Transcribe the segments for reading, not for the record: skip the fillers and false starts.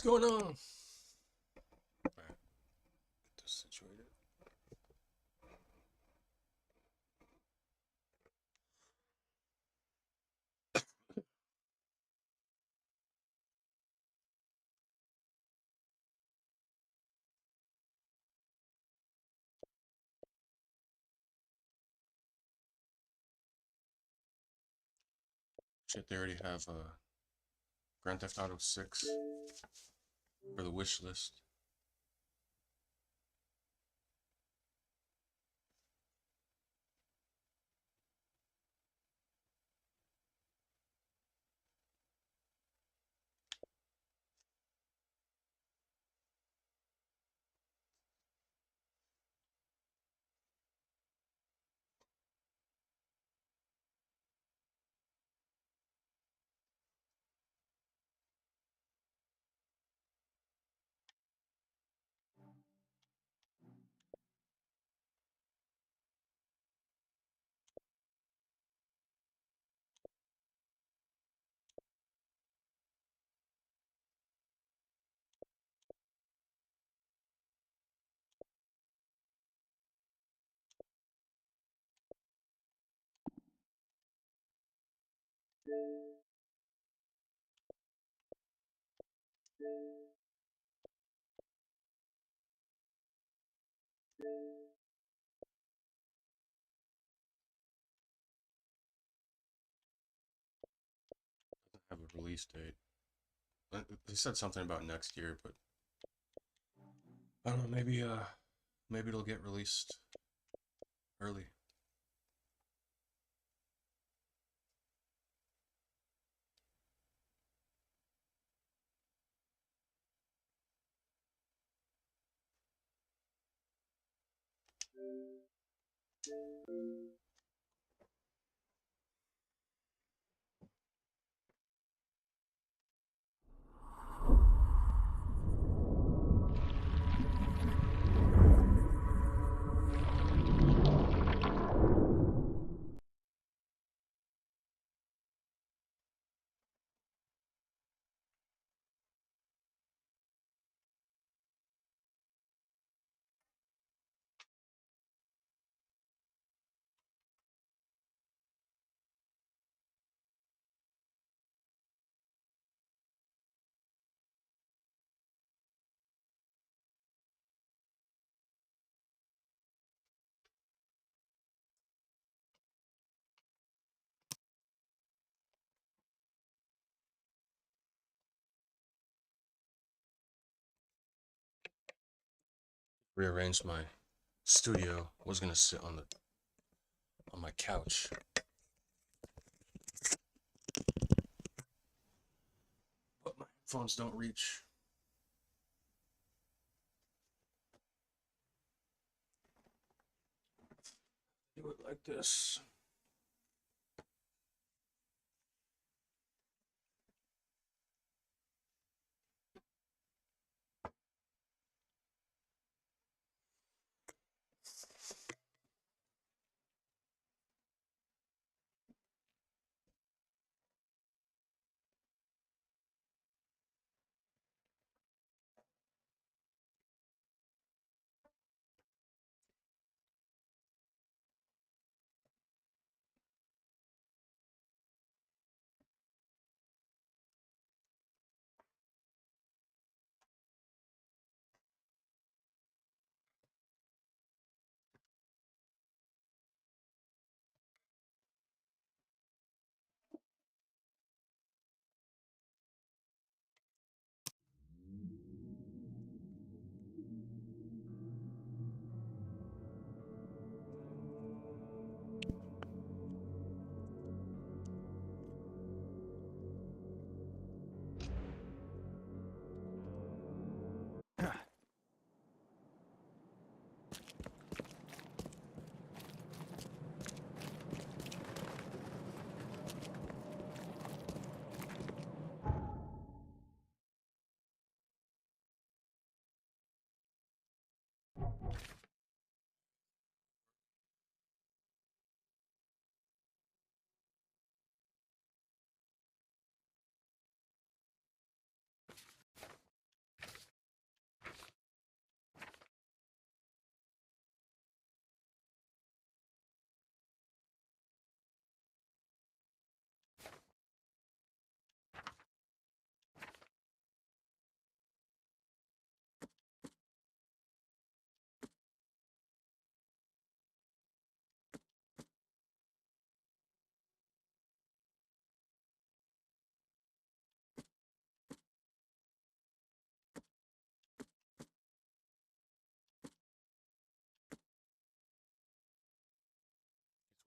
going on? Alright, get this situated. Shit, they already have Grand Theft Auto 6 for the wish list. Have a release date. They said something about next year, but I don't know. Maybe it'll get released early. Rearranged my studio. Was gonna sit on my couch. But my headphones don't reach. Do it like this.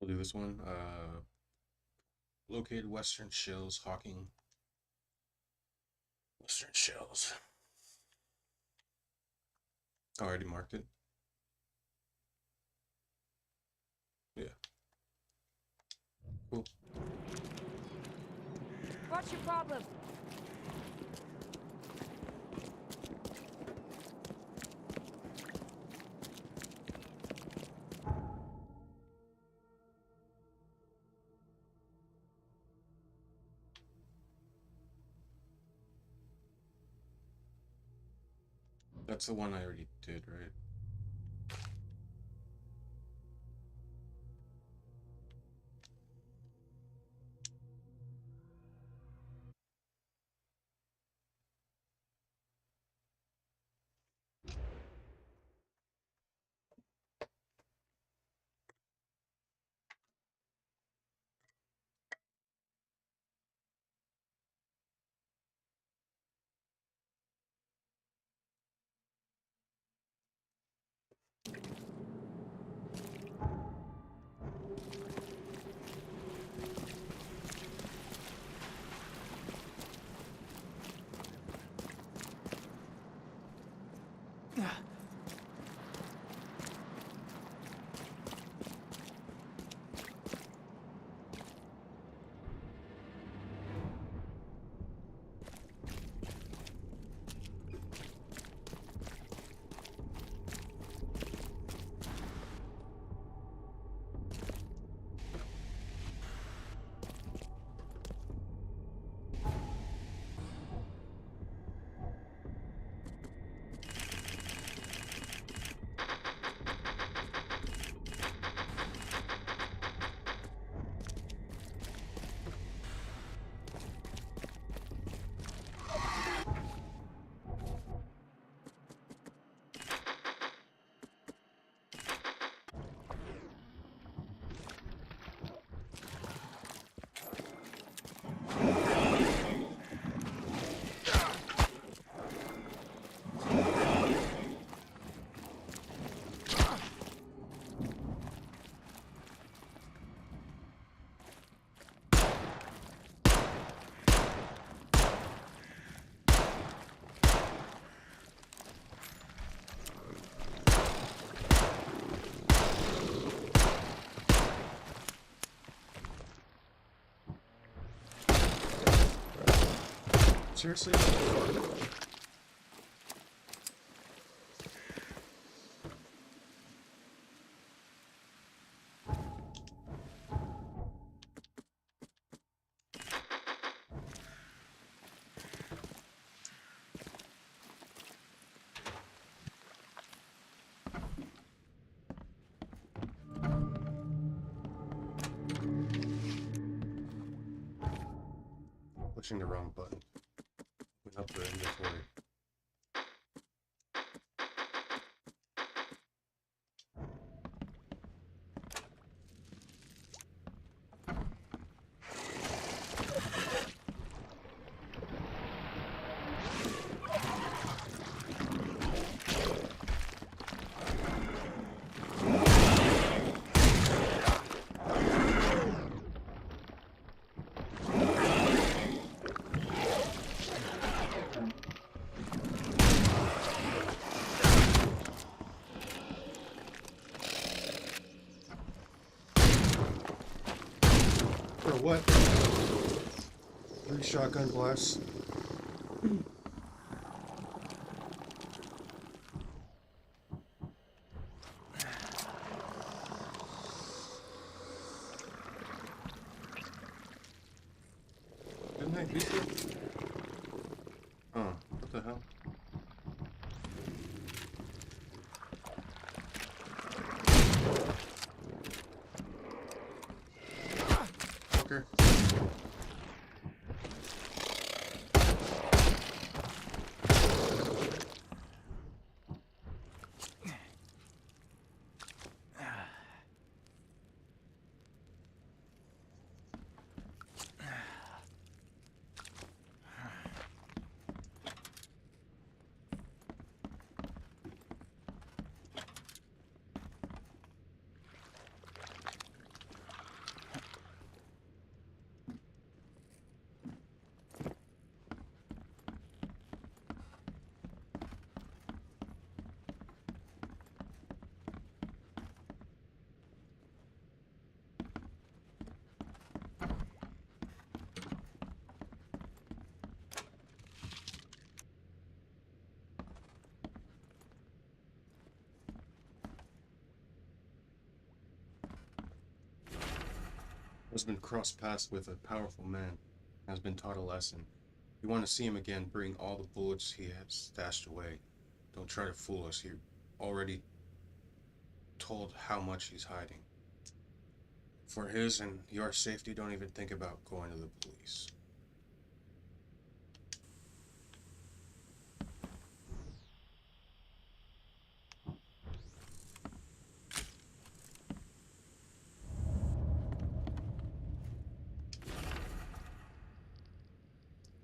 We'll do this one. Located Western Shells, Hawking. Western Shells. Oh, I already marked it. Yeah. Cool. What's your problem? That's the one I already did, right? Seriously? Pushing the wrong button. Open up the inventory. For what? 3 shotgun blasts. Didn't I beat it? Oh, what the hell? Fucker. has been crossed paths with a powerful man, has been taught a lesson. You want to see him again, bring all the bullets he has stashed away. Don't try to fool us. He already told how much he's hiding. For his and your safety, don't even think about going to the police.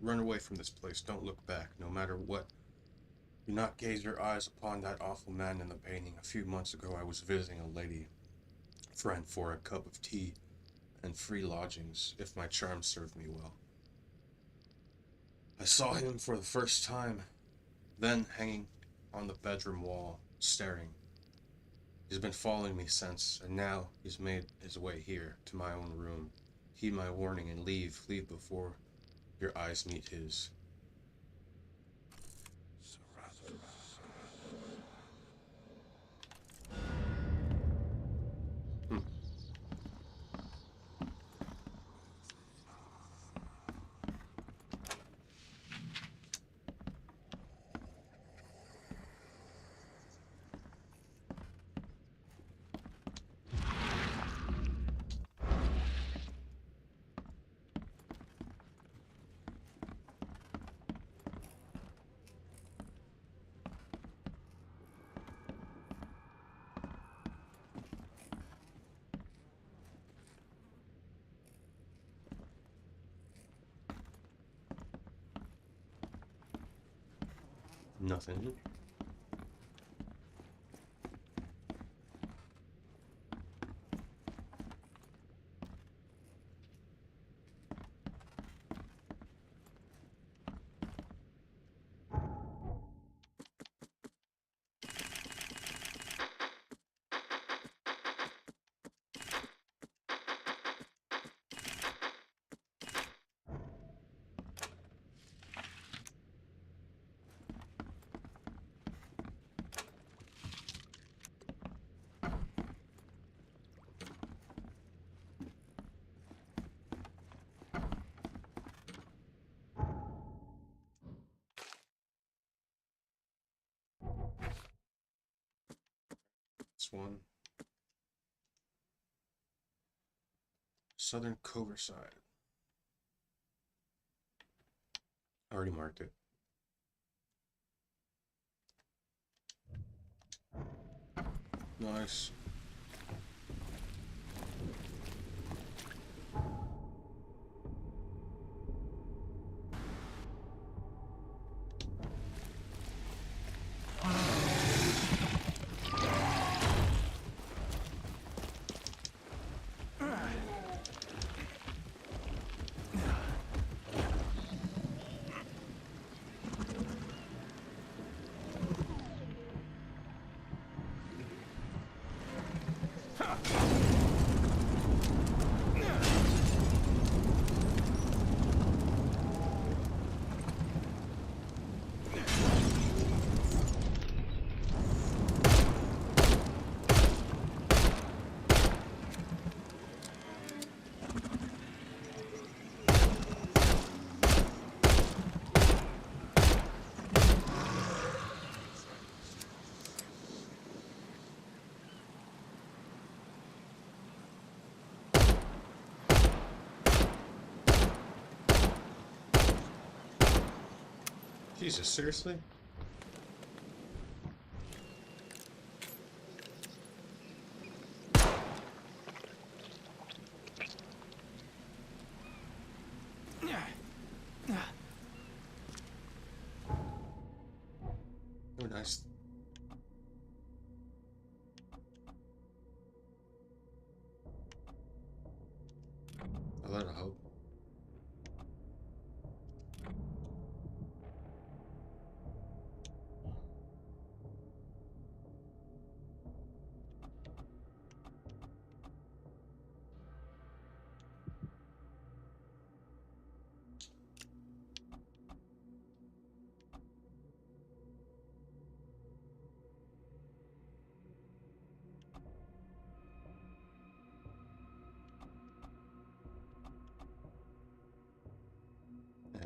Run away from this place. Don't look back, no matter what. Do not gaze your eyes upon that awful man in the painting. A few months ago, I was visiting a lady friend for a cup of tea and free lodgings, if my charm served me well. I saw him for the first time, then hanging on the bedroom wall, staring. He's been following me since, and now he's made his way here, to my own room. Heed my warning and leave. Leave before your eyes meet his. Hmm. Nothing. This one. Southern Coverside. Already marked it. Nice. Jesus, seriously? Oh, nice. A lot of hope.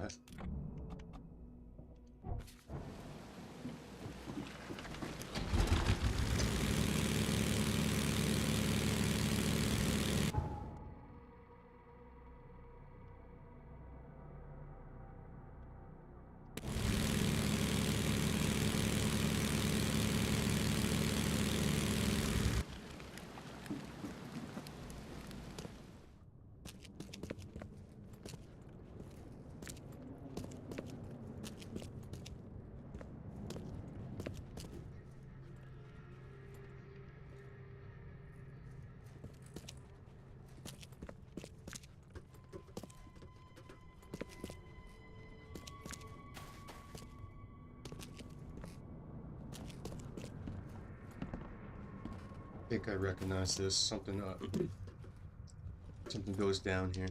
path. I think I recognize this. Something goes down here.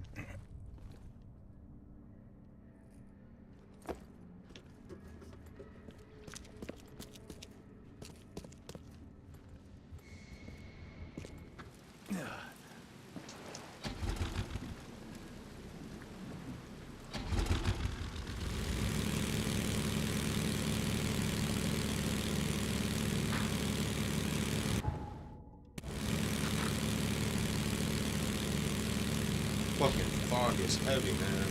Fucking fog is heavy, man.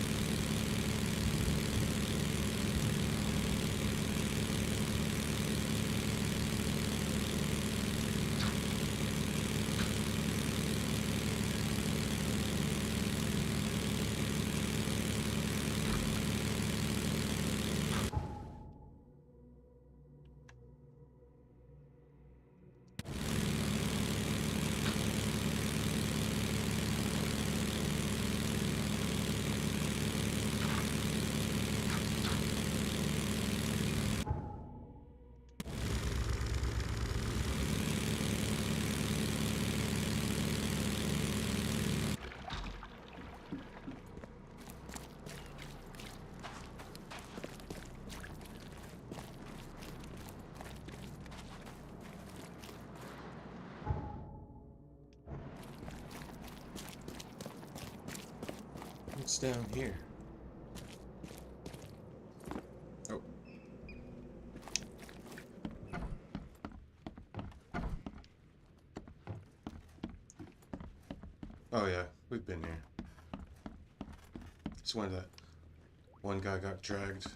What's down here? Oh. Oh yeah, we've been here. It's when that one guy got dragged.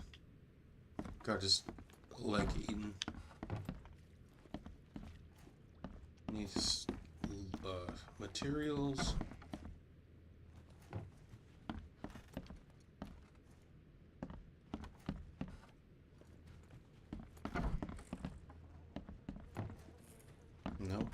Got his leg eaten. Needs materials. No.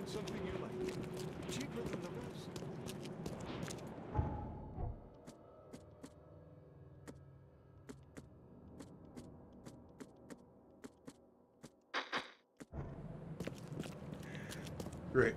Something you like. Cheaper than the rest. Great.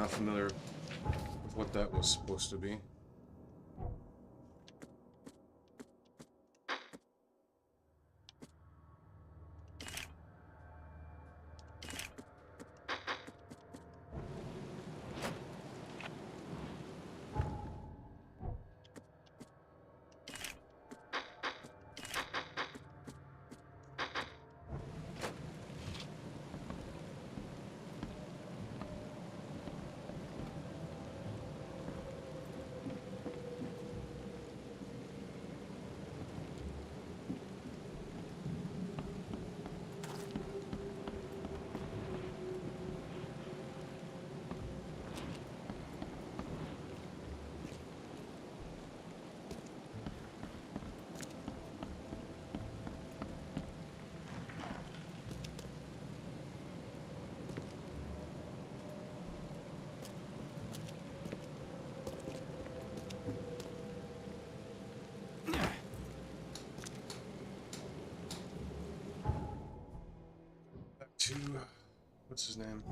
not familiar with what that was supposed to be. Back to what's his name?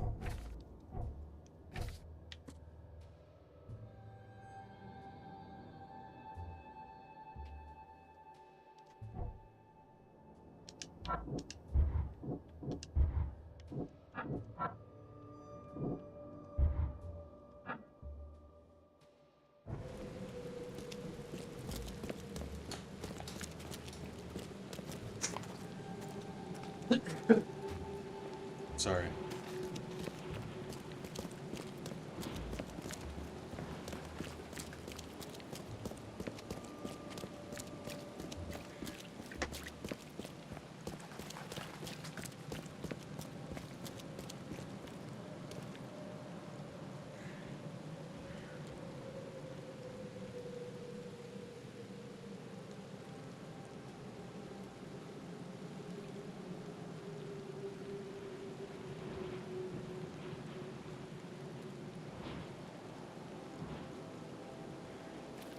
Sorry.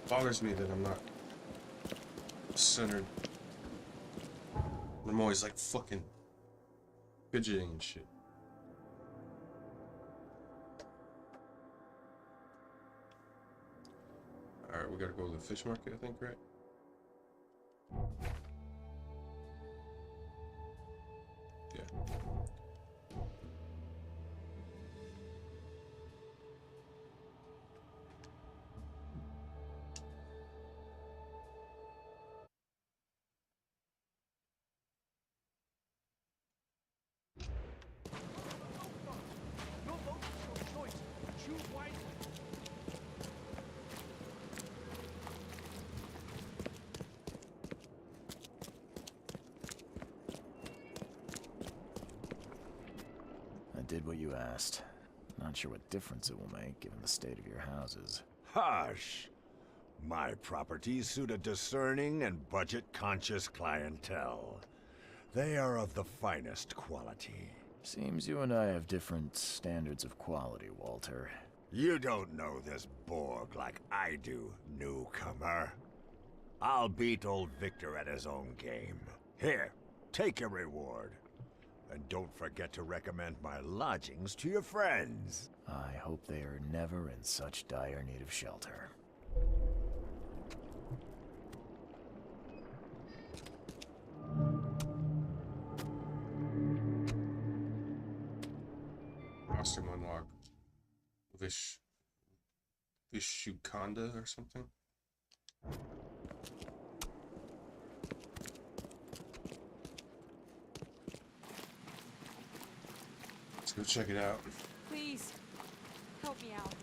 Bothers me that I'm not centered. I'm always like fucking fidgeting and shit. Alright, we gotta go to the fish market, I think, right? Yeah. No vote, no choice. Choose wisely. I did what you asked. Not sure what difference it will make, given the state of your houses. Hush! My properties suit a discerning and budget-conscious clientele. They are of the finest quality. Seems you and I have different standards of quality, Walter. You don't know this Borg like I do, newcomer. I'll beat old Victor at his own game. Here, take your reward. And don't forget to recommend my lodgings to your friends. I hope they are never in such dire need of shelter. Costume unlock. Vishukanda or something? Let's go check it out. Please, help me out.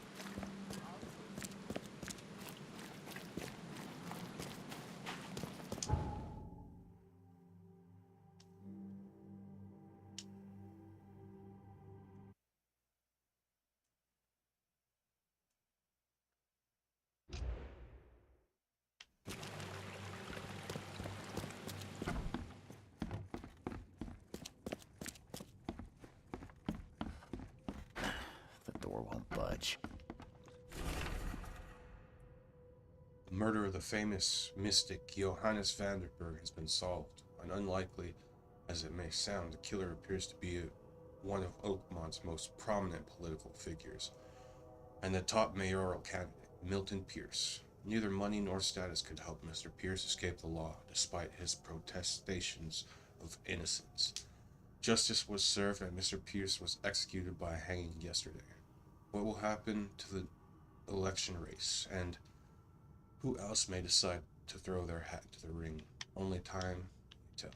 The door won't budge. The murder of the famous mystic Johannes Vanderberg has been solved, and unlikely as it may sound, the killer appears to be one of Oakmont's most prominent political figures. and the top mayoral candidate, Milton Pierce. Neither money nor status could help Mr. Pierce escape the law, despite his protestations of innocence. Justice was served and Mr. Pierce was executed by hanging yesterday. What will happen to the election race, and who else may decide to throw their hat into the ring? Only time will tell.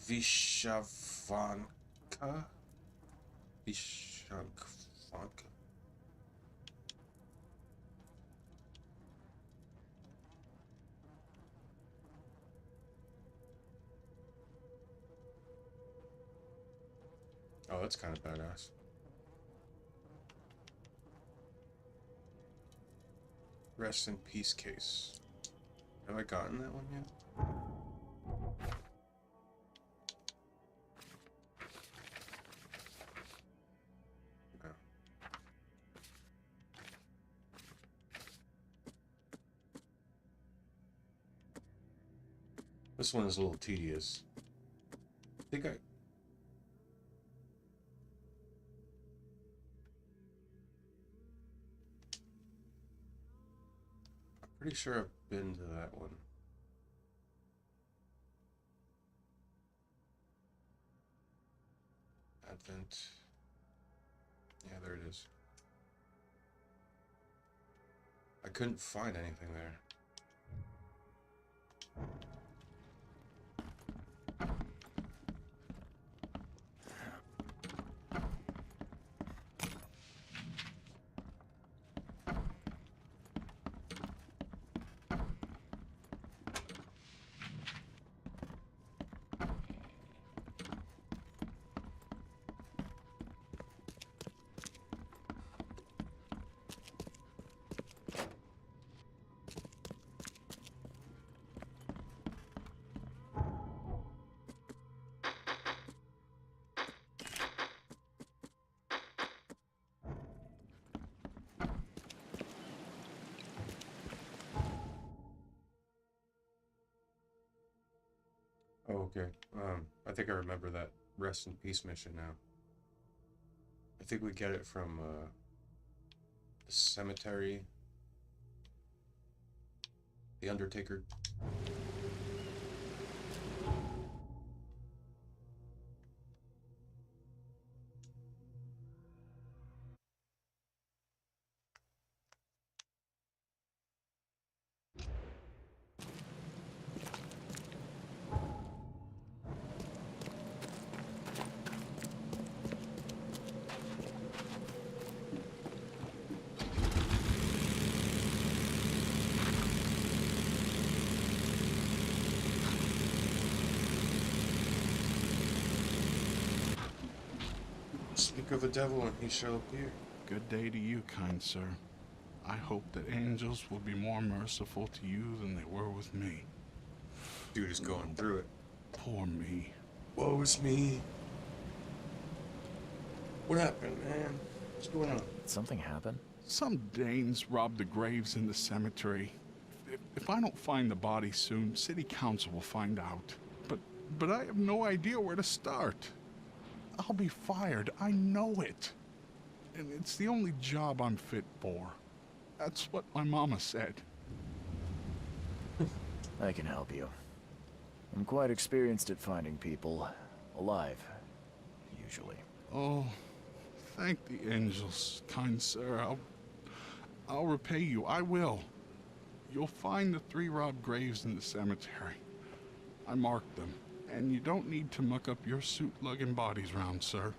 Vishavanka? Vishavanka? Oh, that's kind of badass. Rest in peace case. Have I gotten that one yet? No. This one is a little tedious. I think I'm pretty sure I've been to that one. Advent. Yeah, there it is. I couldn't find anything there. Oh, okay. I think I remember that rest in peace mission now. I think we get it from the cemetery. The Undertaker. Speak of the devil and he shall appear. Good day to you, kind sir. I hope that angels will be more merciful to you than they were with me. Dude is going through it. Poor me. Woe is me. What happened, man? What's going on? Did something happen? Some Danes robbed the graves in the cemetery. If I don't find the body soon, city council will find out. But I have no idea where to start. I'll be fired. I know it. And it's the only job I'm fit for. That's what my mama said. I can help you. I'm quite experienced at finding people alive, usually. Oh, thank the angels, kind sir. I'll repay you. I will. You'll find the 3 robbed graves in the cemetery. I marked them, and you don't need to muck up your suit lugging bodies round, sir.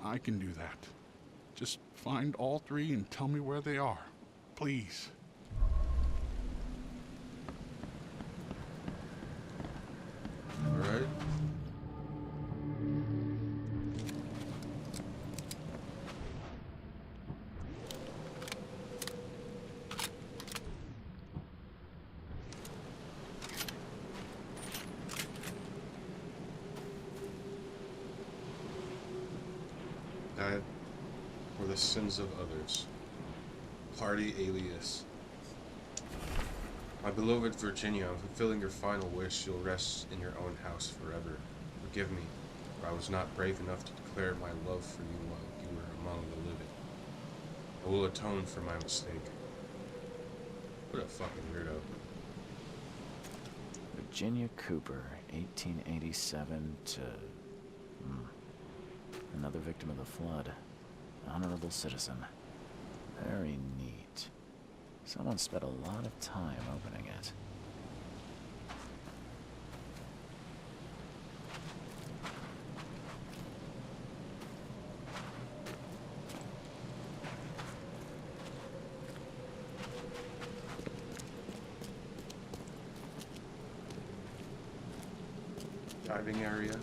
I can do that. Just find all 3 and tell me where they are. Please. All right. Died for the sins of others. Party alias. My beloved Virginia, I'm fulfilling your final wish. You'll rest in your own house forever. Forgive me, for I was not brave enough to declare my love for you while you were among the living. I will atone for my mistake. What a fucking weirdo. Virginia Cooper, 1887 to... Another victim of the flood. Honorable citizen. Very neat. Someone spent a lot of time opening it. Diving area.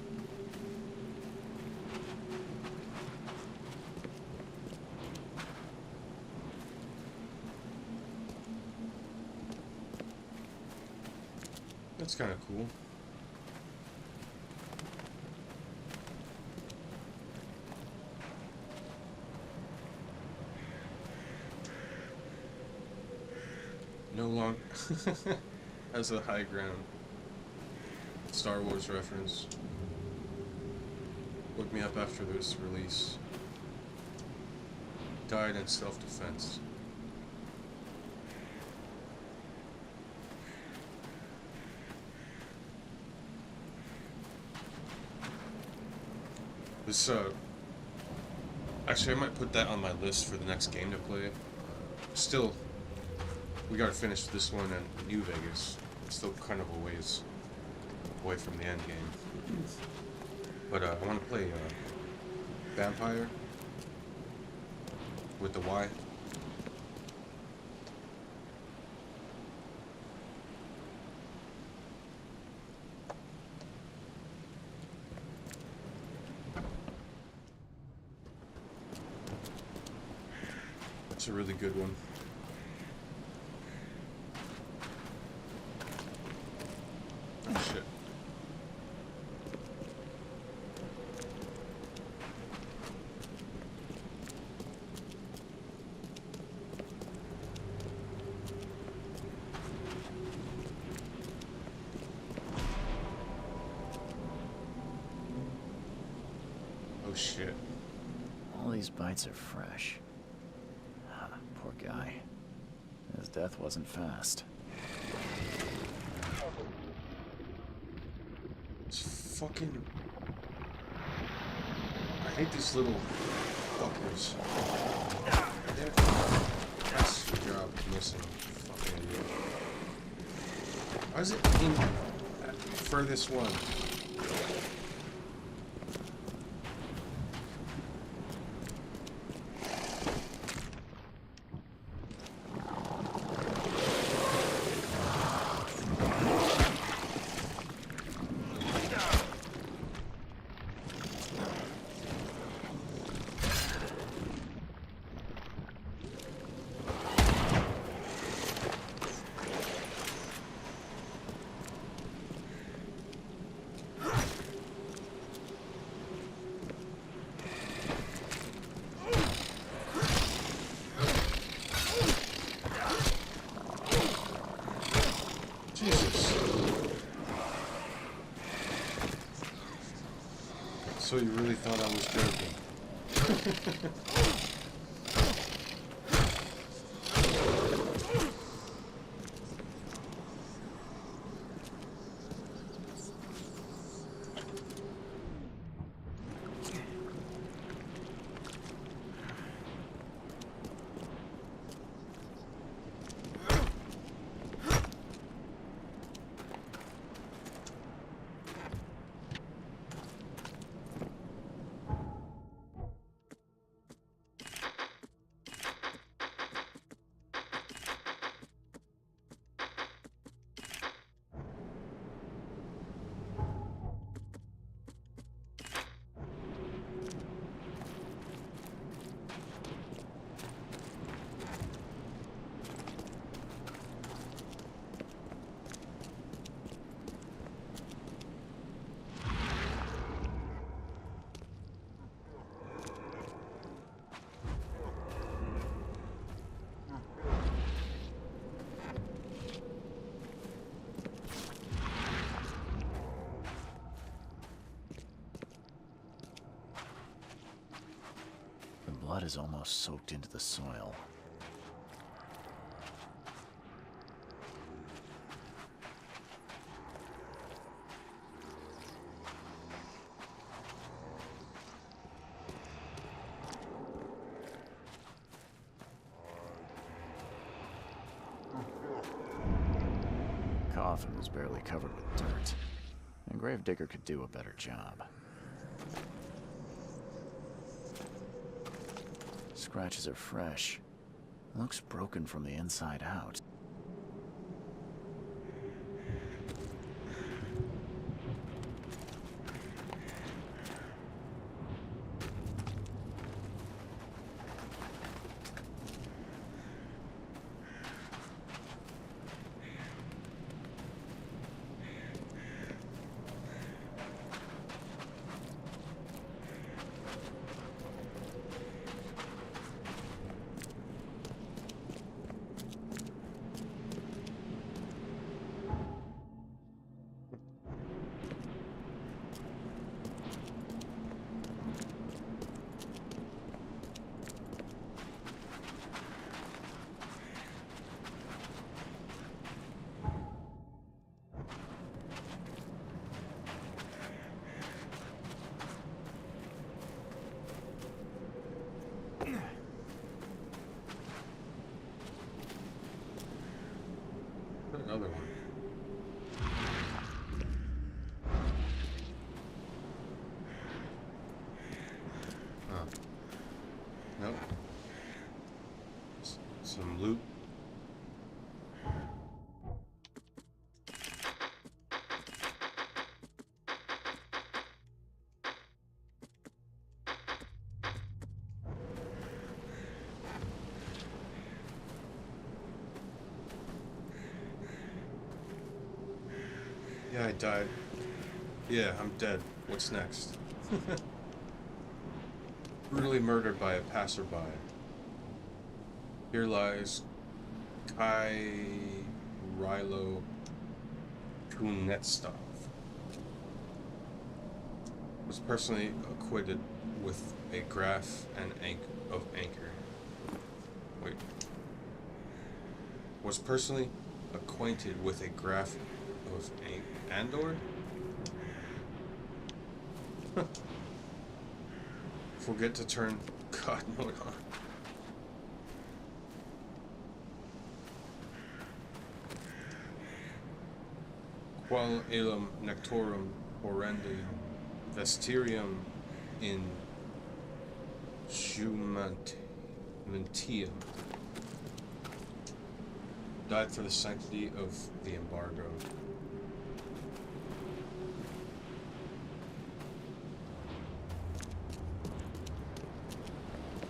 That's kind of cool. No long as a high ground. Star Wars reference. Look me up after this release. Died in self-defense. This, actually, I might put that on my list for the next game to play. Still, we gotta finish this one in New Vegas. It's still kind of a ways away from the end game. But, I want to play, Vampire with the Y. It's a really good one. Oh shit. Oh shit. All these bites are fresh. Poor guy. His death wasn't fast. It's fucking... I hate these little fuckers. That's your job missing. Fucking idiot. Why is it in that furthest one? So you really thought I was joking? blood is almost soaked into the soil. Coffin was barely covered with dirt. A gravedigger could do a better job. Scratches are fresh. Looks broken from the inside out. Another one. Huh. Nope. Some loot. Yeah, I died. Yeah, I'm dead. What's next? Brutally murdered by a passerby. Here lies Rilo Kunetstov. Was personally acquitted with a graph and of anchor. Wait. Was personally acquainted with a graph of Andor? Forget to turn God mode on. Qual elam nectorum horrendi vesterium in Jumentium. Died for the sanctity of the embargo.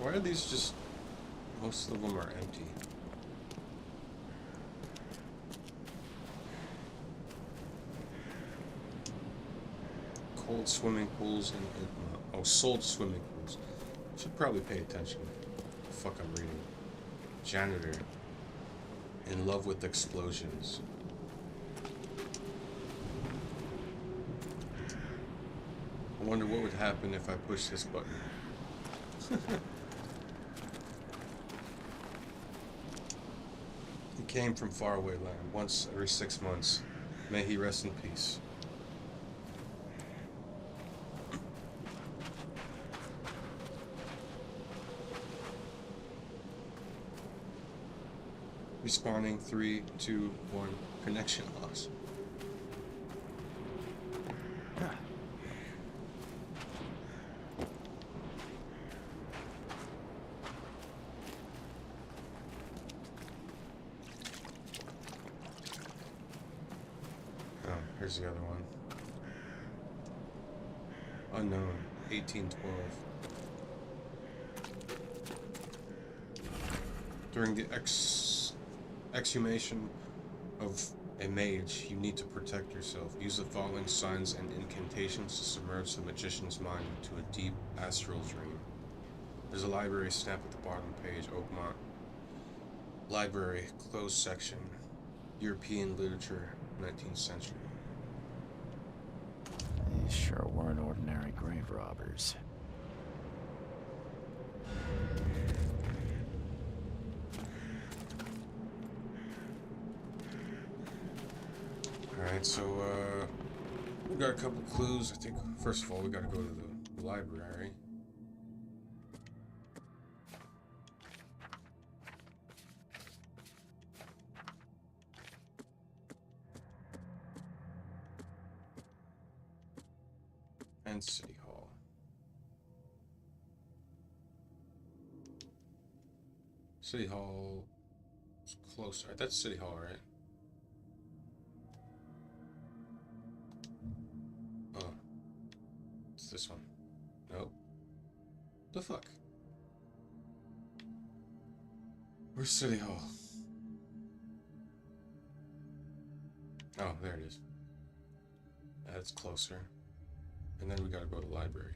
Why are these just... most of them are empty. Cold swimming pools and... oh, sold swimming pools. Should probably pay attention. What the fuck I'm reading. Janitor. In love with explosions. I wonder what would happen if I push this button. He came from faraway land, once every 6 months. May he rest in peace. Respawning 3, 2, 1. Connection loss. Here's the other one. Unknown, 1812. During the exhumation of a mage, you need to protect yourself. Use the following signs and incantations to submerge the magician's mind into a deep astral dream. There's a library stamp at the bottom page. Oakmont. Library, closed section. European literature, 19th century. These sure weren't ordinary grave robbers. Alright, so, we got a couple clues. I think, first of all, we gotta go to the library. And City Hall. City Hall is close, right? That's City Hall, right? Oh. It's this one. Nope. The fuck? Where's City Hall? Oh, there it is. That's closer. And then we gotta go to the library.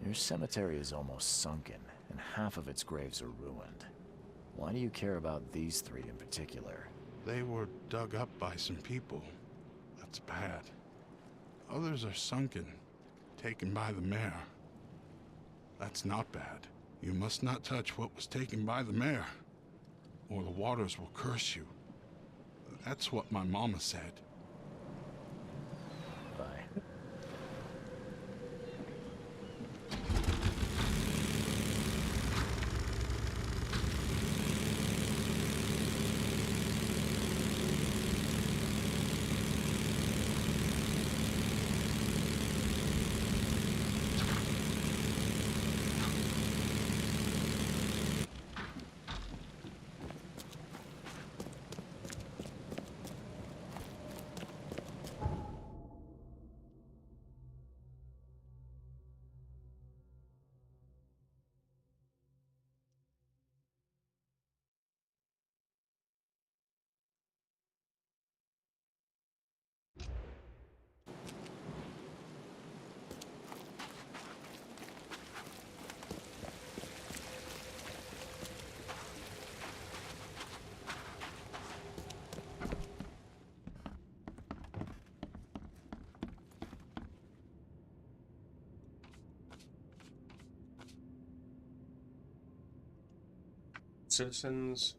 Your cemetery is almost sunken, and half of its graves are ruined. Why do you care about these three in particular? They were dug up by some people. That's bad. Others are sunken, taken by the mayor. That's not bad. You must not touch what was taken by the mayor, or the waters will curse you. That's what my mama said. Bye. Citizens.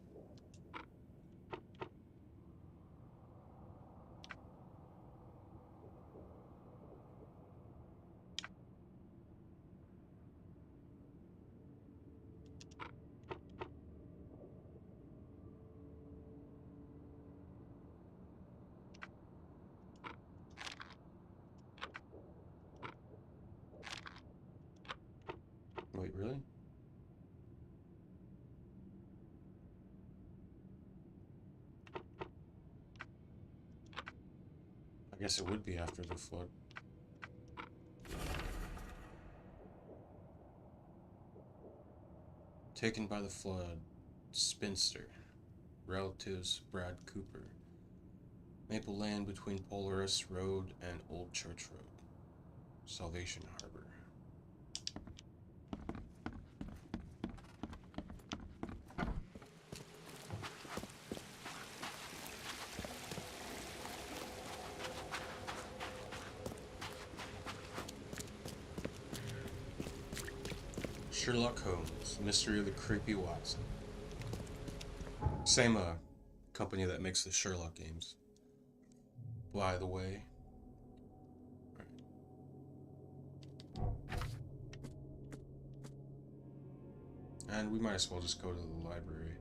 Wait, really? I guess it would be after the flood. Taken by the flood, spinster, relatives Brad Cooper. Maple Land between Polaris Road and Old Church Road. Salvation Harbor. Sherlock Holmes, Mystery of the Creepy Watson. Same company that makes the Sherlock games. By the way. And we might as well just go to the library.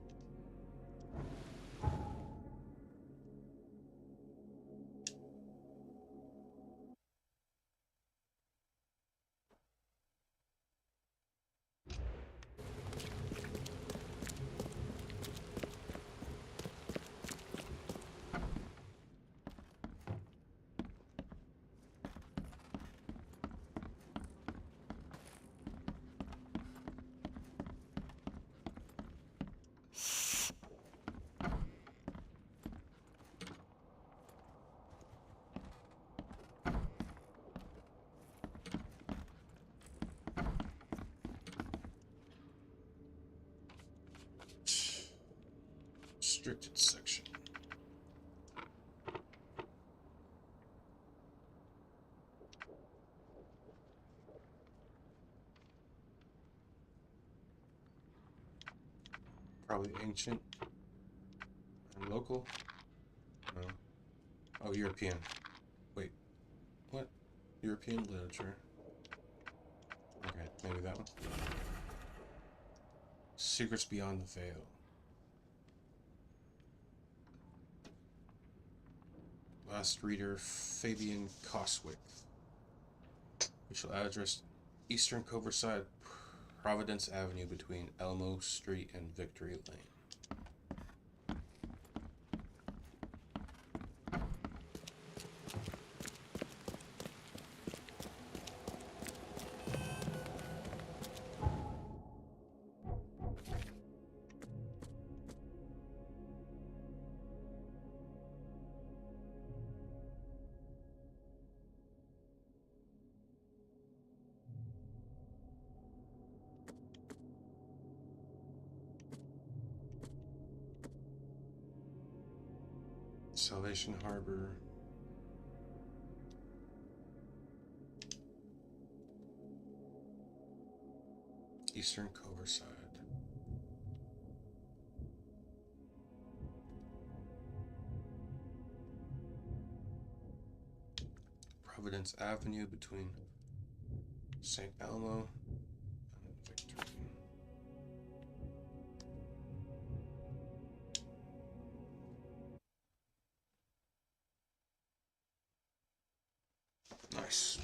Restricted section. Probably ancient and local. No. Oh, European. Wait. What? European literature. Okay, maybe that one. Secrets Beyond the Veil. Last reader, Fabian Coswick. We shall address Eastern Coverside, Providence Avenue between Elmo Street and Victory Lane. Salvation Harbor. Eastern Coverside. Providence Avenue between St. Elmo and Victory. Nice.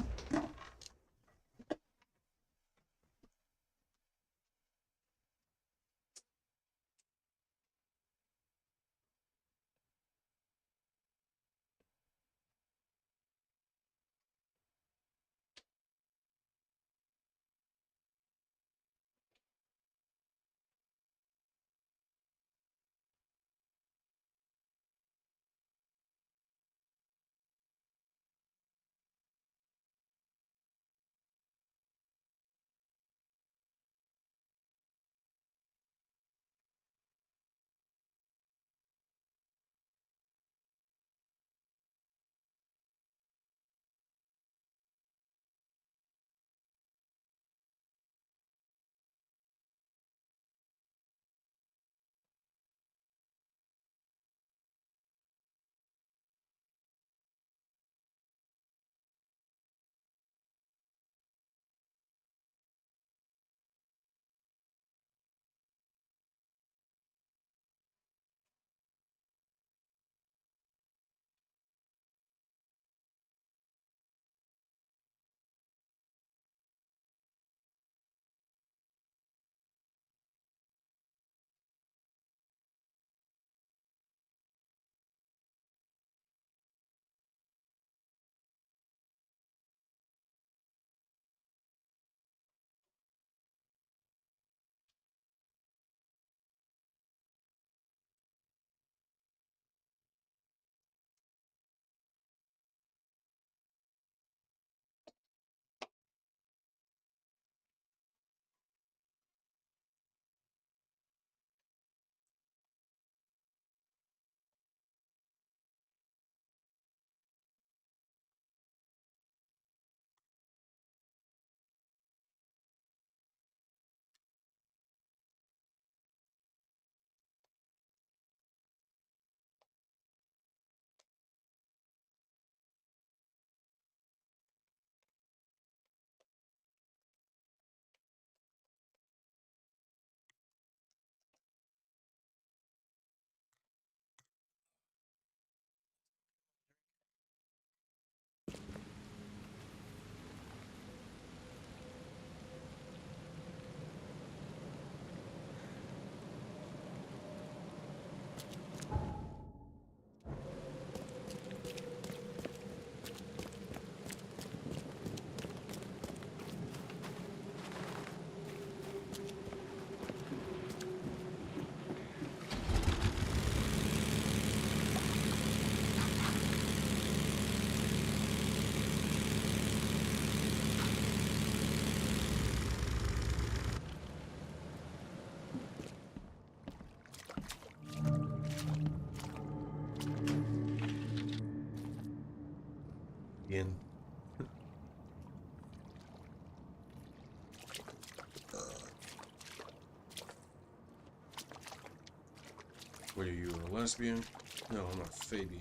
What are you, a lesbian? No, I'm a Fabian.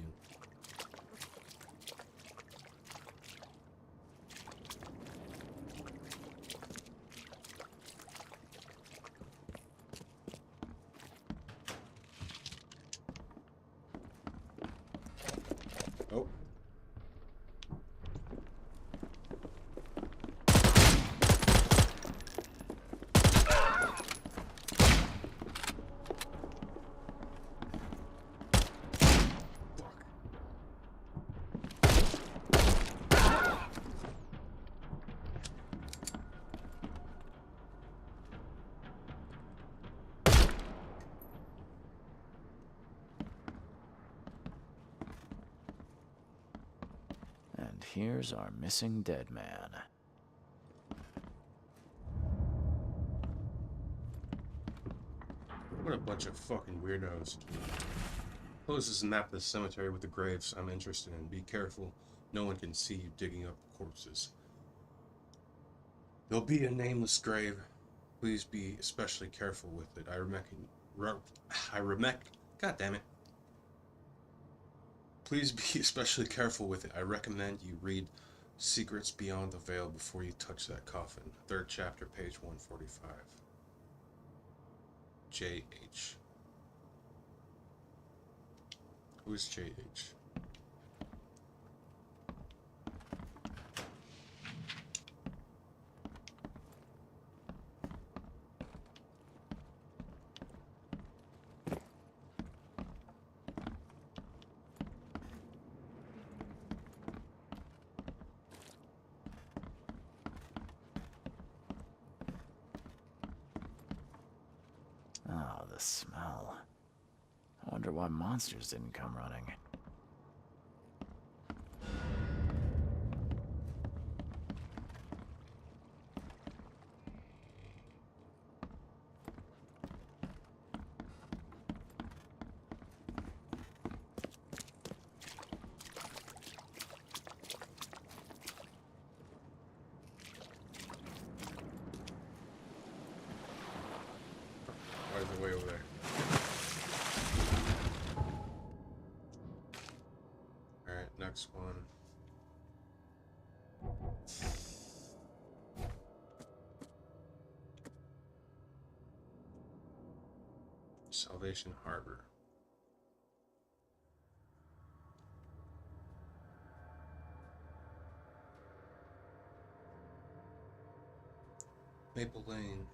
Oh. And here's our missing dead man. What a bunch of fucking weirdos. Closes a map of the cemetery with the graves I'm interested in. Be careful. No one can see you digging up corpses. There'll be a nameless grave. Please be especially careful with it. God damn it. Please be especially careful with it. I recommend you read Secrets Beyond the Veil before you touch that coffin. 3rd chapter, page 145. J.H. Who is J.H.? Oh, the smell. I wonder why monsters didn't come running. Why is it way over there? Alright, next one. Salvation Harbor. Maple Lane.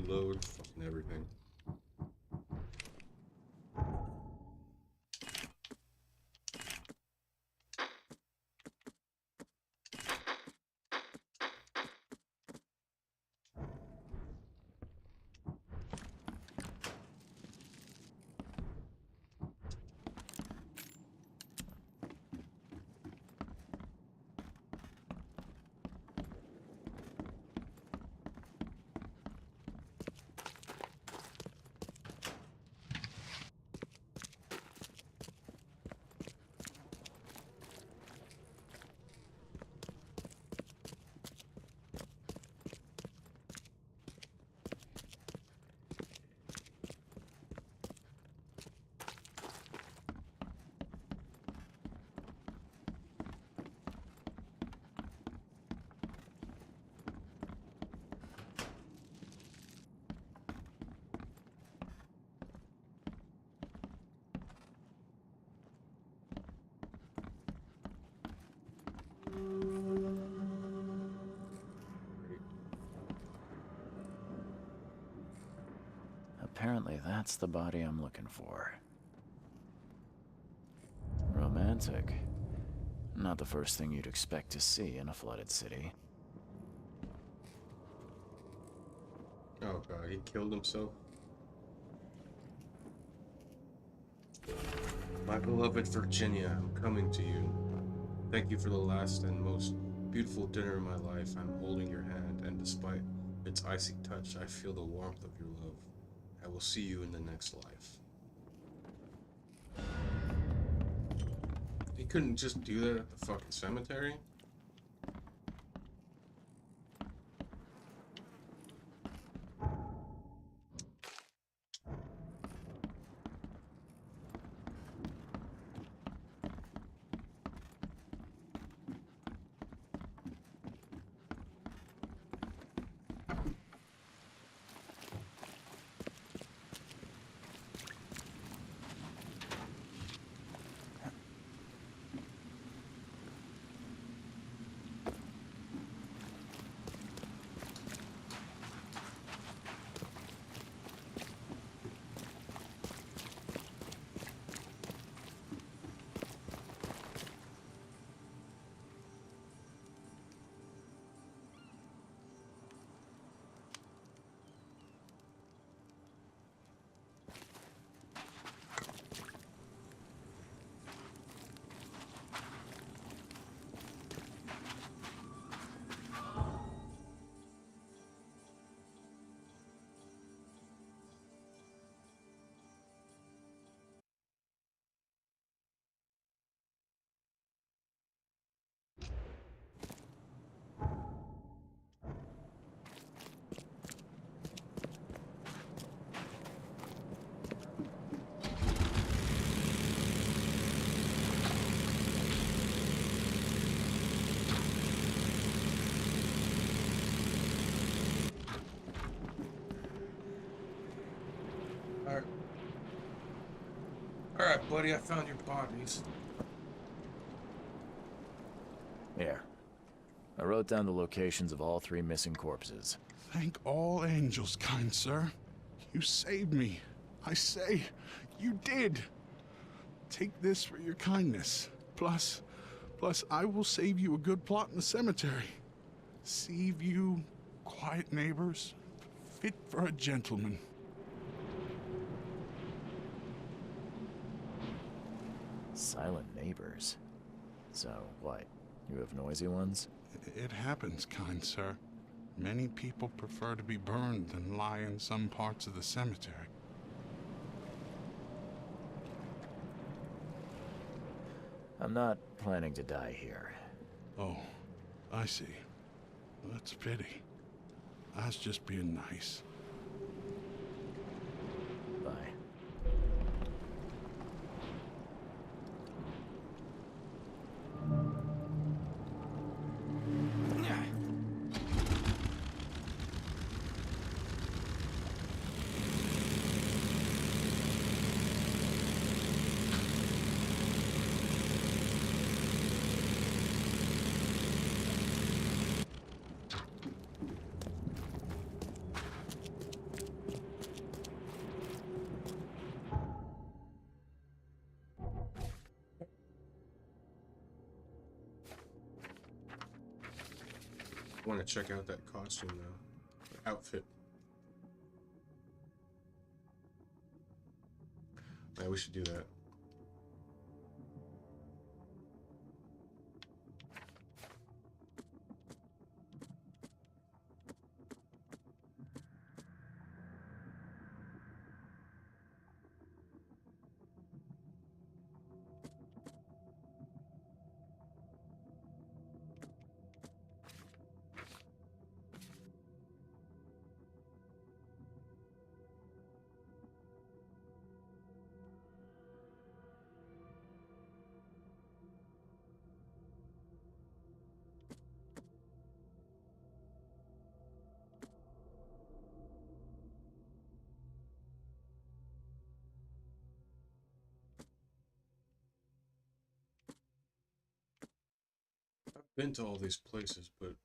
Reload, fucking everything. Apparently that's the body I'm looking for. Romantic. Not the first thing you'd expect to see in a flooded city. Oh god, he killed himself. My beloved Virginia, I'm coming to you. Thank you for the last and most beautiful dinner of my life. I'm holding your hand, and despite its icy touch, I feel the warmth of your love. I will see you in the next life. He couldn't just do that at the fucking cemetery? Alright, buddy, I found your bodies. Here. I wrote down the locations of all 3 missing corpses. Thank all angels, kind sir. You saved me. I say, you did. Take this for your kindness. Plus, I will save you a good plot in the cemetery. Save you, quiet neighbors, fit for a gentleman. Silent neighbors. So, what? You have noisy ones? It happens, kind sir. Many people prefer to be burned than lie in some parts of the cemetery. I'm not planning to die here. Oh, I see. That's a pity. I was just being nice. Bye. I want to check out that costume though. Outfit. Yeah, we should do that. I've been to all these places, but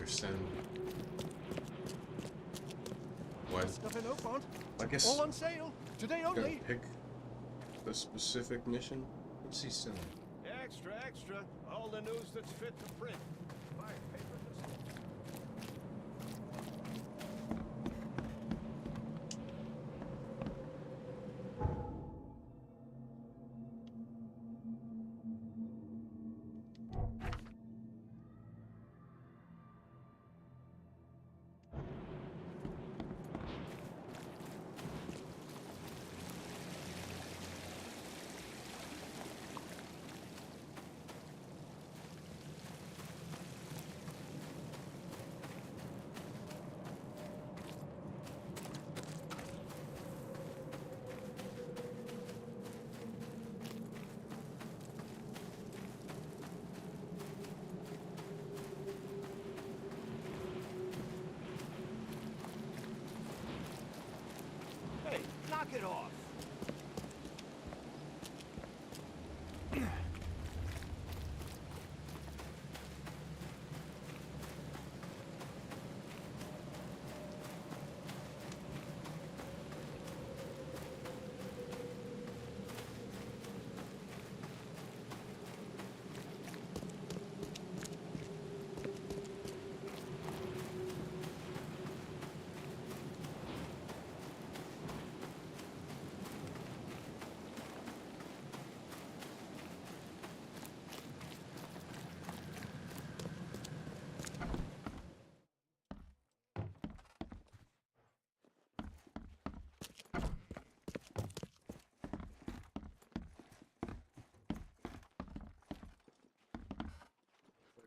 understand why. Stuff in Oakmont. I guess All on sale. Today gotta only. pick the specific mission. What's he selling? Extra, extra. All the news that's fit to print. Buy paper this. Hey, knock it off.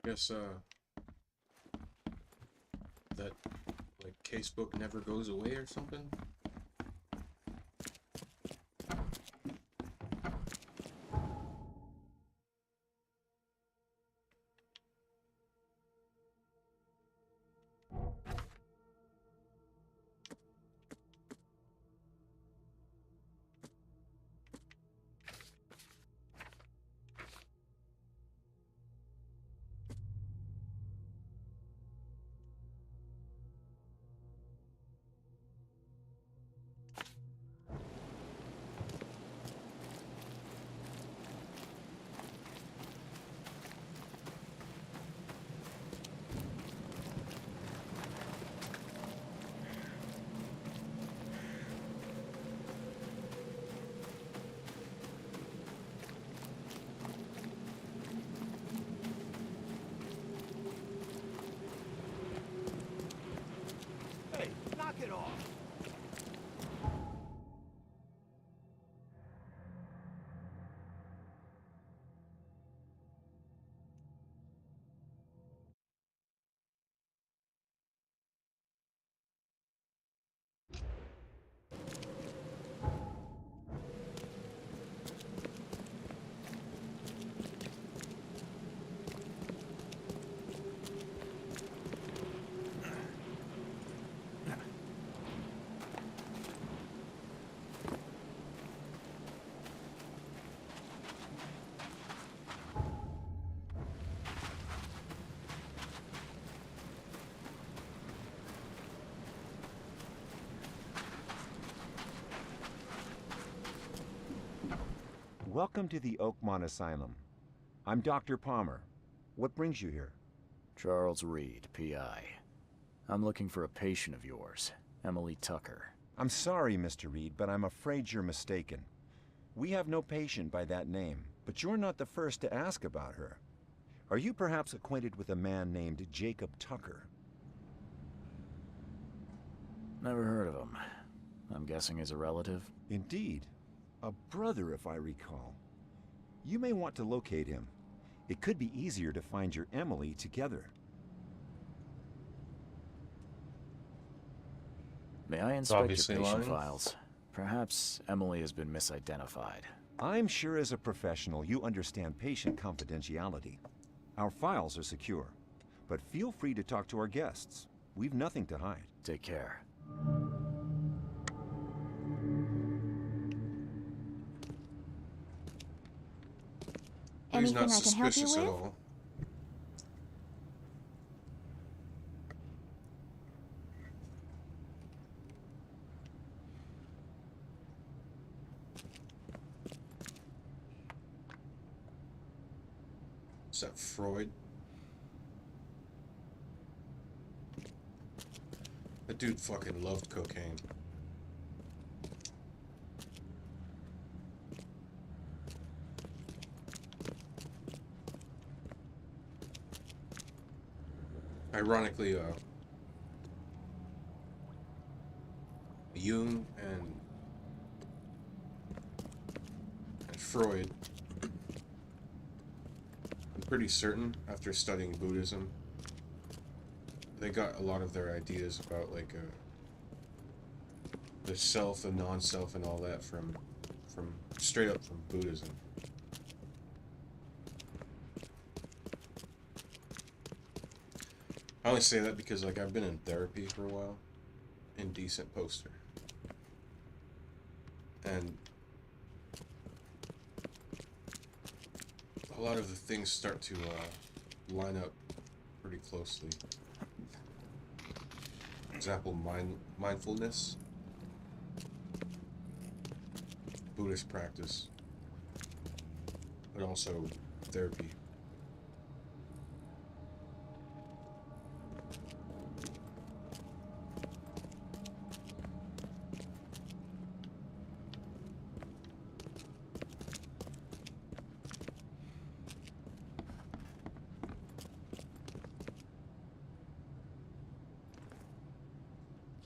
I guess that like casebook never goes away or something. Hey, knock it off. Welcome to the Oakmont Asylum. I'm Dr. Palmer. What brings you here? Charles Reed, P.I. I'm looking for a patient of yours, Emily Tucker. I'm sorry, Mr. Reed, but I'm afraid you're mistaken. We have no patient by that name, but you're not the first to ask about her. Are you perhaps acquainted with a man named Jacob Tucker? Never heard of him. I'm guessing he's a relative? Indeed. A brother, if I recall. You may want to locate him. It could be easier to find your Emily together. May I inspect your obviously patient lying. files? Perhaps Emily has been misidentified. I'm sure as a professional you understand patient confidentiality. Our files are secure, but feel free to talk to our guests. We've nothing to hide. Take care. He's Anything not I can help you suspicious at with? all. that Freud? That dude fucking loved cocaine. Ironically, Jung and Freud, I'm pretty certain, after studying Buddhism, they got a lot of their ideas about, like, the self, the non-self, and all that from straight up from Buddhism. I only say that because, like, I've been in therapy for a while. Indecent poster. And a lot of the things start to line up pretty closely. For example, mindfulness, Buddhist practice, but also therapy.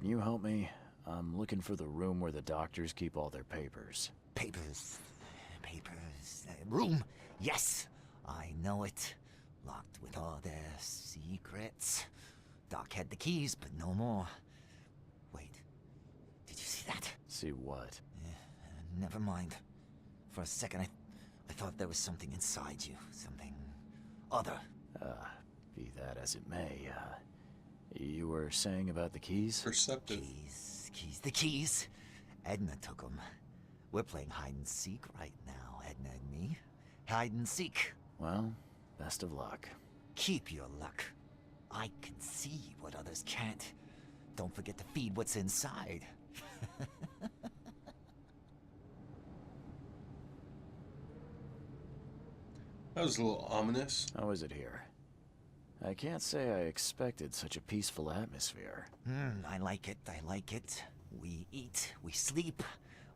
Can you help me? I'm looking for the room where the doctors keep all their papers. Papers. Room. Yes, I know it. Locked with all their secrets. Doc had the keys, but no more. Wait. Did you see that? See what? Never mind. For a second, I thought there was something inside you. Something other. Be that as it may, you were saying about the keys? Perceptive. The keys. Edna took them. We're playing hide and seek right now, Edna and me. Hide and seek. Well, best of luck. Keep your luck. I can see what others can't. Don't forget to feed what's inside. That was a little ominous. How is it here? I can't say I expected such a peaceful atmosphere. I like it. We eat, we sleep,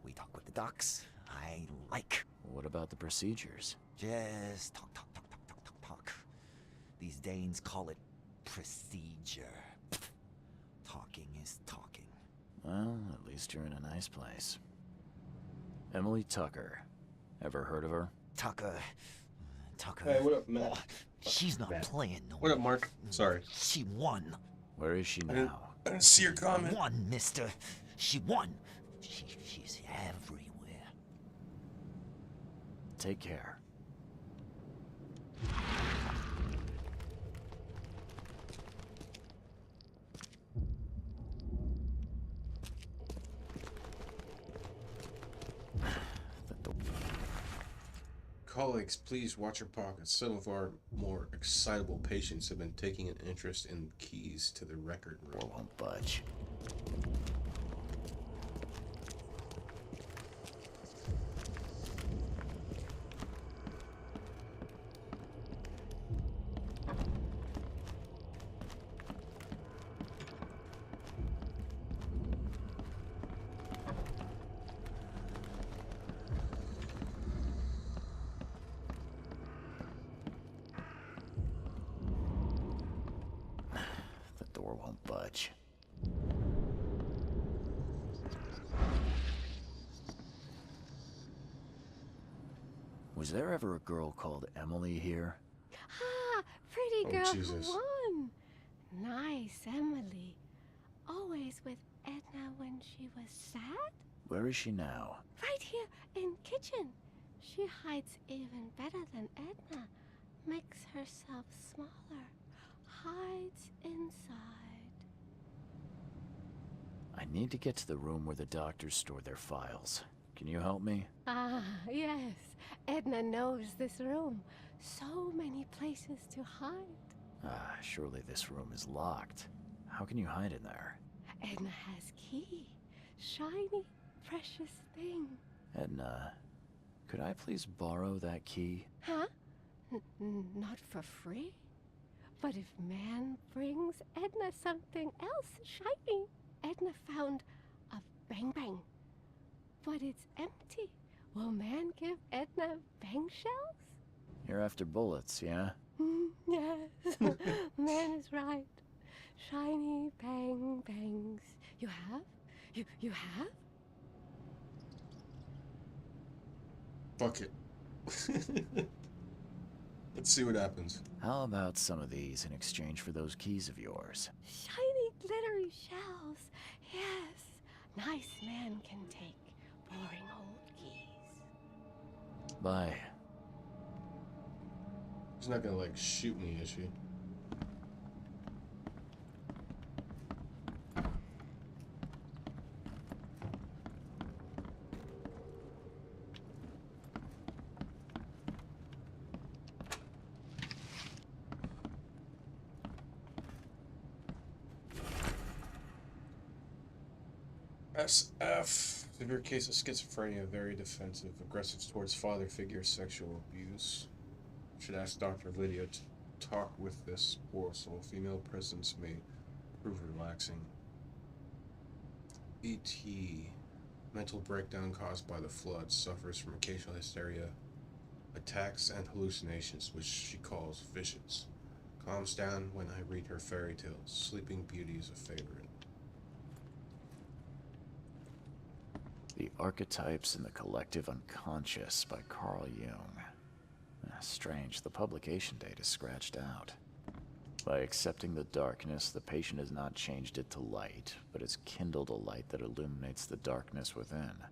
we talk with the docs. I like. What about the procedures? Just talk. These Danes call it procedure. Talking is talking. Well, at least you're in a nice place. Emily Tucker. Ever heard of her? Tucker. Hey, what up, Matt? She's not playing no What up, Mark? Sorry. She won. Where is she now? I didn't see your comment. Won, mister. She won. She's everywhere. Take care. Colleagues, please watch your pockets. Some of our more excitable patients have been taking an interest in keys to the record room. Or won't budge. Won't budge. Was there ever a girl called Emily here? Ah, pretty girl Jesus. who won. Nice, Emily. Always with Edna when she was sad? Where is she now? Right here in kitchen. She hides even better than Edna. Makes herself smaller. Hides inside. I need to get to the room where the doctors store their files. Can you help me? Ah, yes. Edna knows this room. So many places to hide. Surely this room is locked. How can you hide in there? Edna has key. Shiny, precious thing. Edna, could I please borrow that key? Huh? Not for free. But if man brings Edna something else shiny, Edna found a bang bang, but it's empty. Will man give Edna bang shells? You're after bullets, yeah? Yes, man is right. Shiny bang bangs. You have? You have? Fuck it. Let's see what happens. How about some of these in exchange for those keys of yours? Shiny glittery shells. Yes, nice man can take boring old keys. Bye. She's not gonna, like, shoot me, is she? SF. Severe case of schizophrenia, very defensive, aggressive towards father figure, sexual abuse. Should ask Dr. Lydia to talk with this poor soul. Female presence may prove relaxing. E.T. Mental breakdown caused by the flood. Suffers from occasional hysteria, attacks, and hallucinations, which she calls visions. Calms down when I read her fairy tales. Sleeping Beauty is a favorite. The Archetypes in the Collective Unconscious by Carl Jung. Strange, the publication date is scratched out. By accepting the darkness, the patient has not changed it to light, but has kindled a light that illuminates the darkness within.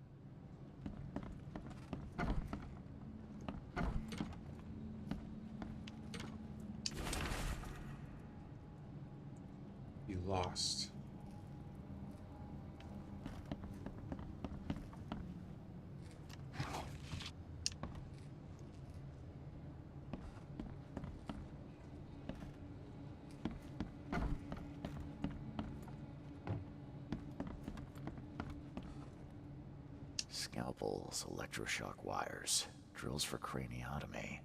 You lost. Scalpels, electroshock wires, drills for craniotomy,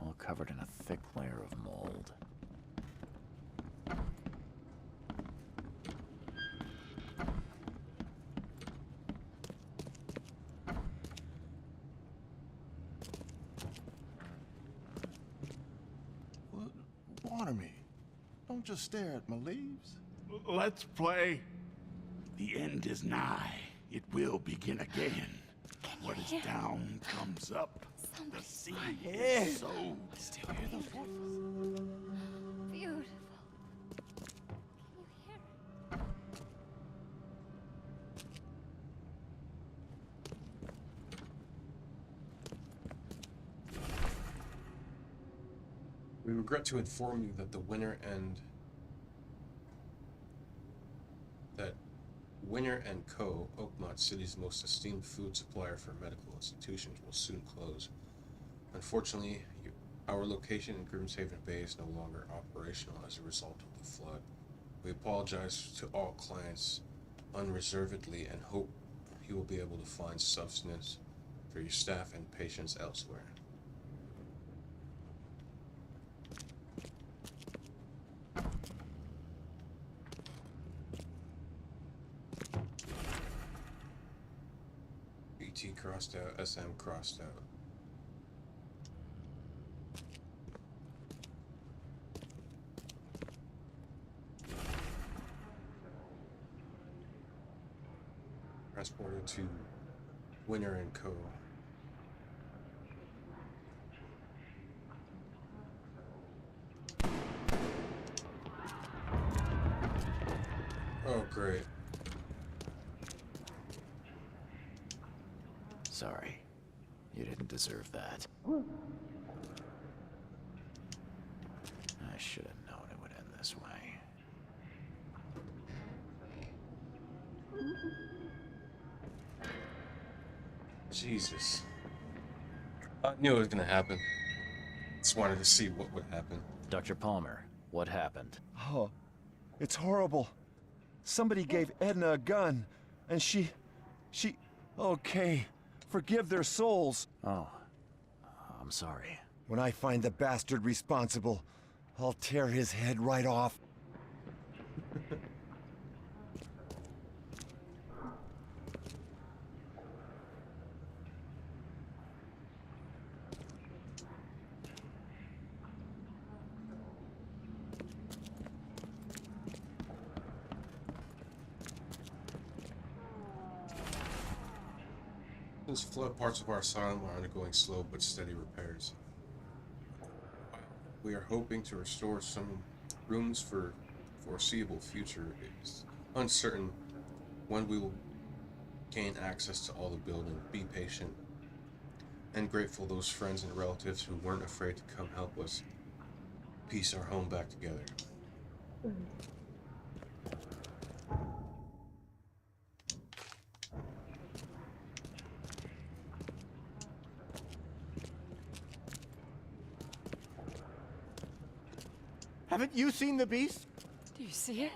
all covered in a thick layer of mold. Water me. Don't just stare at my leaves. Let's play. The end is nigh. It will begin again. What is down comes up. The seed is sowed. Still hear those voices? Beautiful. Can you hear it? We regret to inform you that Winner and Co., Oakmont City's most esteemed food supplier for medical institutions, will soon close. Unfortunately, our location in Grimshaven Bay is no longer operational as a result of the flood. We apologize to all clients unreservedly and hope you will be able to find sustenance for your staff and patients elsewhere. BT crossed out, SM crossed out. Transported to Winner and Co. Oh, great. Sorry. You didn't deserve that. I should have known it would end this way. Jesus. I knew it was gonna happen. Just wanted to see what would happen. Dr. Palmer, what happened? Oh, it's horrible. Somebody gave Edna a gun, and she... Okay, forgive their souls. Oh, I'm sorry. When I find the bastard responsible, I'll tear his head right off. Since flood parts of our asylum are undergoing slow but steady repairs, we are hoping to restore some rooms for foreseeable future. It's uncertain when we will gain access to all the building. Be patient and grateful those friends and relatives who weren't afraid to come help us piece our home back together. Haven't you seen the beast? Do you see it?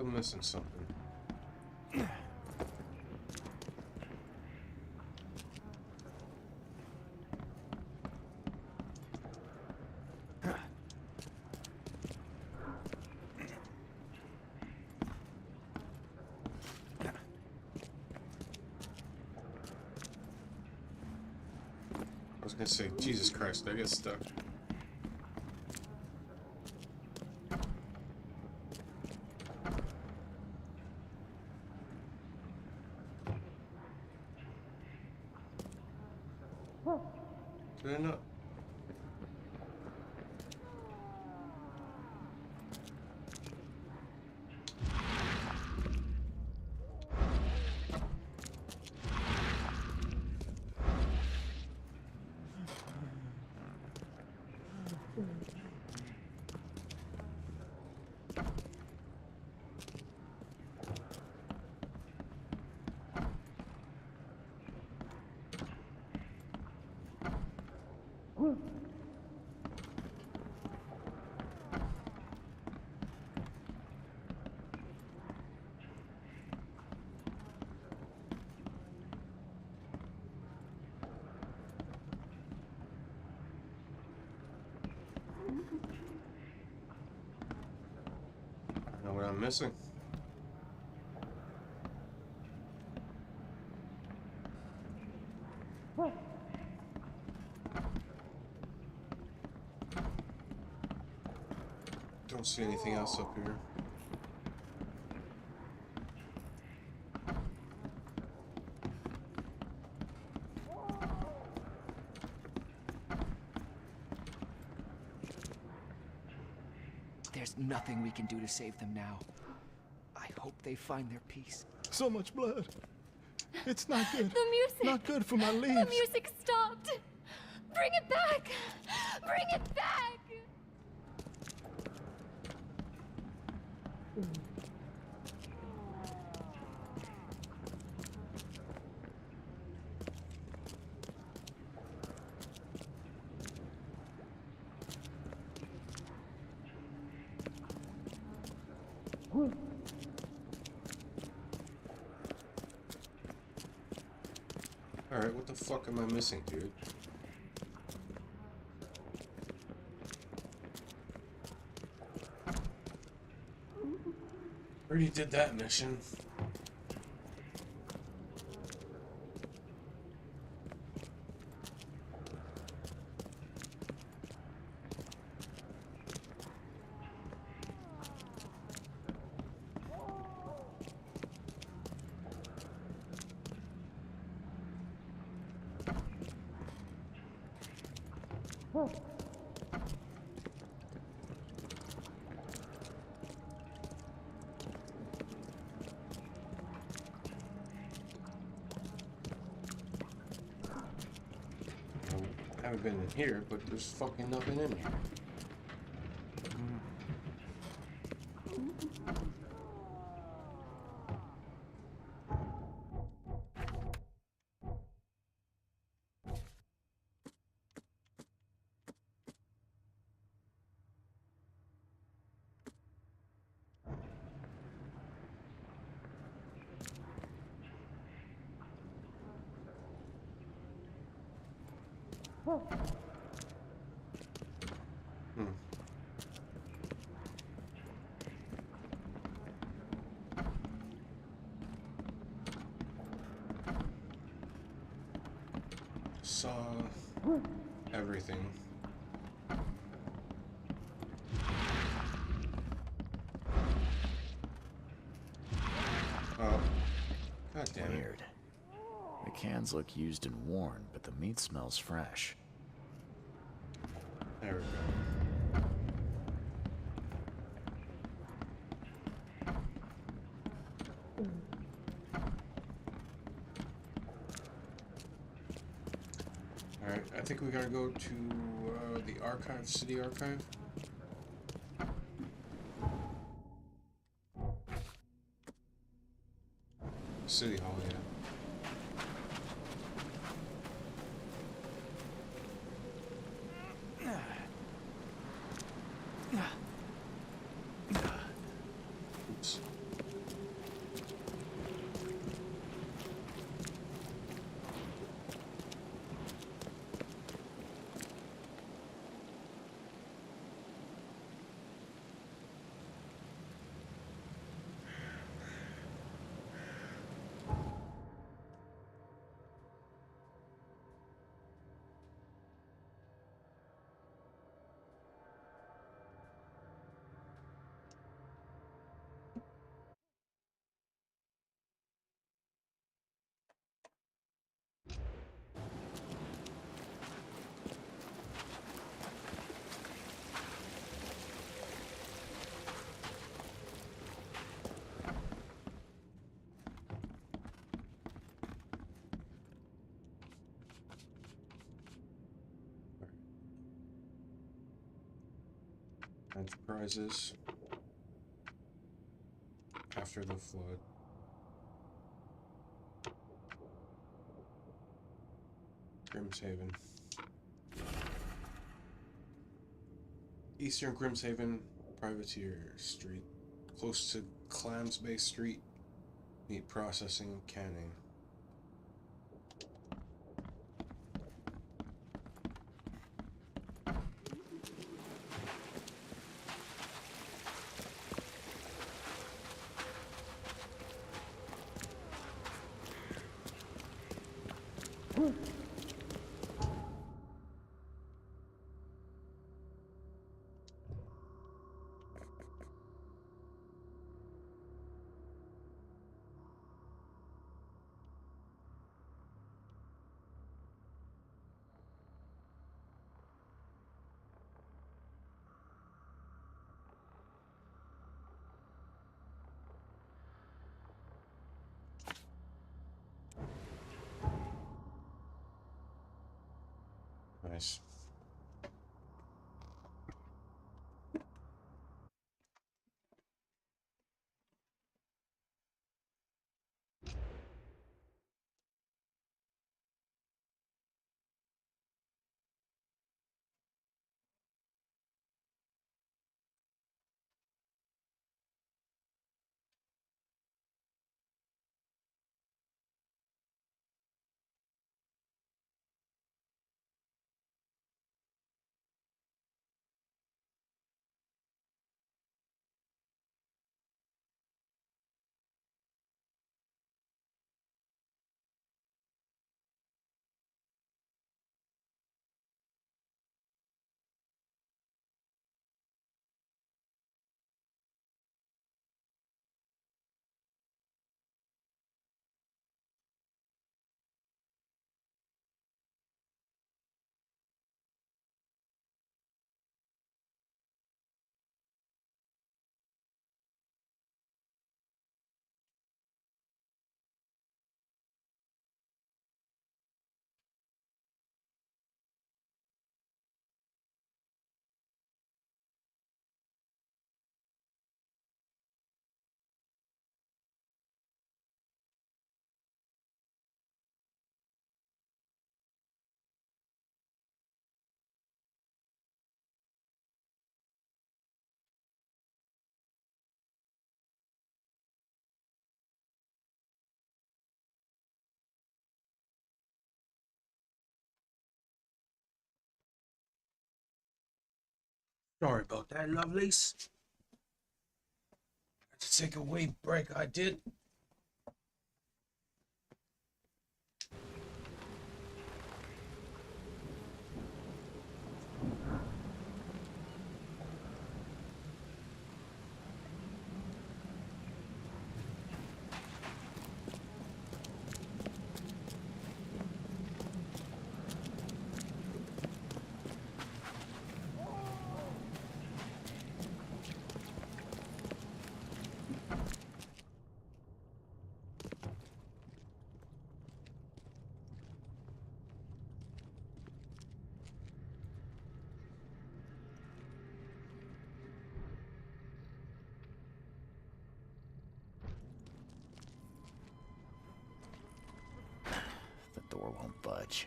Still missing something. I was gonna say, Jesus Christ, I get stuck. Did I not? Know what I'm missing? Don't see anything else up here. There's nothing we can do to save them now. I hope they find their peace. So much blood. It's not good. The music! Not good for my leaves. The music stopped! Bring it back! Bring it back! Alright, what the fuck am I missing, dude? Already did that mission. I haven't been in here, but there's fucking nothing in here. Saw everything. Oh, god damn it. Weird. The cans look used and worn, but the meat smells fresh. There we go. Alright, I think we gotta go to the archive, city archive. City Hall, yeah. Oops. Enterprises. After the flood. Grimshaven. Eastern Grimshaven Privateer Street. Close to Clams Bay Street. Meat processing, canning. Sorry about that, lovelies. Had to take a wee break, I did. The door won't budge.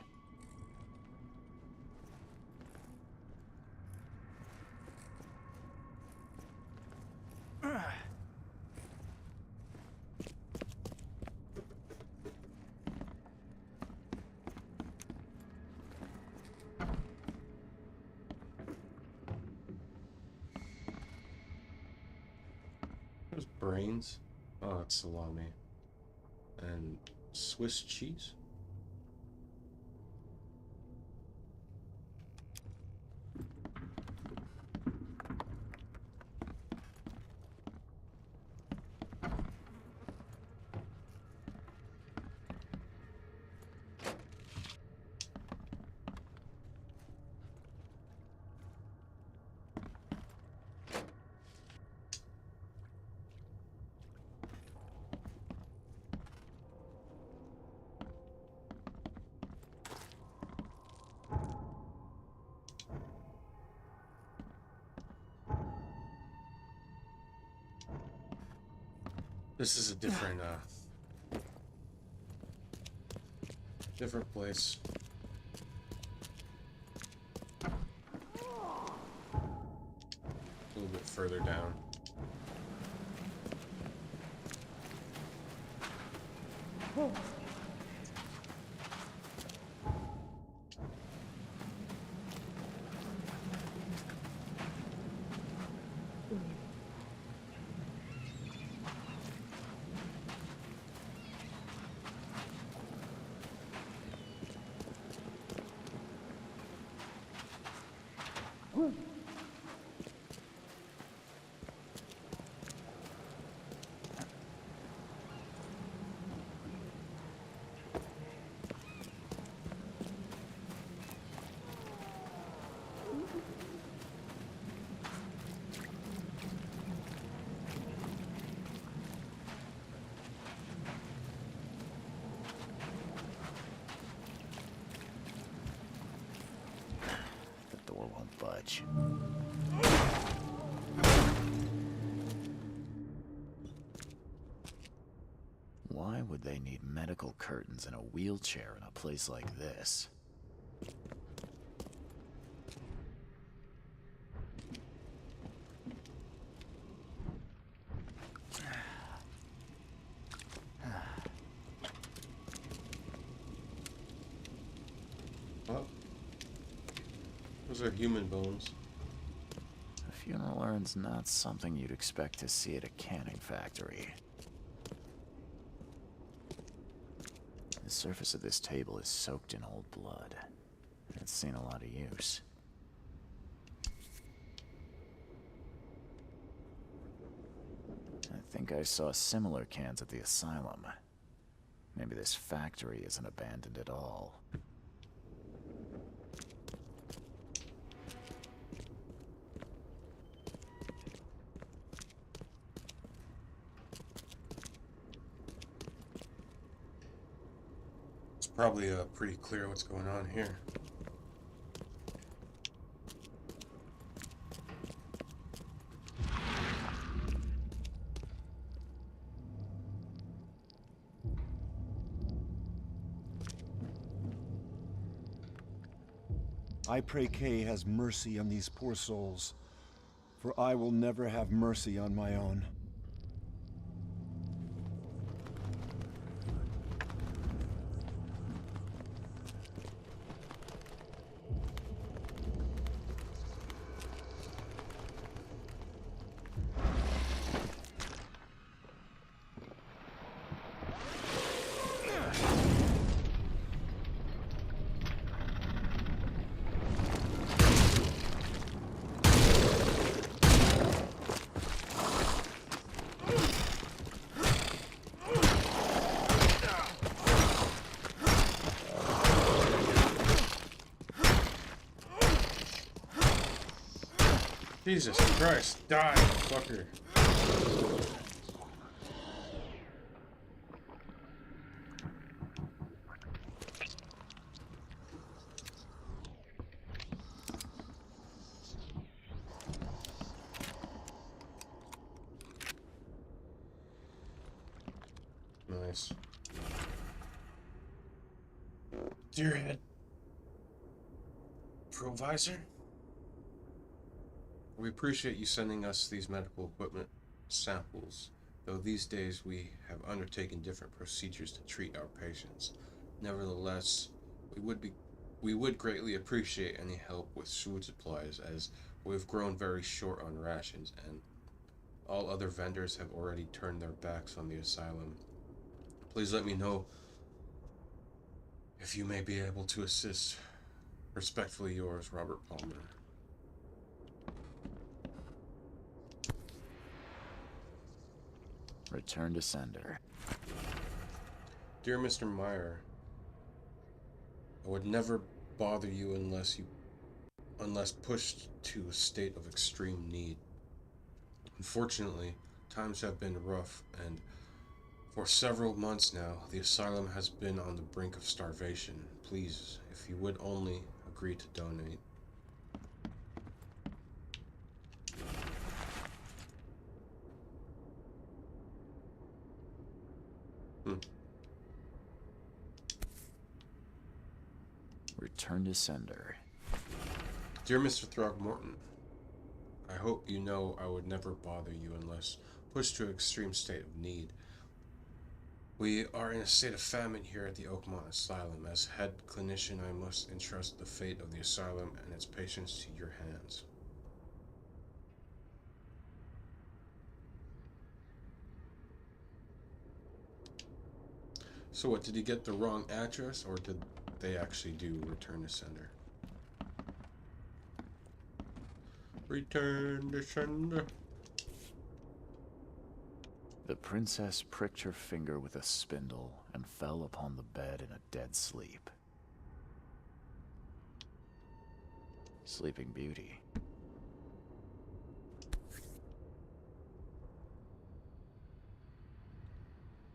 There's brains. Oh, it's salami. And Swiss cheese? This is a different, different place. A little bit further down. The door won't budge. Why would they need medical curtains and a wheelchair in a place like this? Oh. Those are human bones. A funeral urn's not something you'd expect to see at a canning factory. The surface of this table is soaked in old blood. It's seen a lot of use. I think I saw similar cans at the asylum. Maybe this factory isn't abandoned at all. It's probably pretty clear what's going on here. I pray Kay has mercy on these poor souls, for I will never have mercy on my own. Jesus Christ, die, fucker. Nice. Dear head provisor, we appreciate you sending us these medical equipment samples, though these days we have undertaken different procedures to treat our patients. Nevertheless, we would greatly appreciate any help with food supplies, as we've grown very short on rations and all other vendors have already turned their backs on the asylum. Please let me know if you may be able to assist. Respectfully yours, Robert Palmer. Return to sender. Dear Mr. Meyer, I would never bother you unless pushed to a state of extreme need. Unfortunately, times have been rough, and for several months now, the asylum has been on the brink of starvation. Please, if you would only agree to donate. Return to sender. Dear Mr. Throgmorton, I hope you know I would never bother you unless pushed to an extreme state of need. We are in a state of famine here at the Oakmont Asylum. As head clinician, I must entrust the fate of the asylum and its patients to your hands. So what, did he get the wrong address, or did they actually do return to sender? Return to sender. The princess pricked her finger with a spindle and fell upon the bed in a dead sleep. Sleeping Beauty.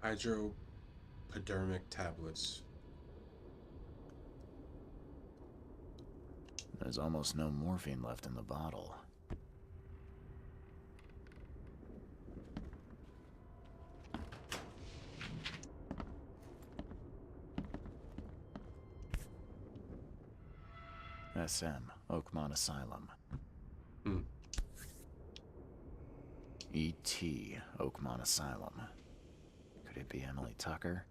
Hydropodermic tablets. There's almost no morphine left in the bottle. SM, Oakmont Asylum. E.T., Oakmont Asylum. Could it be Emily Tucker?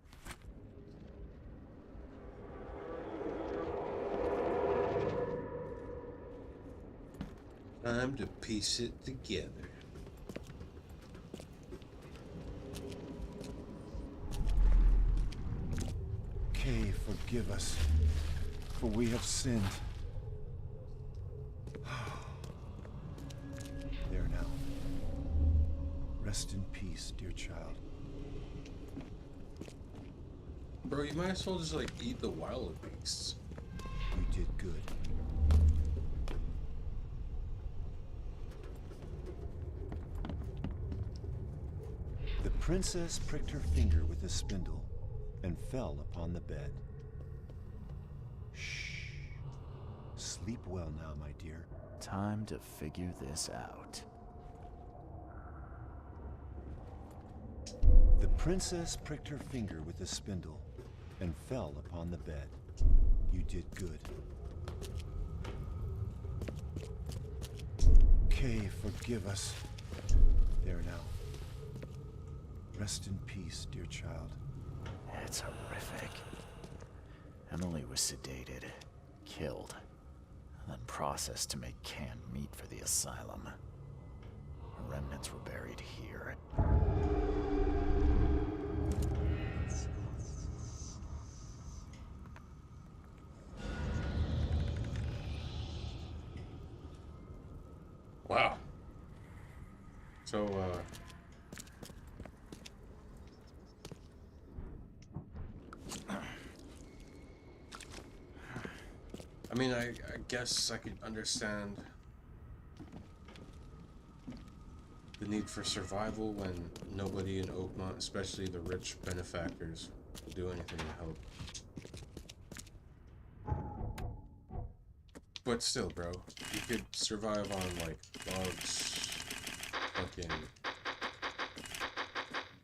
Time to piece it together. Kay, forgive us, for we have sinned. There now. Rest in peace, dear child. Bro, you might as well just like eat the wild beasts. You did good. The princess pricked her finger with a spindle and fell upon the bed. Shh. Sleep well now, my dear. Time to figure this out. The princess pricked her finger with a spindle and fell upon the bed. You did good. Kay, forgive us. There now. Rest in peace, dear child. It's horrific. Emily was sedated, killed, then processed to make canned meat for the asylum. Her remnants were buried here. Wow. So, I mean, I guess I could understand need for survival when nobody in Oakmont, especially the rich benefactors, will do anything to help. But still, bro, you could survive on, like, bugs, fucking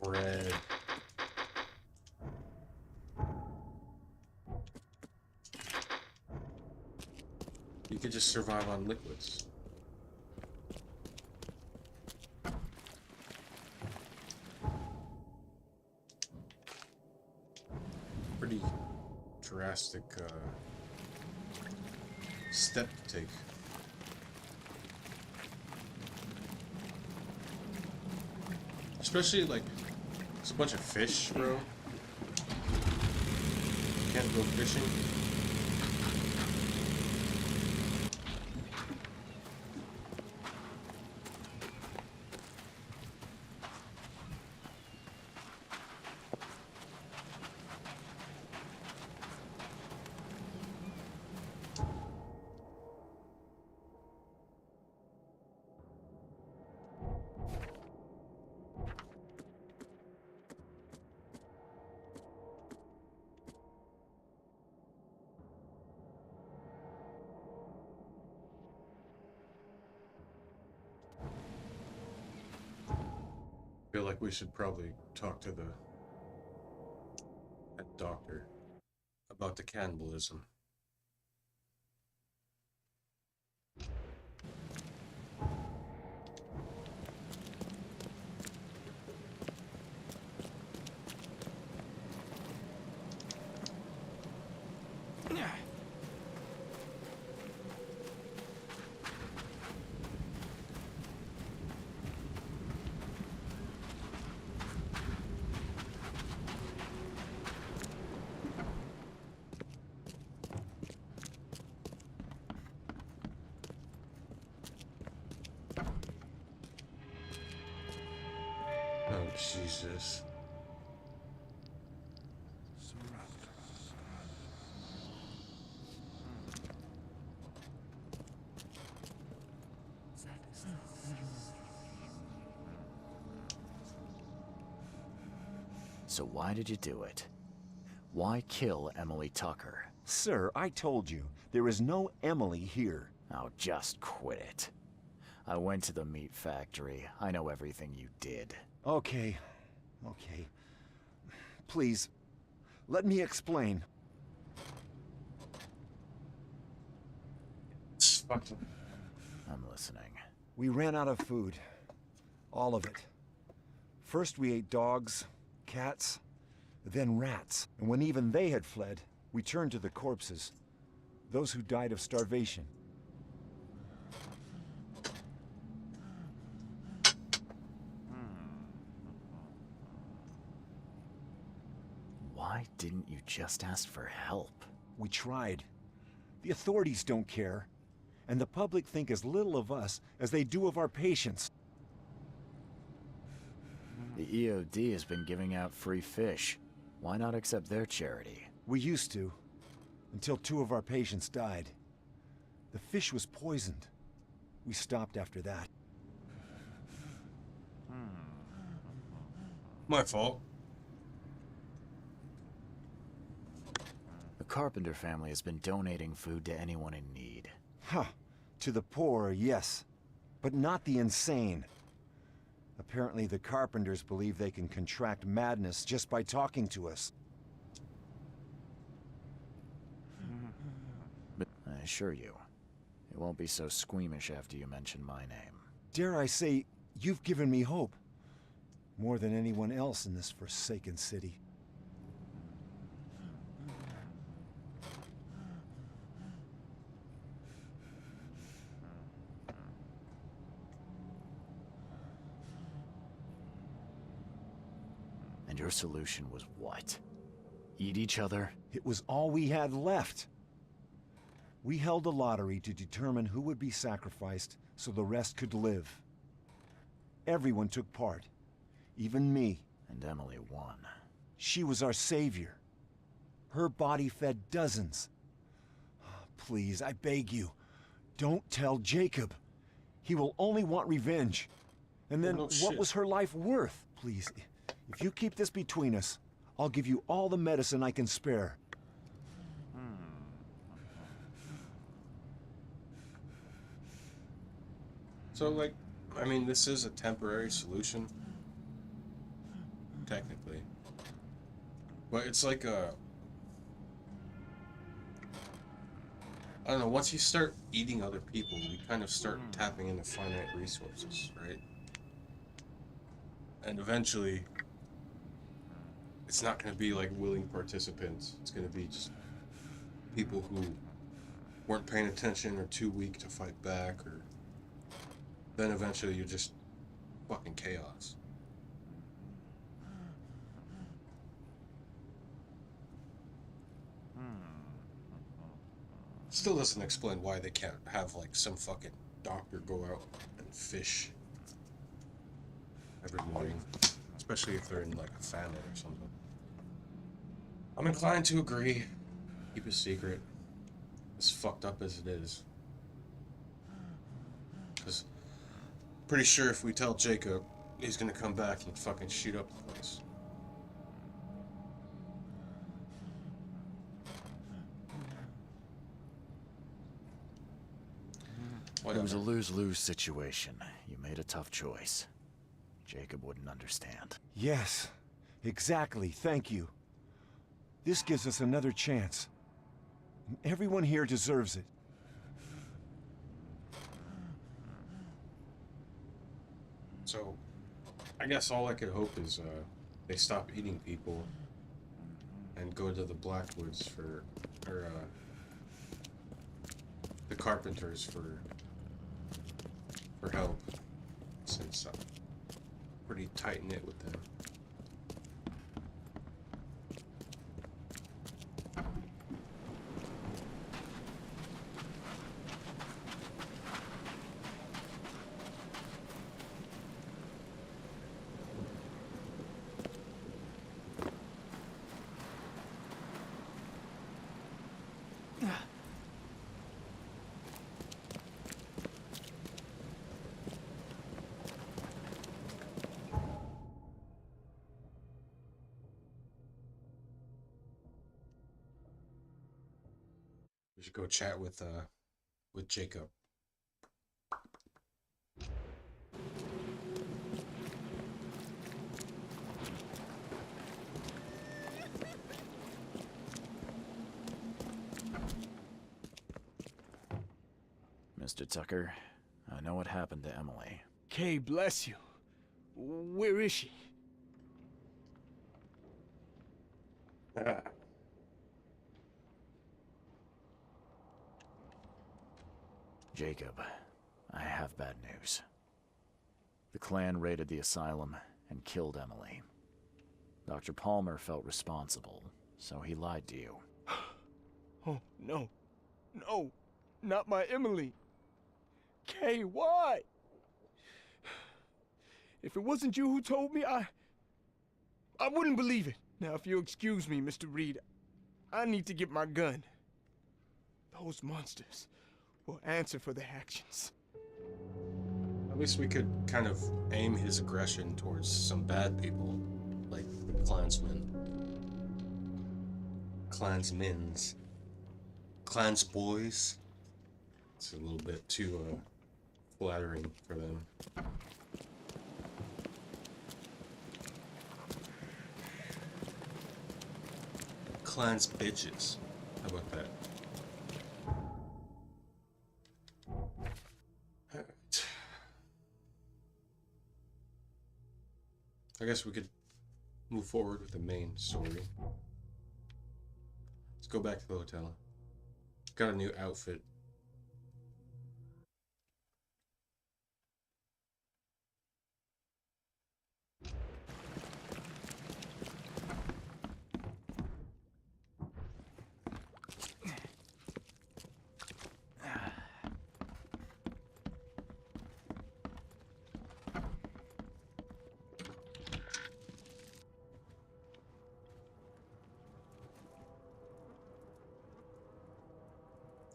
bread. You could just survive on liquids. Pretty drastic, step to take. Especially, like, it's a bunch of fish, bro. Can't go fishing. Feel like we should probably talk to that doctor about the cannibalism. Oh, Jesus. So why did you do it? Why kill Emily Tucker? Sir, I told you, there is no Emily here. Oh, just quit it. I went to the meat factory. I know everything you did. Okay. Please, let me explain. It's fucking... I'm listening. We ran out of food. All of it. First we ate dogs, cats, then rats. And when even they had fled, we turned to the corpses. Those who died of starvation. Why didn't you just ask for help? We tried. The authorities don't care. And the public think as little of us as they do of our patients. The EOD has been giving out free fish. Why not accept their charity? We used to, until 2 of our patients died. The fish was poisoned. We stopped after that. My fault. The Carpenter family has been donating food to anyone in need. Huh. To the poor, yes. But not the insane. Apparently the Carpenters believe they can contract madness just by talking to us. But I assure you, it won't be so squeamish after you mention my name. Dare I say, you've given me hope. More than anyone else in this forsaken city. And your solution was what? Eat each other? It was all we had left. We held a lottery to determine who would be sacrificed so the rest could live. Everyone took part, even me. And Emily won. She was our savior. Her body fed dozens. Please, I beg you, don't tell Jacob. He will only want revenge. And then no what shit. was her life worth? Please, if you keep this between us, I'll give you all the medicine I can spare. So, like, I mean, this is a temporary solution, technically. But it's like a... I don't know, once you start eating other people, you kind of start tapping into finite resources, right? And eventually, it's not going to be like willing participants. It's going to be just people who weren't paying attention or too weak to fight back, or then eventually you're just fucking chaos. Still doesn't explain why they can't have like some fucking doctor go out and fish every morning, especially if they're in like a famine or something. I'm inclined to agree. Keep it secret, as fucked up as it is. Because pretty sure if we tell Jacob, he's gonna come back and fucking shoot up the place. It was a Whatever. lose-lose situation. You made a tough choice. Jacob wouldn't understand. Yes, exactly. Thank you. This gives us another chance. Everyone here deserves it. So, I guess all I could hope is they stop eating people and go to the Blackwoods or the Carpenters for help, since I'm pretty tight-knit with them. We should go chat with Jacob. Mr. Tucker, I know what happened to Emily. Kay, bless you. Where is she? Jacob, I have bad news. The clan raided the asylum and killed Emily. Dr. Palmer felt responsible, so he lied to you. Oh, no. No. Not my Emily. Kay, why? If it wasn't you who told me, I wouldn't believe it. Now, if you'll excuse me, Mr. Reed, I need to get my gun. Those monsters will answer for their actions. At least we could kind of aim his aggression towards some bad people, like the Klansmen. Klansmen's. Klansboys. It's a little bit too flattering for them. Clans bitches. How about that? Alright. I guess we could move forward with the main story. Let's go back to the hotel. Got a new outfit.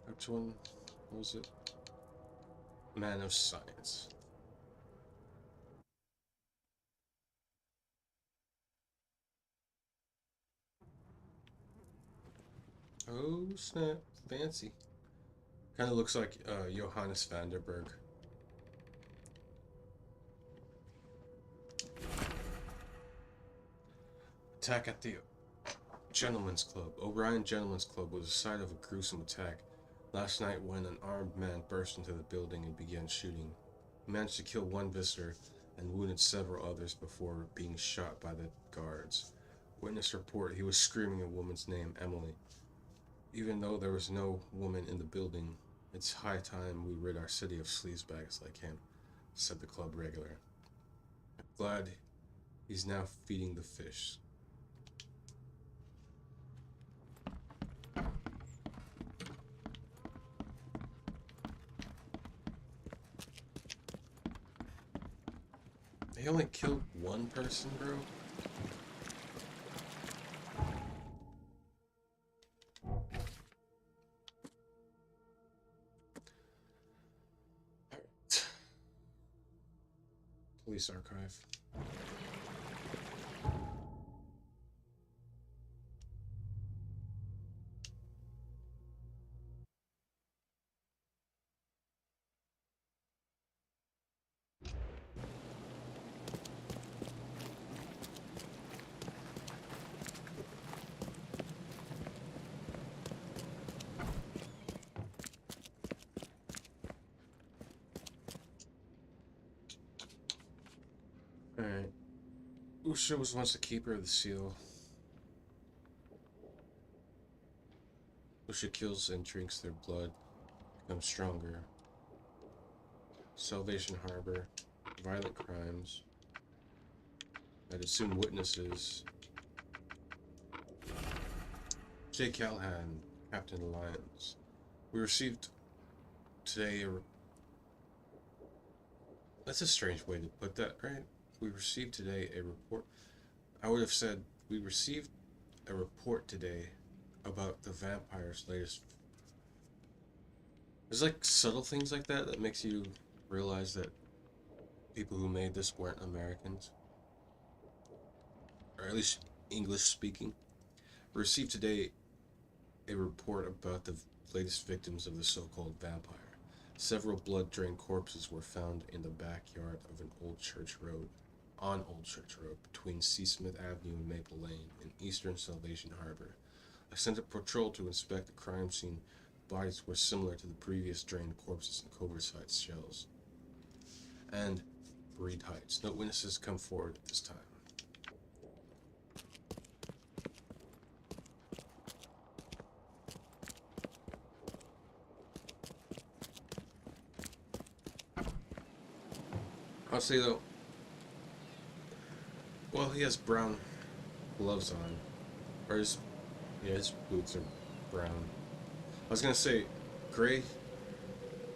Which one was it? Man of Science. Oh snap! Fancy. Kind of looks like Johannes Vanderberg. Attack at the Gentlemen's Club. O'Brien Gentlemen's Club was the site of a gruesome attack last night when an armed man burst into the building and began shooting. He managed to kill one visitor and wounded several others before being shot by the guards. Witness report he was screaming a woman's name, Emily. Even though there was no woman in the building, it's high time we rid our city of sleazebags like him, said the club regular. I'm glad he's now feeding the fish. They only killed one person, bro? Alright. Police archive. Alright. Usha was once the keeper of the seal. Usha kills and drinks their blood, becomes stronger. Salvation Harbor, violent crimes. I'd assume witnesses. J. Callahan, Captain Alliance. We received today That's a strange way to put that, right? We received today a report. I would have said we received a report today about the vampire's latest. There's like subtle things like that that makes you realize that people who made this weren't Americans, or at least English speaking. We received today a report about the latest victims of the so-called vampire. Several blood-drained corpses were found in the backyard of an Old Church Road, on Old Church Road, between Seasmith Avenue and Maple Lane, in eastern Salvation Harbor. I sent a patrol to inspect the crime scene. Bodies were similar to the previous drained corpses in Covert Heights shells and Breed Heights. No witnesses come forward at this time. Honestly though, well, he has brown gloves on, or his boots are brown. I was gonna say gray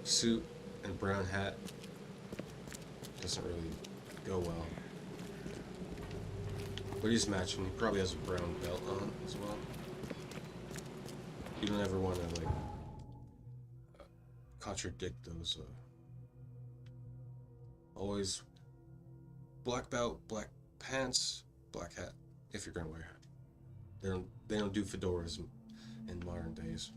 suit and brown hat doesn't really go well, but he's matching. He probably has a brown belt on as well. You don't ever want to like contradict those. Always black belt, black pants, black hat. If you're gonna wear a hat, they don't do fedoras in modern days.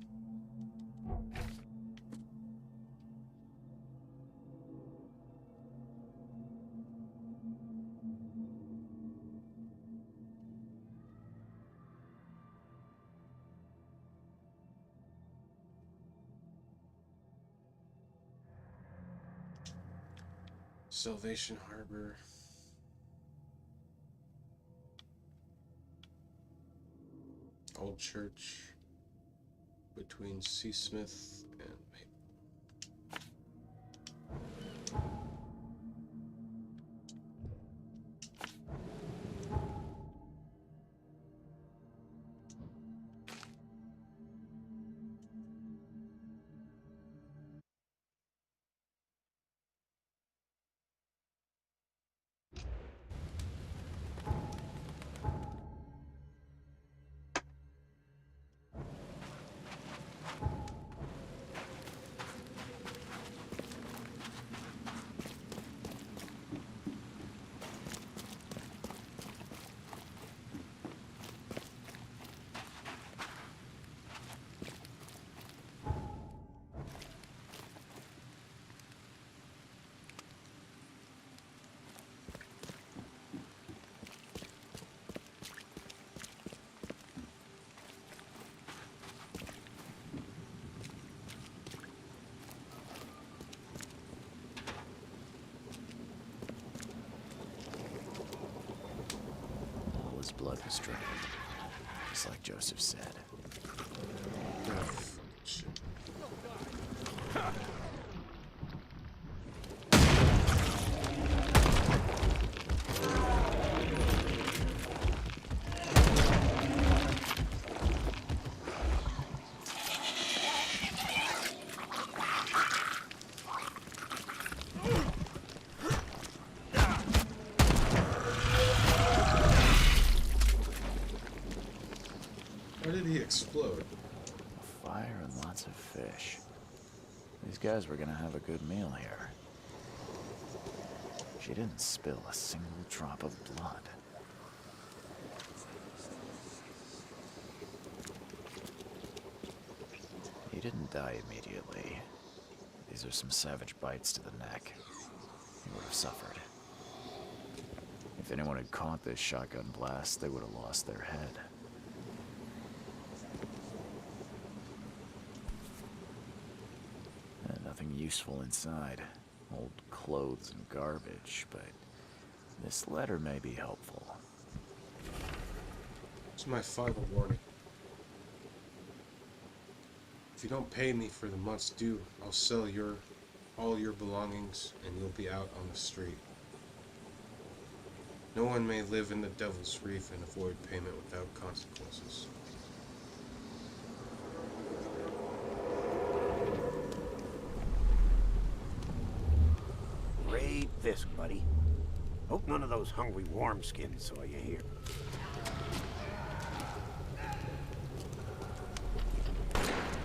Salvation Harbor. Old Church between Seasmith and Maple. blood was drained, just like Joseph said. Oh, shit. Why did he explode? Fire and lots of fish. These guys were gonna have a good meal here. She didn't spill a single drop of blood. He didn't die immediately. These are some savage bites to the neck. He would have suffered. If anyone had caught this shotgun blast, they would have lost their head. Nothing useful inside. Old clothes and garbage, but this letter may be helpful. It's my final warning. If you don't pay me for the month's due, I'll sell all your belongings and you'll be out on the street. No one may live in the Devil's Reef and avoid payment without consequences. Great fisk, buddy. Hope none of those hungry warmskins saw you here.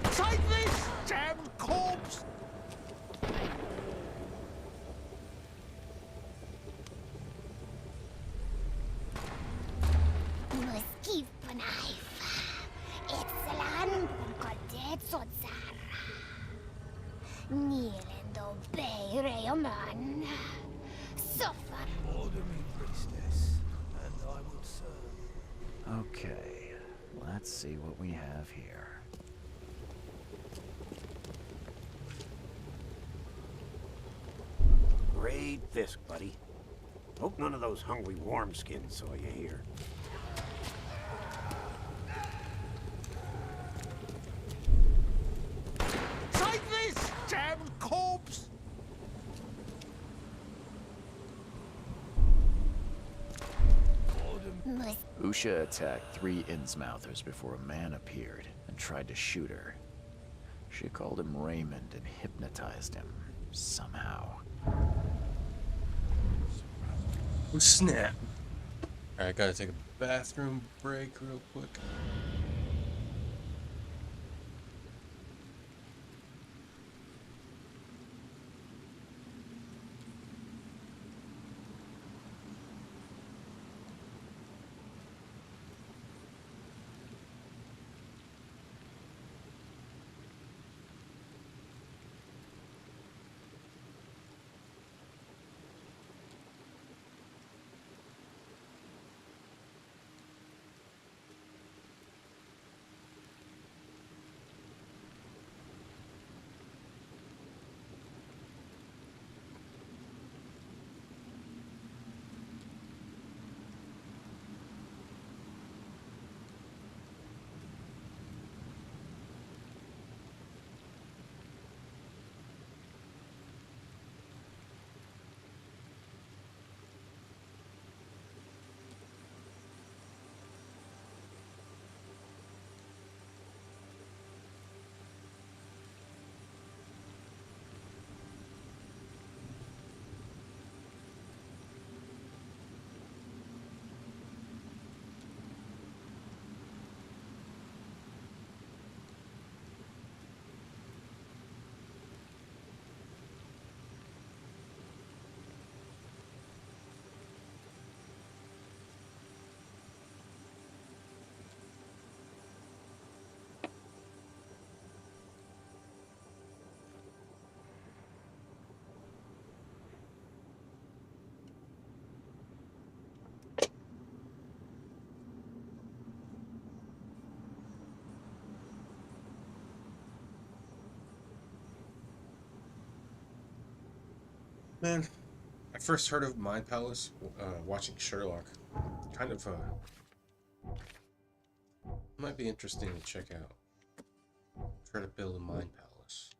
Take this, damn corpse! Pt.5. Excellent kontet sotsar. Nilendo bay reoman. Suffer. Order me, priestess, and I will serve. Okay, let's see what we have here. Great fisk, buddy. Hope none of those hungry warmskins saw you here. Take this, damn corpse! Usha attacked 3 Innsmouthers before a man appeared and tried to shoot her. She called him Raymond and hypnotized him, somehow. Oh, snap. Alright, gotta take a bathroom break real quick. Man, I first heard of Mind Palace watching Sherlock. Kind of Might be interesting to check out. Try to build a mind palace.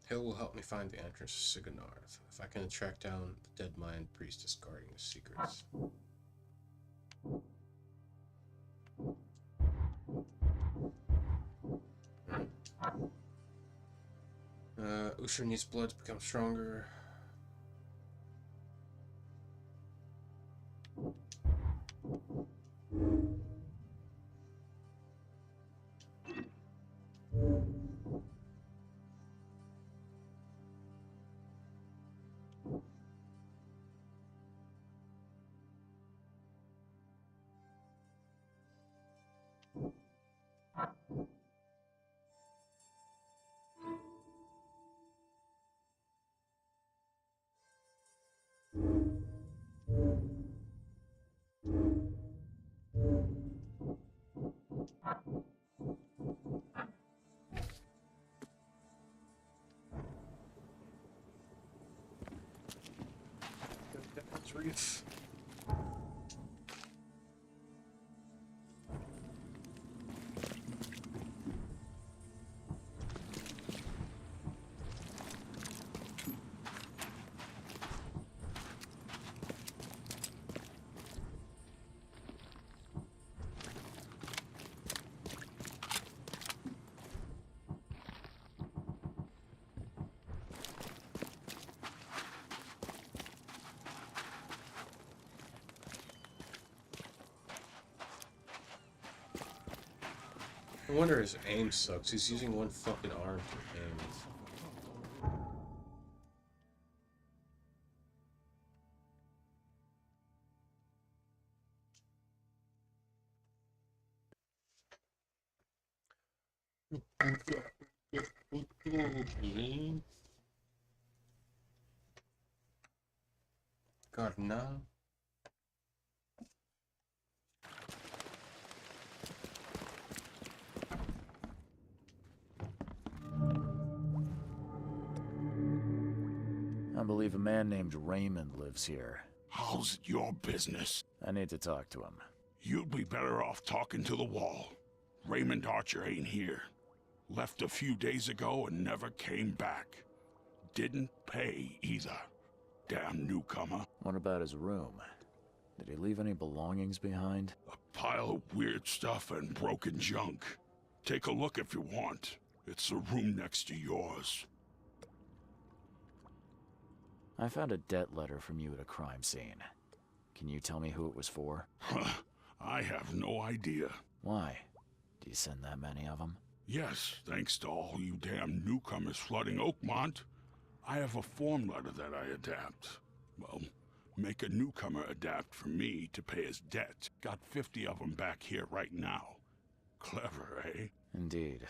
Hill will help me find the entrance to Sigonarth, if I can track down the dead mind priestess guarding the secrets. Usher needs blood to become stronger. Reef. I wonder his aim sucks. He's using one fucking arm to aim. God, no. I believe a man named Raymond lives here. How's it your business? I need to talk to him. You'd be better off talking to the wall. Raymond Archer ain't here. Left a few days ago and never came back. Didn't pay either. Damn newcomer. What about his room? Did he leave any belongings behind? A pile of weird stuff and broken junk. Take a look if you want. It's the room next to yours. I found a debt letter from you at a crime scene. Can you tell me who it was for? I have no idea. Why? Do you send that many of them? Yes, thanks to all you damn newcomers flooding Oakmont, I have a form letter that I adapt. Well, make a newcomer adapt for me to pay his debt. Got 50 of them back here right now. Clever, eh? Indeed.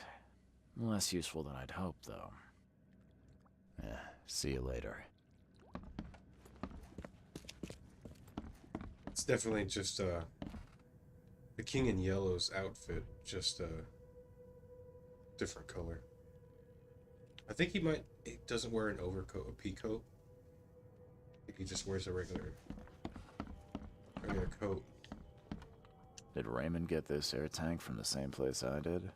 Less useful than I'd hoped, though. See you later. It's definitely just the King in Yellow's outfit, just a different color. I think he doesn't wear an overcoat, a peacoat. I think he just wears a regular coat. Did Raymond get this air tank from the same place I did?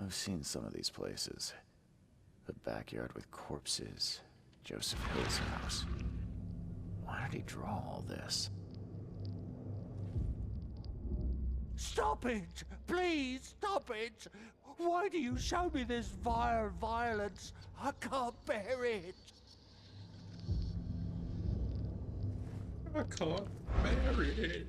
I've seen some of these places. The backyard with corpses. Joseph Hill's house. Why did he draw all this? Stop it! Please stop it! Why do you show me this vile violence? I can't bear it! I can't bear it.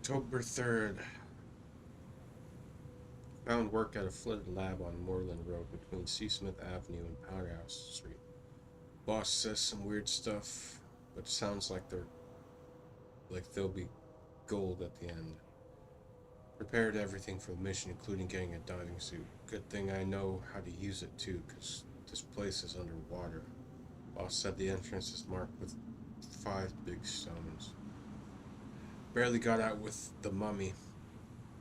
October 3rd. Found work at a flooded lab on Moreland Road between Seasmith Avenue and Powderhouse Street. Boss says some weird stuff, but it sounds like there'll be gold at the end. Prepared everything for the mission, including getting a diving suit. Good thing I know how to use it too, because This place is underwater. Boss said the entrance is marked with 5 big stones. Barely got out with the mummy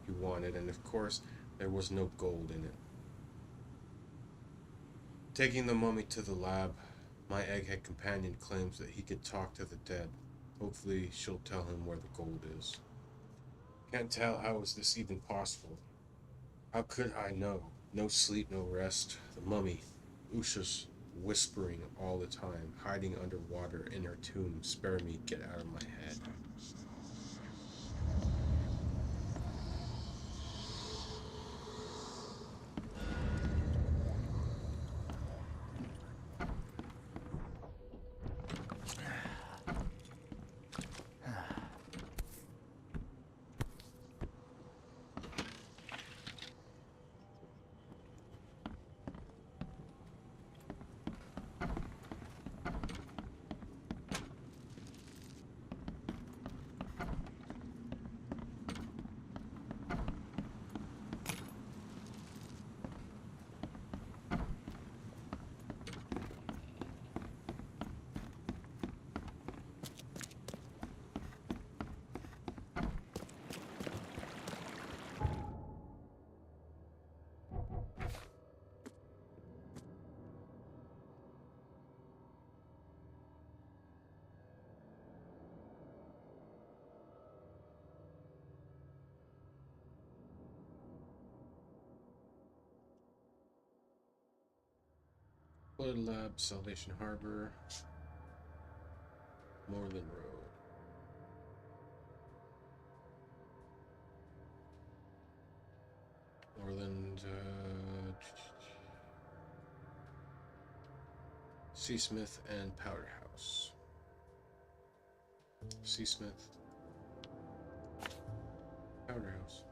he wanted, and of course, there was no gold in it. Taking the mummy to the lab, my egghead companion claims that he could talk to the dead. Hopefully, she'll tell him where the gold is. Can't tell how is this even possible. How could I know? No sleep, no rest. The mummy, Usha's whispering all the time, hiding underwater in her tomb. Spare me, get out of my head. Blood Lab, Salvation Harbor, Moreland Road. Moreland, Seasmith and Powder House. Seasmith, Powder House.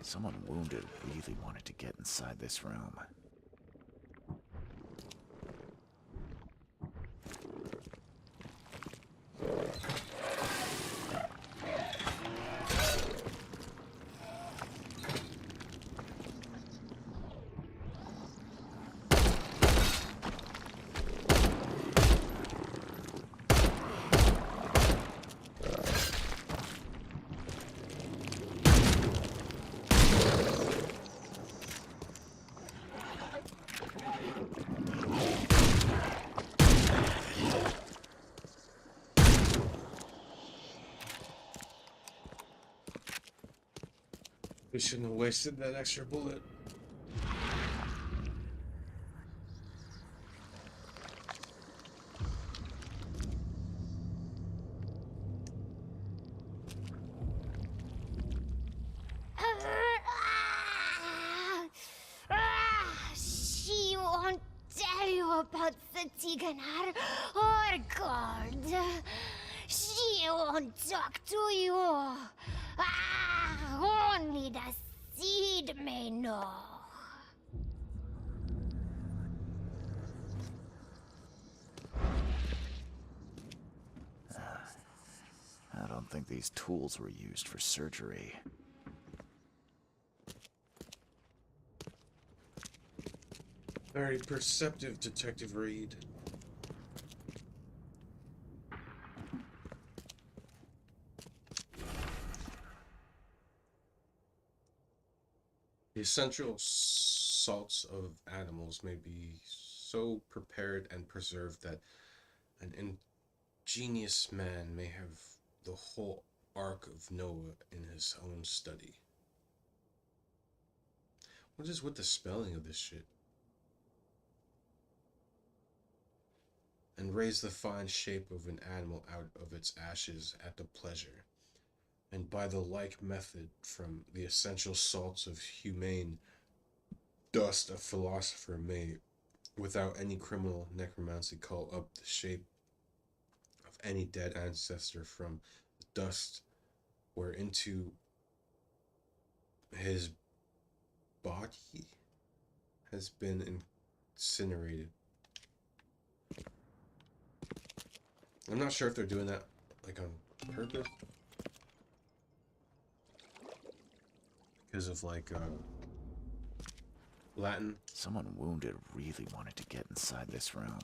Someone wounded really wanted to get inside this room. We shouldn't have wasted that extra bullet. Tiganar or God. She won't talk to you. Only the seed may know. I don't think these tools were used for surgery. Very perceptive, Detective Reed. The essential salts of animals may be so prepared and preserved that an ingenious man may have the whole Ark of Noah in his own study. What is with the spelling of this shit? And raise the fine shape of an animal out of its ashes at the pleasure, and by the like method from the essential salts of humane dust a philosopher may, without any criminal necromancy, call up the shape of any dead ancestor from the dust whereinto his body has been incinerated. I'm not sure if they're doing that like on purpose, because of like Latin. Someone wounded really wanted to get inside this room.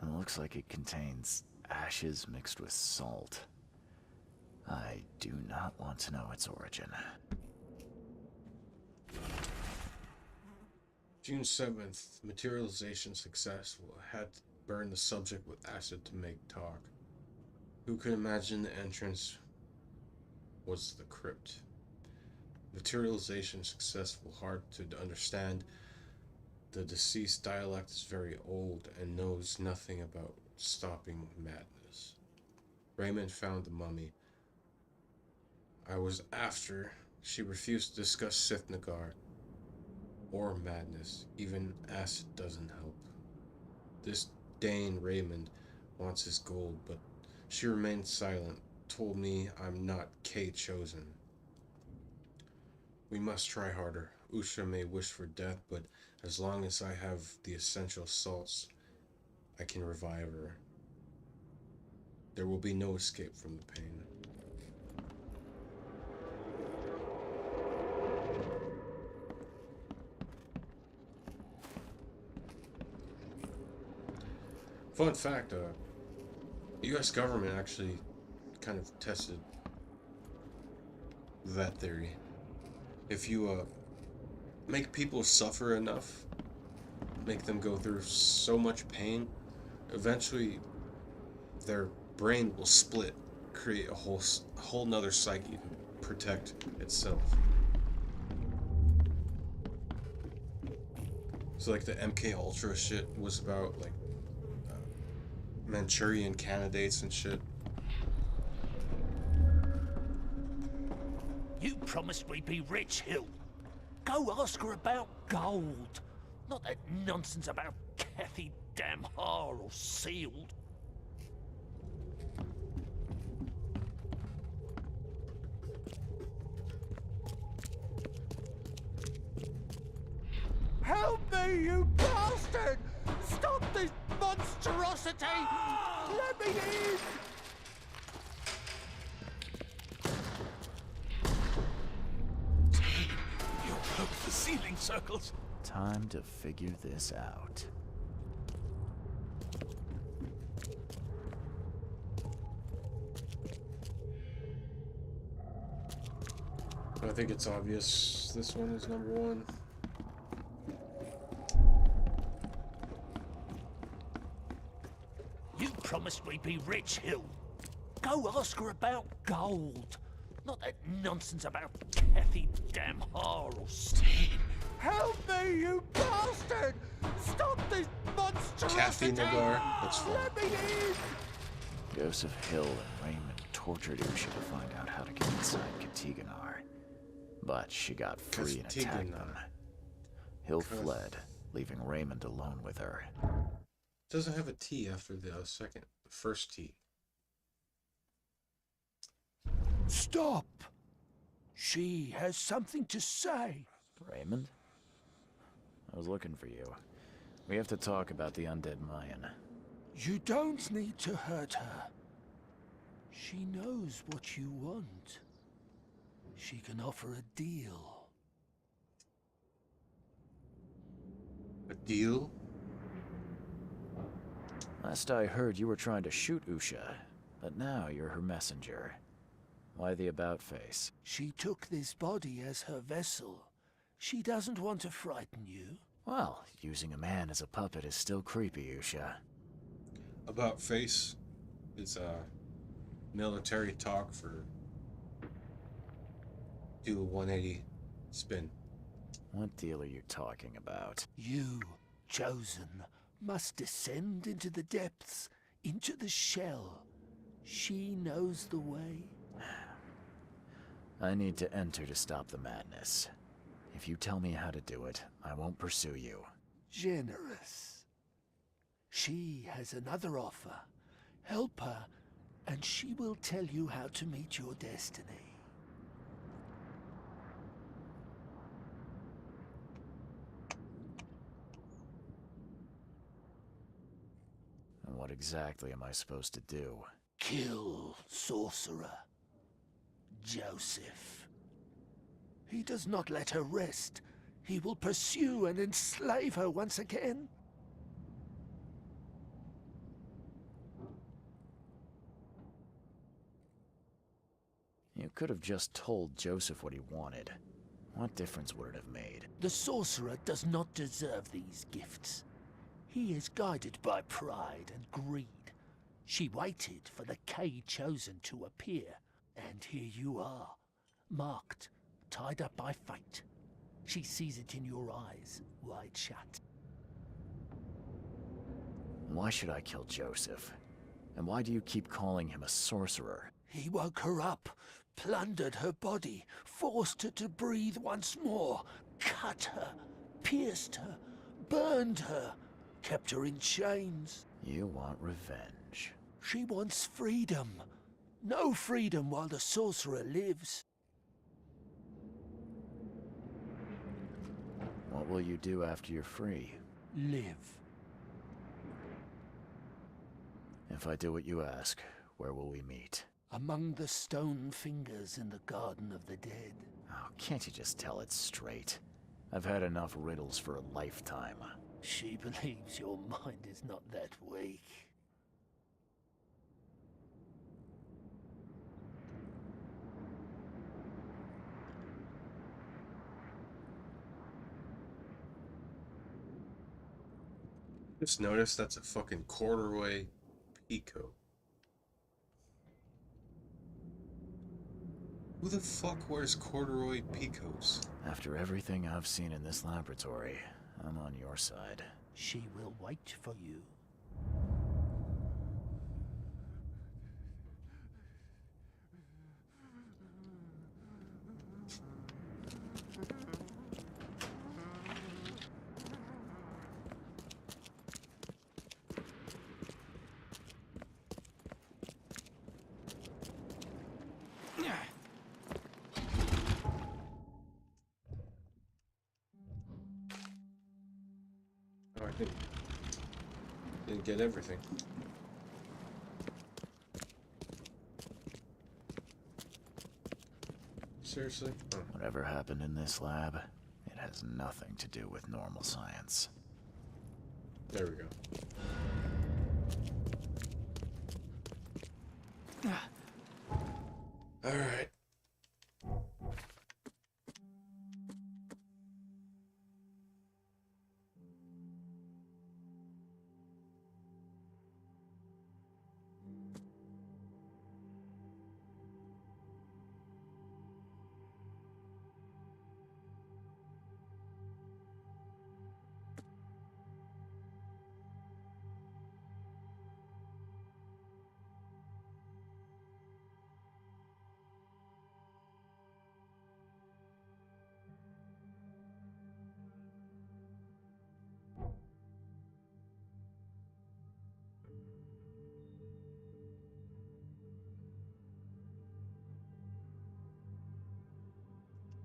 It looks like it contains ashes mixed with salt. I do not want to know its origin. June 7th, materialization successful. Had to burn the subject with acid to make talk. Who could imagine the entrance was the crypt? Materialization successful. Hard to understand. The deceased dialect is very old and knows nothing about stopping madness. Raymond found the mummy. I was after. She refused to discuss Sithnagar or madness. Even acid doesn't help. This Dane Raymond wants his gold, but she remained silent, told me I'm not K chosen. We must try harder. Usha may wish for death, but as long as I have the essential salts, I can revive her. There will be no escape from the pain. Fun fact, the US government actually kind of tested that theory. If you make people suffer enough, make them go through so much pain, eventually their brain will split, create a whole nother psyche to protect itself. So like the MK Ultra shit was about like Manchurian candidates and shit. You promised we'd be rich, Hill. Go ask her about gold. Not that nonsense about Kathy Damhar or sealed. Help me, you bastard! Stop this monstrosity! Let me in! You'll blow the ceiling circles. Time to figure this out. I think it's obvious this one is number one. You promised we'd be rich, Hill. Go ask her about gold. Not that nonsense about Kathy Damhar or Steve. Help me, you bastard! Stop this monstrosity! Kathy Nagar, that's fine. Let me in! Joseph Hill and Raymond tortured Usha to find out how to get inside Katiganar. But she got free and attacked them. Hill fled, leaving Raymond alone with her. Doesn't have a T after the first T. Stop! She has something to say. Raymond? I was looking for you. We have to talk about the undead Mayan. You don't need to hurt her. She knows what you want. She can offer a deal. A deal? Last I heard, you were trying to shoot Usha, but now you're her messenger. Why the about face? She took this body as her vessel. She doesn't want to frighten you. Well, using a man as a puppet is still creepy, Usha. About face is military talk for do a 180 spin. What deal are you talking about? You, chosen, must descend into the depths, into the shell. She knows the way. I need to enter to stop the madness. If you tell me how to do it, I won't pursue you. Generous. She has another offer. Help her, and she will tell you how to meet your destiny. And what exactly am I supposed to do? Kill sorcerer Joseph. He does not let her rest. He will pursue and enslave her once again. You could have just told Joseph what he wanted. What difference would it have made? The sorcerer does not deserve these gifts. He is guided by pride and greed. She waited for the K chosen to appear, and here you are, marked, tied up by fate. She sees it in your eyes, wide shut. Why should I kill Joseph? And why do you keep calling him a sorcerer? He woke her up, plundered her body, forced her to breathe once more, cut her, pierced her, burned her, kept her in chains. You want revenge. She wants freedom. No freedom while the sorcerer lives. What will you do after you're free? Live. If I do what you ask, where will we meet? Among the stone fingers in the Garden of the Dead. Oh, can't you just tell it straight? I've had enough riddles for a lifetime. She believes your mind is not that weak. Just noticed that's a fucking corduroy peacoat. Who the fuck wears corduroy peacoats? After everything I've seen in this laboratory, I'm on your side. She will wait for you. Oh, I didn't get everything. Seriously? Oh. Whatever happened in this lab, it has nothing to do with normal science. There we go. All right.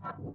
Um,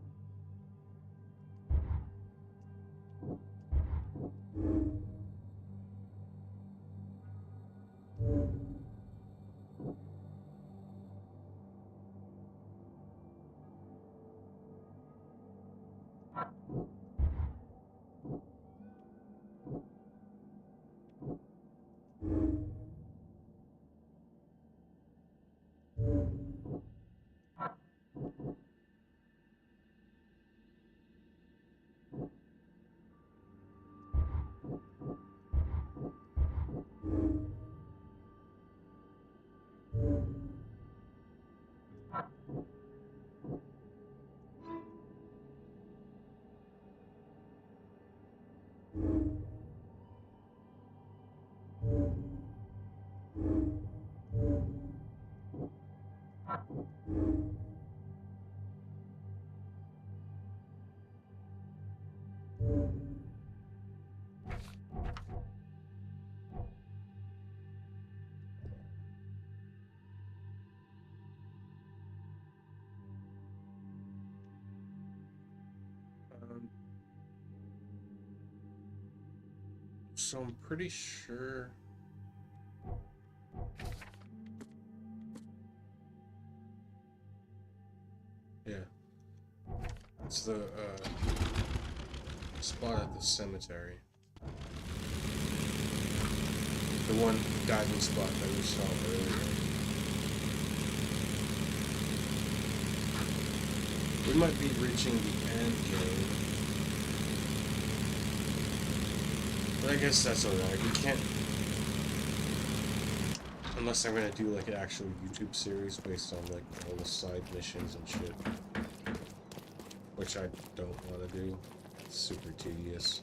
so I'm pretty sure. Yeah. It's the spot at the cemetery. The one diving spot that we saw earlier. We might be reaching the end game. But I guess that's alright. We can't... Unless I'm gonna do like an actual YouTube series based on like all the side missions and shit. Which I don't want to do. It's super tedious.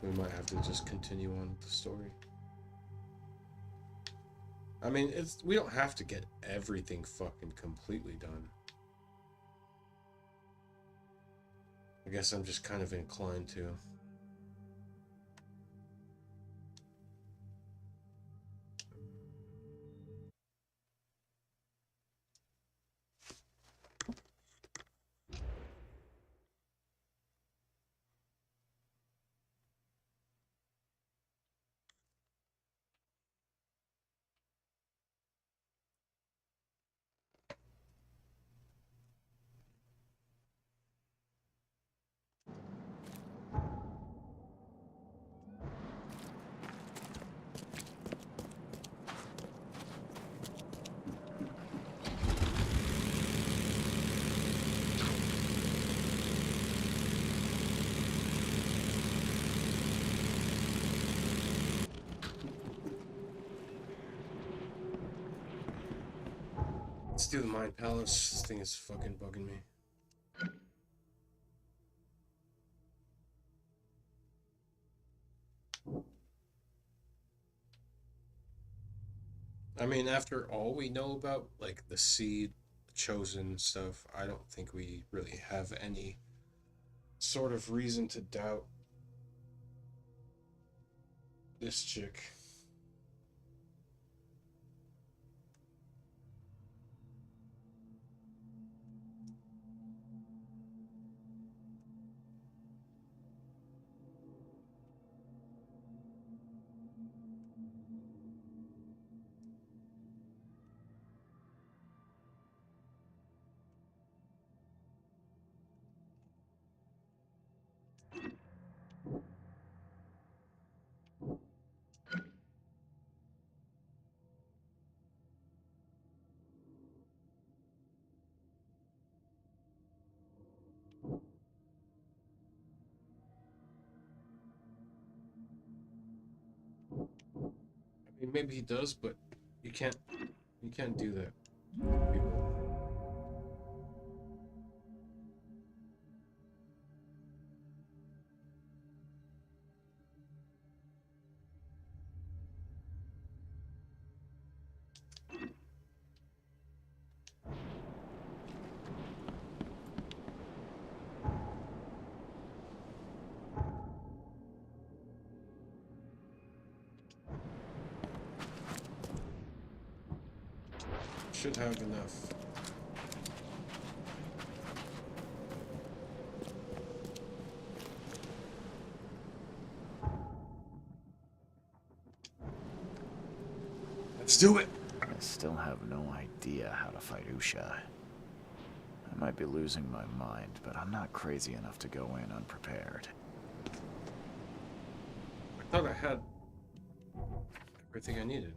We might have to just continue on with the story. I mean, we don't have to get everything fucking completely done. I guess I'm just kind of inclined to. Let's do the Mind Palace. This thing is fucking bugging me. I mean, after all we know about, like, the seed, chosen stuff, I don't think we really have any sort of reason to doubt this chick. I mean, maybe he does, but you can't do that, people. should have enough. Let's do it! I still have no idea how to fight Usha. I might be losing my mind, but I'm not crazy enough to go in unprepared. I thought I had everything I needed.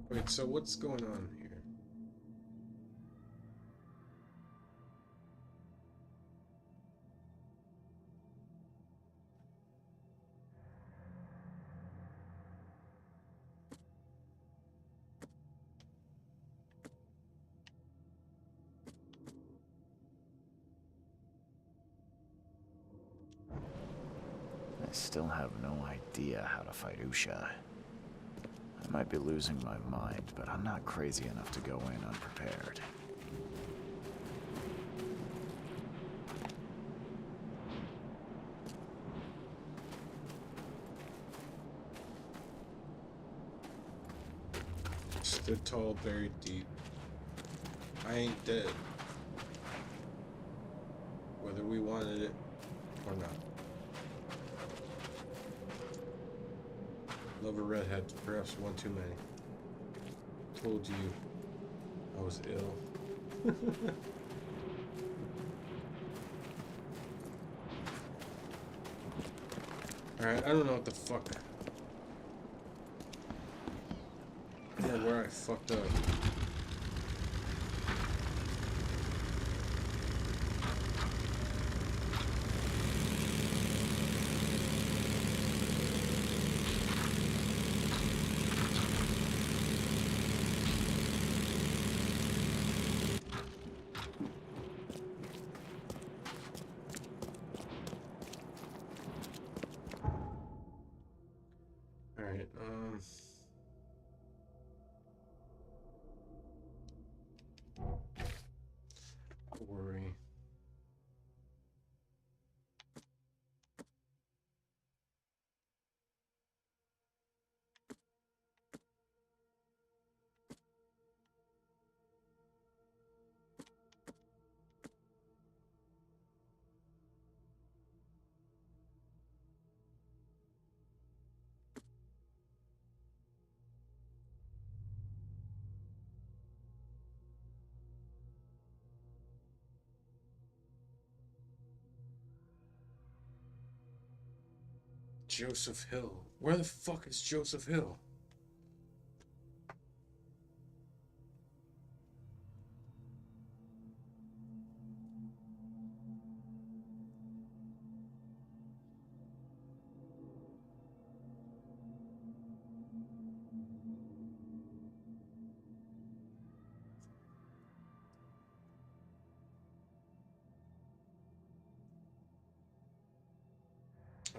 Wait, so what's going on here? I still have no idea how to fight Usha. I might be losing my mind, but I'm not crazy enough to go in unprepared. Stood tall, buried deep. I ain't dead. Whether we wanted it or not. Love a redhead, perhaps one too many. Told you I was ill. Alright, I don't know what the fuck. I don't know where I fucked up. Alright, don't worry. Joseph Hill. Where the fuck is Joseph Hill?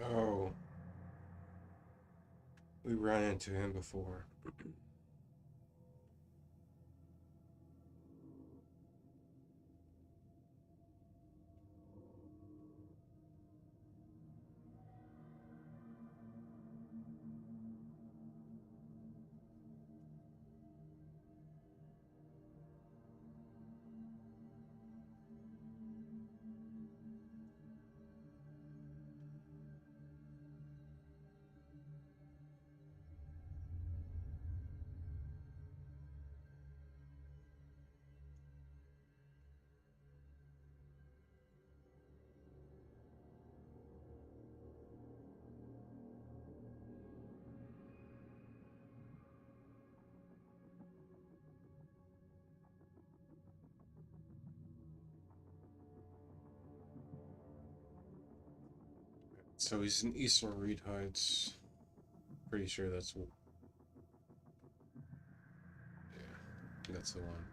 Oh. We ran into him before. So he's in Eastern Reed Heights. Pretty sure that's what. Yeah, that's the one.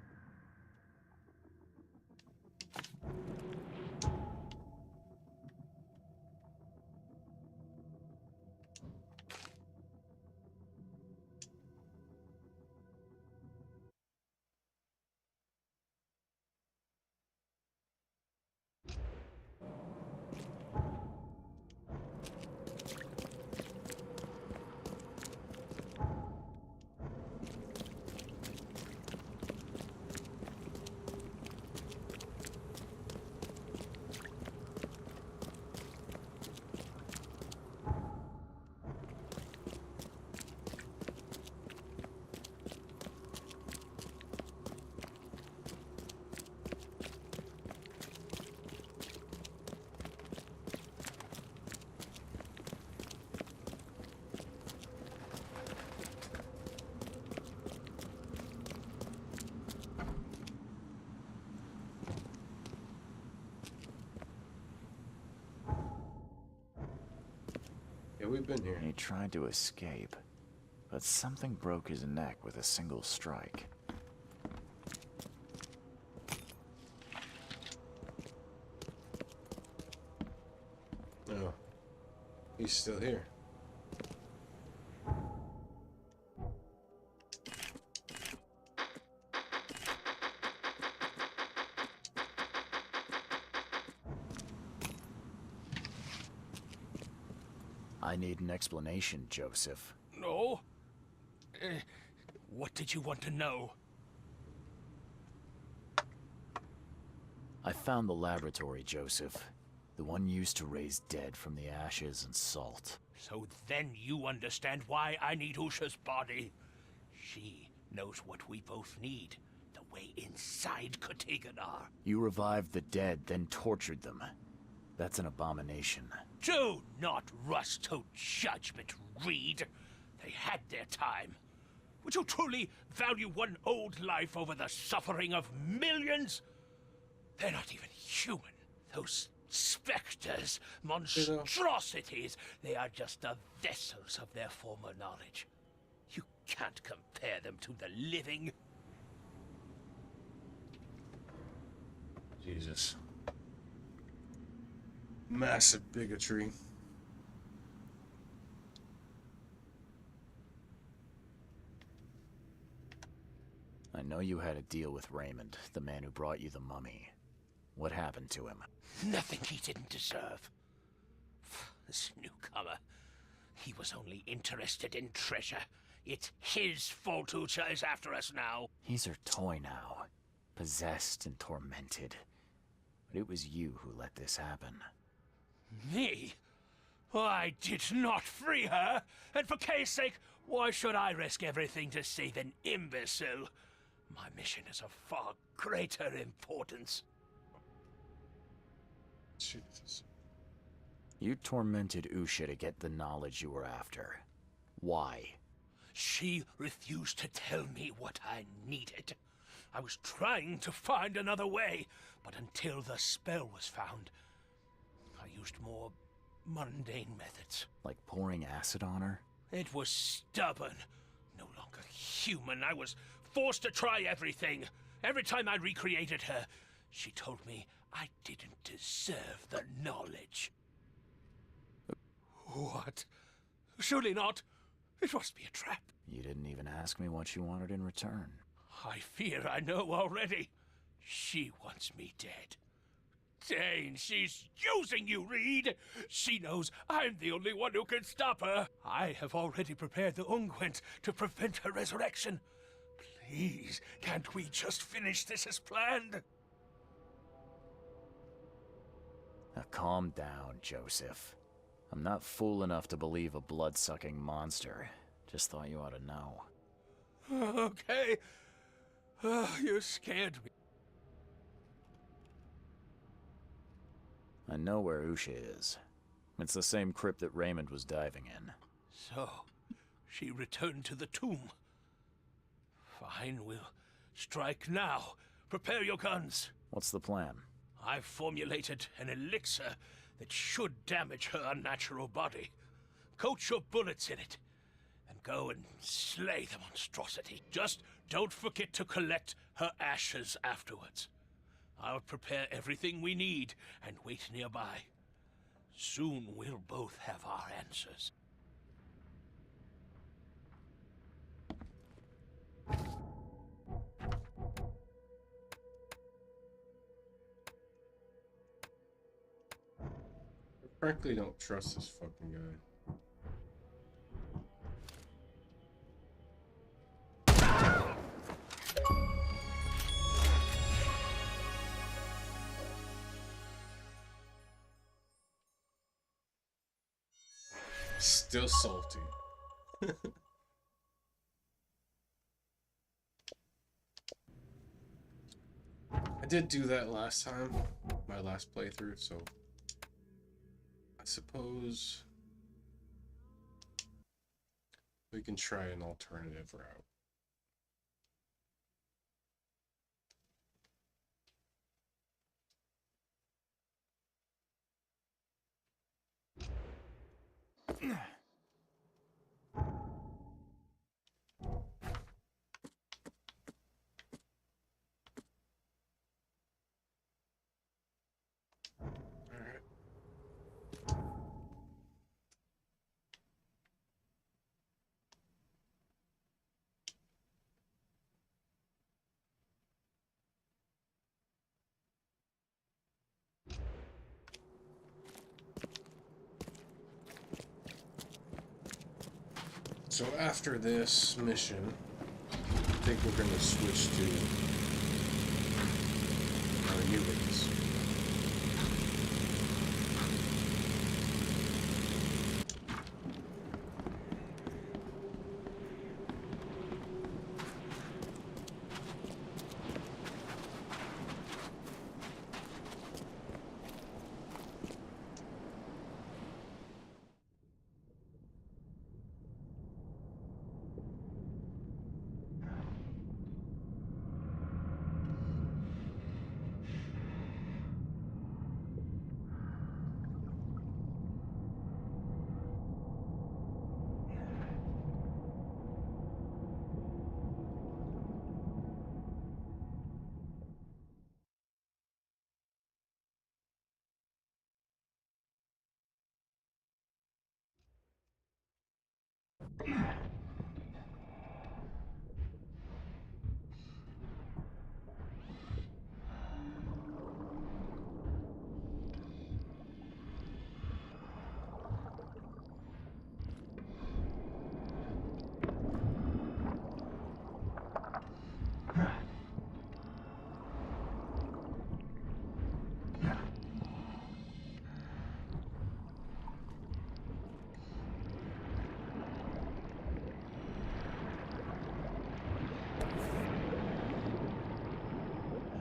Yeah, we've been here. He tried to escape, but something broke his neck with a single strike. No. He's still here. I need an explanation, Joseph. No? What did you want to know? I found the laboratory, Joseph. The one used to raise dead from the ashes and salt. So then you understand why I need Usha's body. She knows what we both need. The way inside Katiganar. You revived the dead, then tortured them. That's an abomination. Do not rush to judgment, Reed. They had their time. Would you truly value one old life over the suffering of millions? They're not even human. Those specters, monstrosities, they are just the vessels of their former knowledge. You can't compare them to the living. Jesus. Massive bigotry. I know you had a deal with Raymond, the man who brought you the mummy. What happened to him? Nothing he didn't deserve. This newcomer, he was only interested in treasure. It's his fault Ucha is after us now. He's her toy now, possessed and tormented. But it was you who let this happen. Me? I did not free her, and for Kay's sake, why should I risk everything to save an imbecile? My mission is of far greater importance. Jesus. You tormented Usha to get the knowledge you were after. Why? She refused to tell me what I needed. I was trying to find another way, but until the spell was found, I used more mundane methods. Like pouring acid on her? It was stubborn, no longer human. I was forced to try everything. Every time I recreated her, she told me I didn't deserve the knowledge. What? Surely not. It must be a trap. You didn't even ask me what you wanted in return. I fear I know already. She wants me dead. Dane, she's using you, Reed! She knows I'm the only one who can stop her. I have already prepared the unguent to prevent her resurrection. Please, can't we just finish this as planned? Now calm down, Joseph. I'm not fool enough to believe a blood-sucking monster. Just thought you ought to know. Okay. You scared me. I know where Usha is. It's the same crypt that Raymond was diving in. So, she returned to the tomb. Fine, we'll strike now. Prepare your guns. What's the plan? I've formulated an elixir that should damage her unnatural body. Coat your bullets in it, and go and slay the monstrosity. Just don't forget to collect her ashes afterwards. I'll prepare everything we need and wait nearby. Soon we'll both have our answers. I frankly don't trust this fucking guy. Still salty. I did do that last time, my last playthrough, so I suppose we can try an alternative route. So after this mission, I think we're gonna switch to our humans.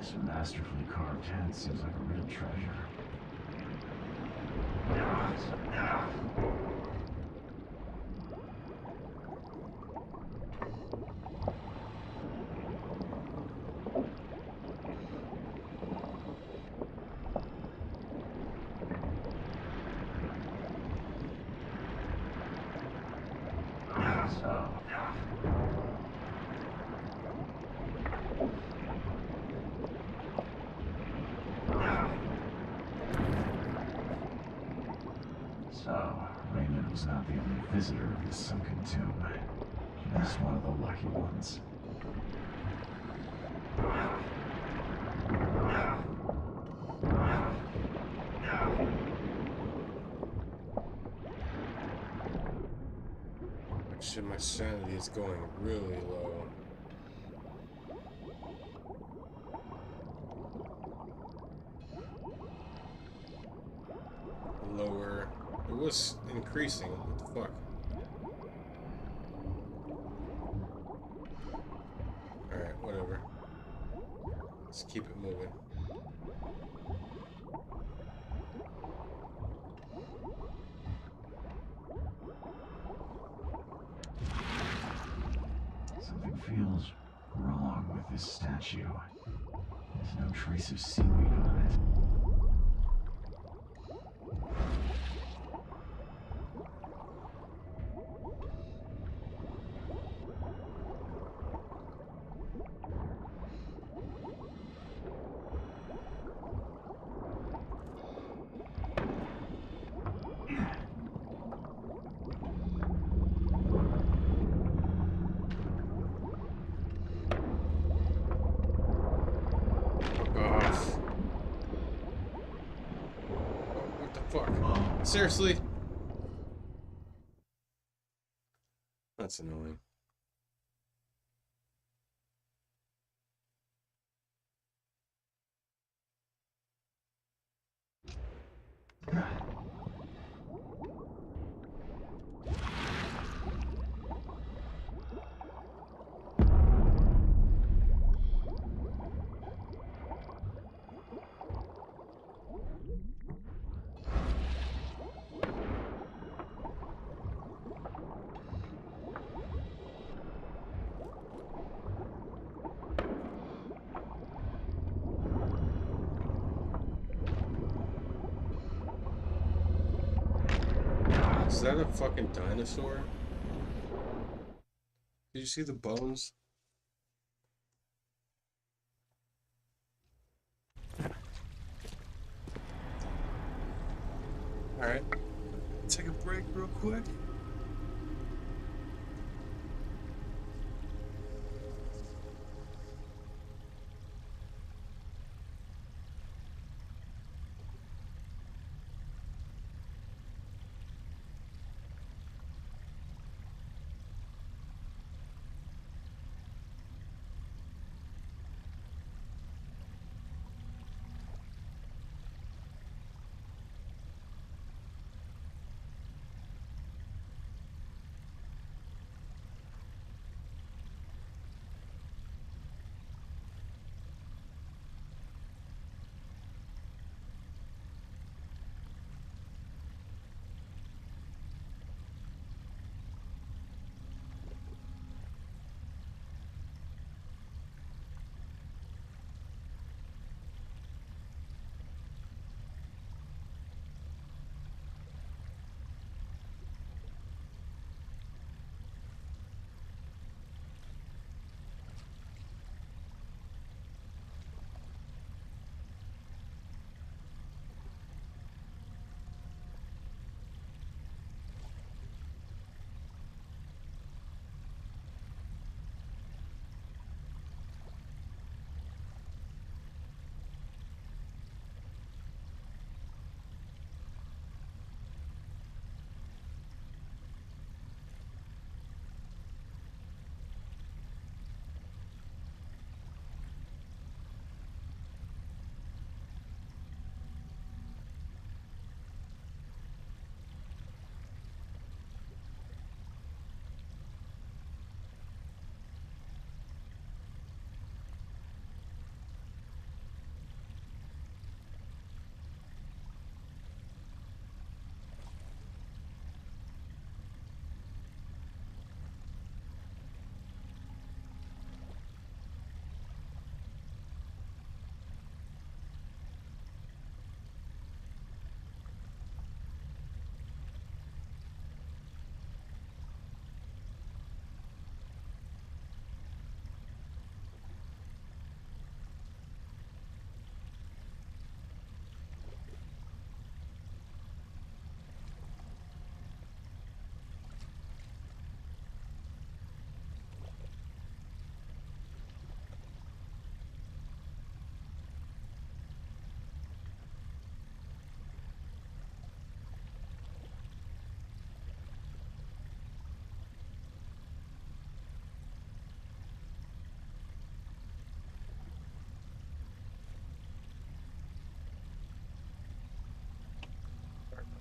This masterfully carved head seems like a real treasure. So, Raymond was not the only visitor of this sunken tomb. He was one of the lucky ones. Actually, my sanity is going really low. Lower. It was increasing. What the fuck? Alright, whatever. Let's keep it moving. Something feels wrong with this statue. There's no trace of seaweed on it. Fuck. Seriously? That's annoying. Is that a fucking dinosaur? Did you see the bones? Alright. Take a break real quick.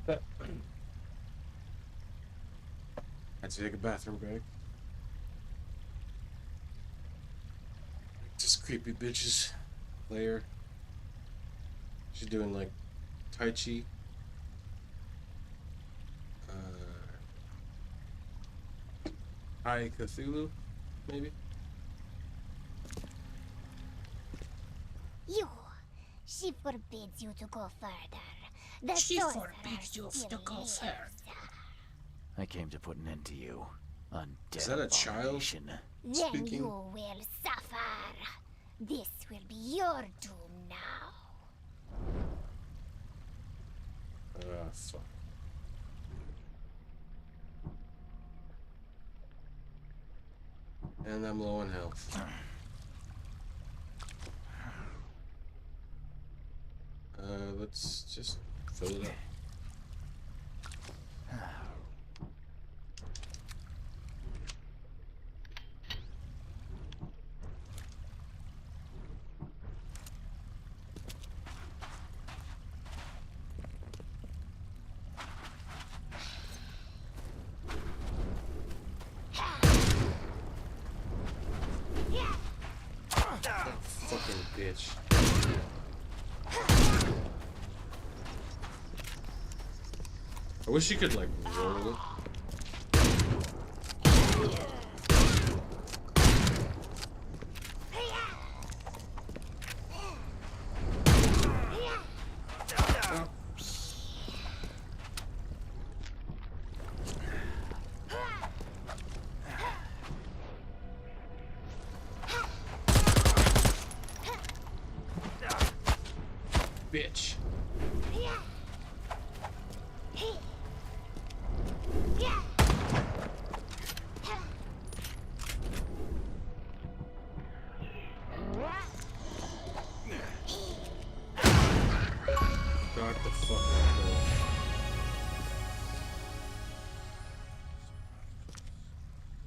I had to take a bathroom break. Just creepy bitches layer. She's doing like Tai Chi. High Cthulhu, maybe? She forbids you to go further. The She sorcerer forbids you still to go lives. further. I came to put an end to you. Undead Is that a child? abomination. Then Speaking. you will suffer. This will be your doom now. Fuck. And I'm low on health. Let's just fill it up. bitch. I wish you could, like, roll. Bitch. Got the fucking kill.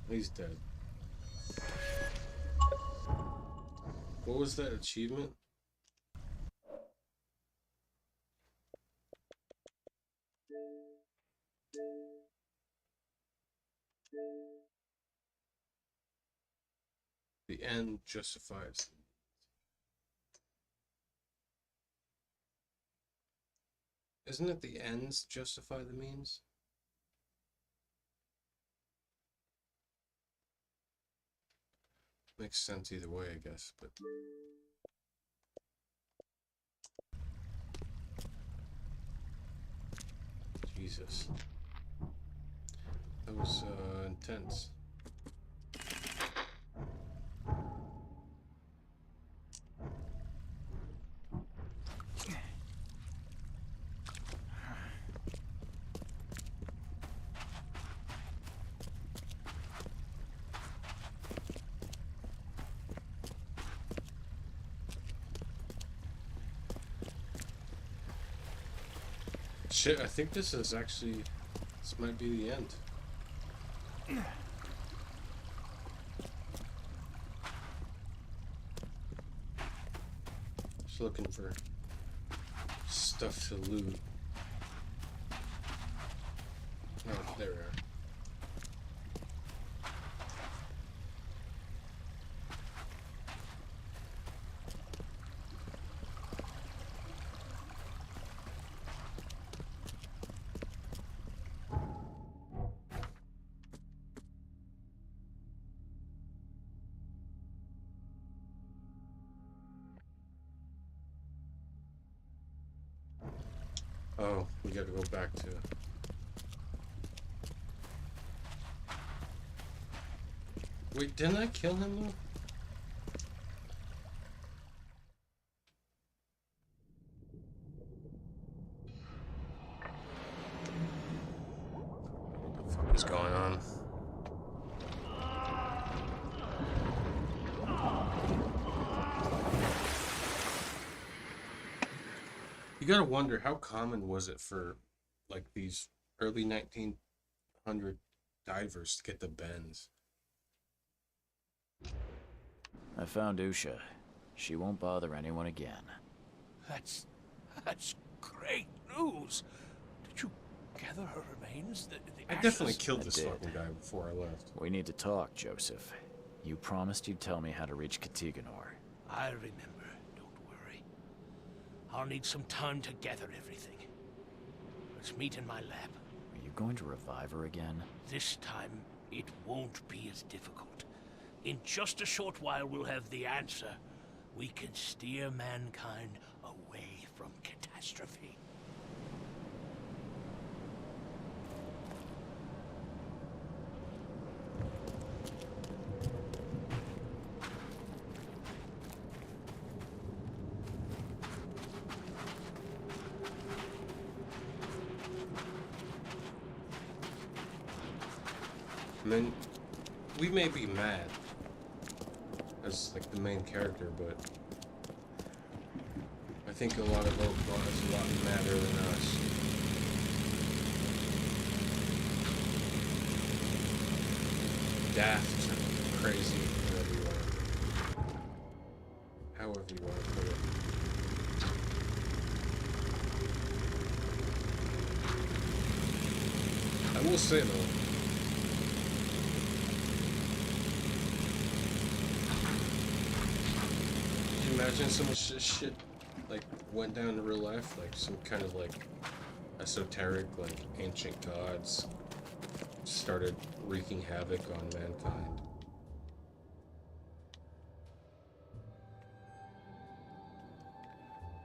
He's dead. What was that achievement? The end justifies. Isn't it the ends justify the means? Makes sense either way, I guess, but... Jesus. That was, intense. Shit, I think this is actually... This might be the end. Just looking for stuff to loot. Oh, there we are. Oh, we gotta go back to... Wait, didn't I kill him though? What the fuck is going on? You gotta wonder, how common was it for, like, these early 1900 divers to get the bends? I found Usha. She won't bother anyone again. That's great news. Did you gather her remains? The I definitely ashes? killed I this did. fucking guy before I left. We need to talk, Joseph. You promised you'd tell me how to reach Katiganor. I remember. Don't worry. I'll need some time to gather everything. Let's meet in my lab. Are you going to revive her again? This time, it won't be as difficult. In just a short while, we'll have the answer. We can steer mankind away from catastrophe. I mean, we may be mad as, like, the main character, but I think a lot of Oakmont is a lot madder than us. Daft, crazy, whatever you want. However you want to put it. I will say though, imagine so much shit like went down in real life, like some kind of like esoteric, like ancient gods started wreaking havoc on mankind.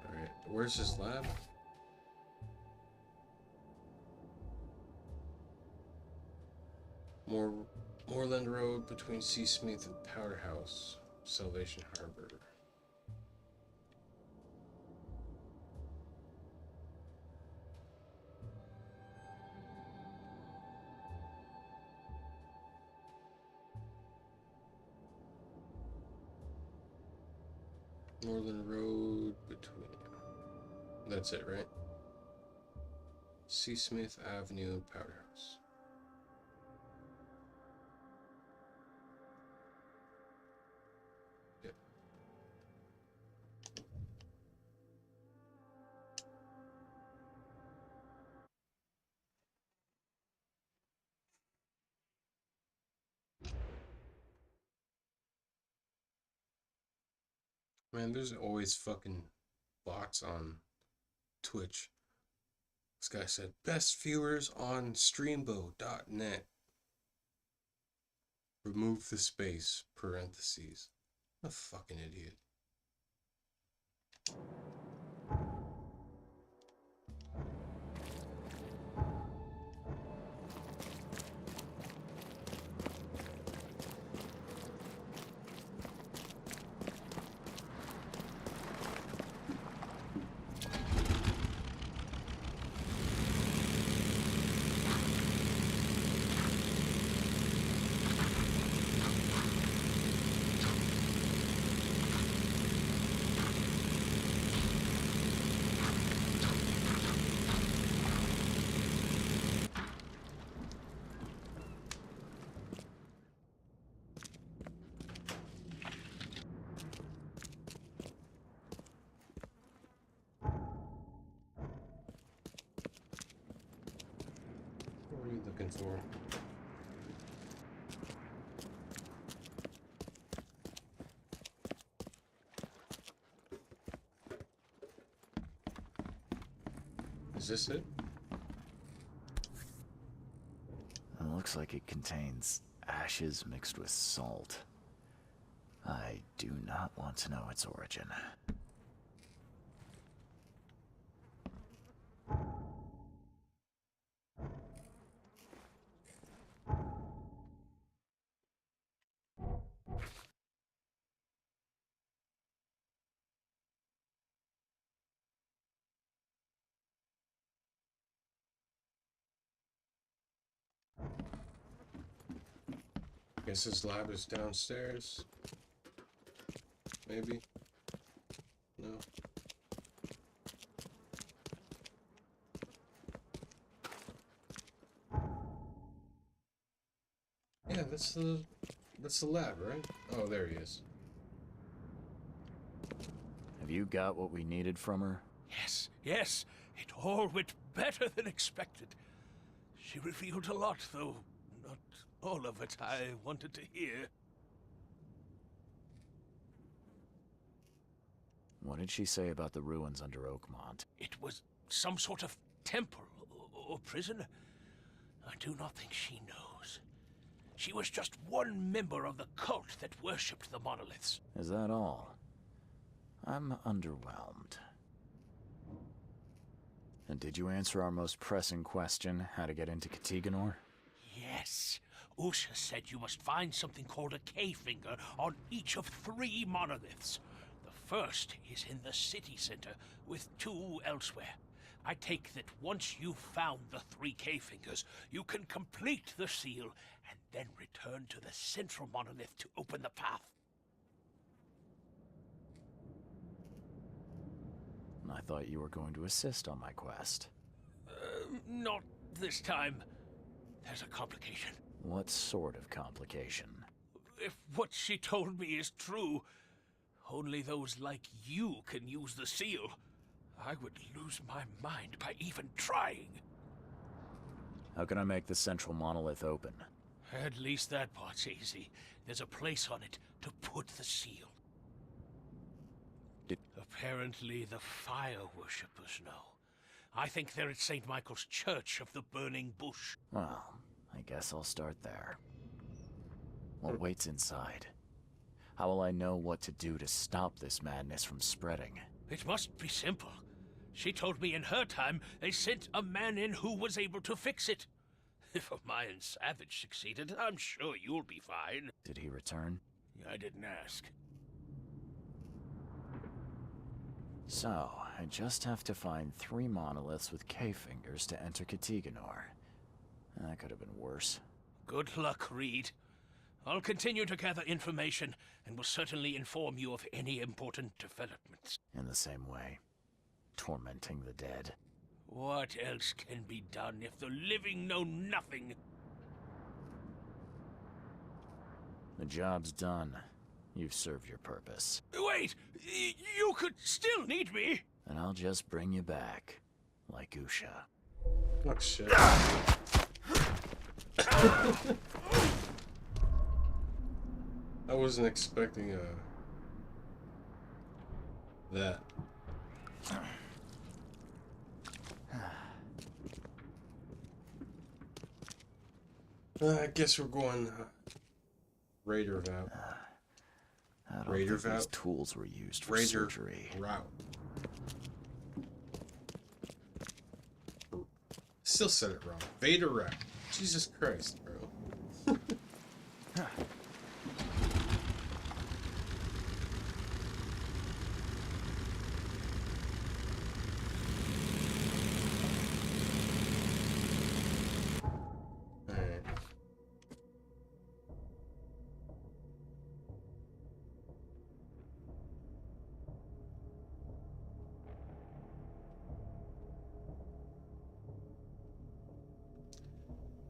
Alright, where's his lab? Moorland Road between Seasmith and Powder House, Salvation Harbor. Moorland Road between... That's it, right? Seasmith Avenue and Powder House. Yep. Man, there's always fucking bots on Twitch. This guy said, best viewers on streambo.net. Remove the space, parentheses. A fucking idiot. What are you looking for? Is this it? It looks like it contains ashes mixed with salt. I do not want to know its origin. Guess his lab is downstairs. Maybe? No. Yeah, that's the lab, right? Oh, there he is. Have you got what we needed from her? Yes, yes, it all went better than expected. She revealed a lot, though not all of it I wanted to hear. What did she say about the ruins under Oakmont? It was some sort of temple or prison. I do not think she knows. She was just one member of the cult that worshipped the monoliths. Is that all? I'm underwhelmed. And did you answer our most pressing question, how to get into Katiganor? Yes. Usha said you must find something called a K-finger on each of 3 monoliths. The first is in the city center, with 2 elsewhere. I take that once you've found the 3 K-fingers, you can complete the seal and then return to the central monolith to open the path. I thought you were going to assist on my quest. Not this time. There's a complication. What sort of complication? If what she told me is true, only those like you can use the seal. I would lose my mind by even trying. How can I make the central monolith open? At least that part's easy. There's a place on it to put the seal. Apparently the fire worshippers know. I think they're at St. Michael's Church of the Burning Bush. Well, I guess I'll start there. What waits inside? How will I know what to do to stop this madness from spreading? It must be simple. She told me in her time they sent a man in who was able to fix it. If a Mayan savage succeeded, I'm sure you'll be fine. Did he return? I didn't ask. So, I just have to find 3 monoliths with K-fingers to enter Katiganor. That could have been worse. Good luck, Reed. I'll continue to gather information, and will certainly inform you of any important developments. In the same way, tormenting the dead. What else can be done if the living know nothing? The job's done. You've served your purpose. Wait! You could still need me! And I'll just bring you back, like Usha. Oh, shit. I wasn't expecting that. I guess we're going Raider Vout. I don't Raider think these Vout? tools were used for Raider surgery. Route. Still said it wrong. Vader Route. Jesus Christ, bro. Alright.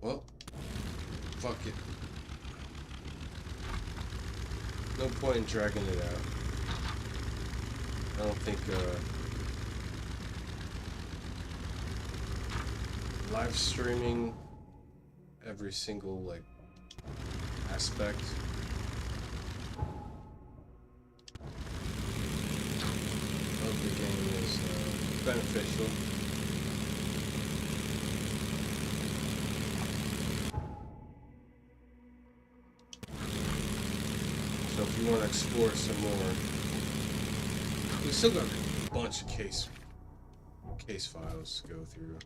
Well, fuck it. No point in dragging it out. I don't think, live streaming every single, like, aspect of the game is, beneficial. So if you want to explore some more, we still got a bunch of case files to go through.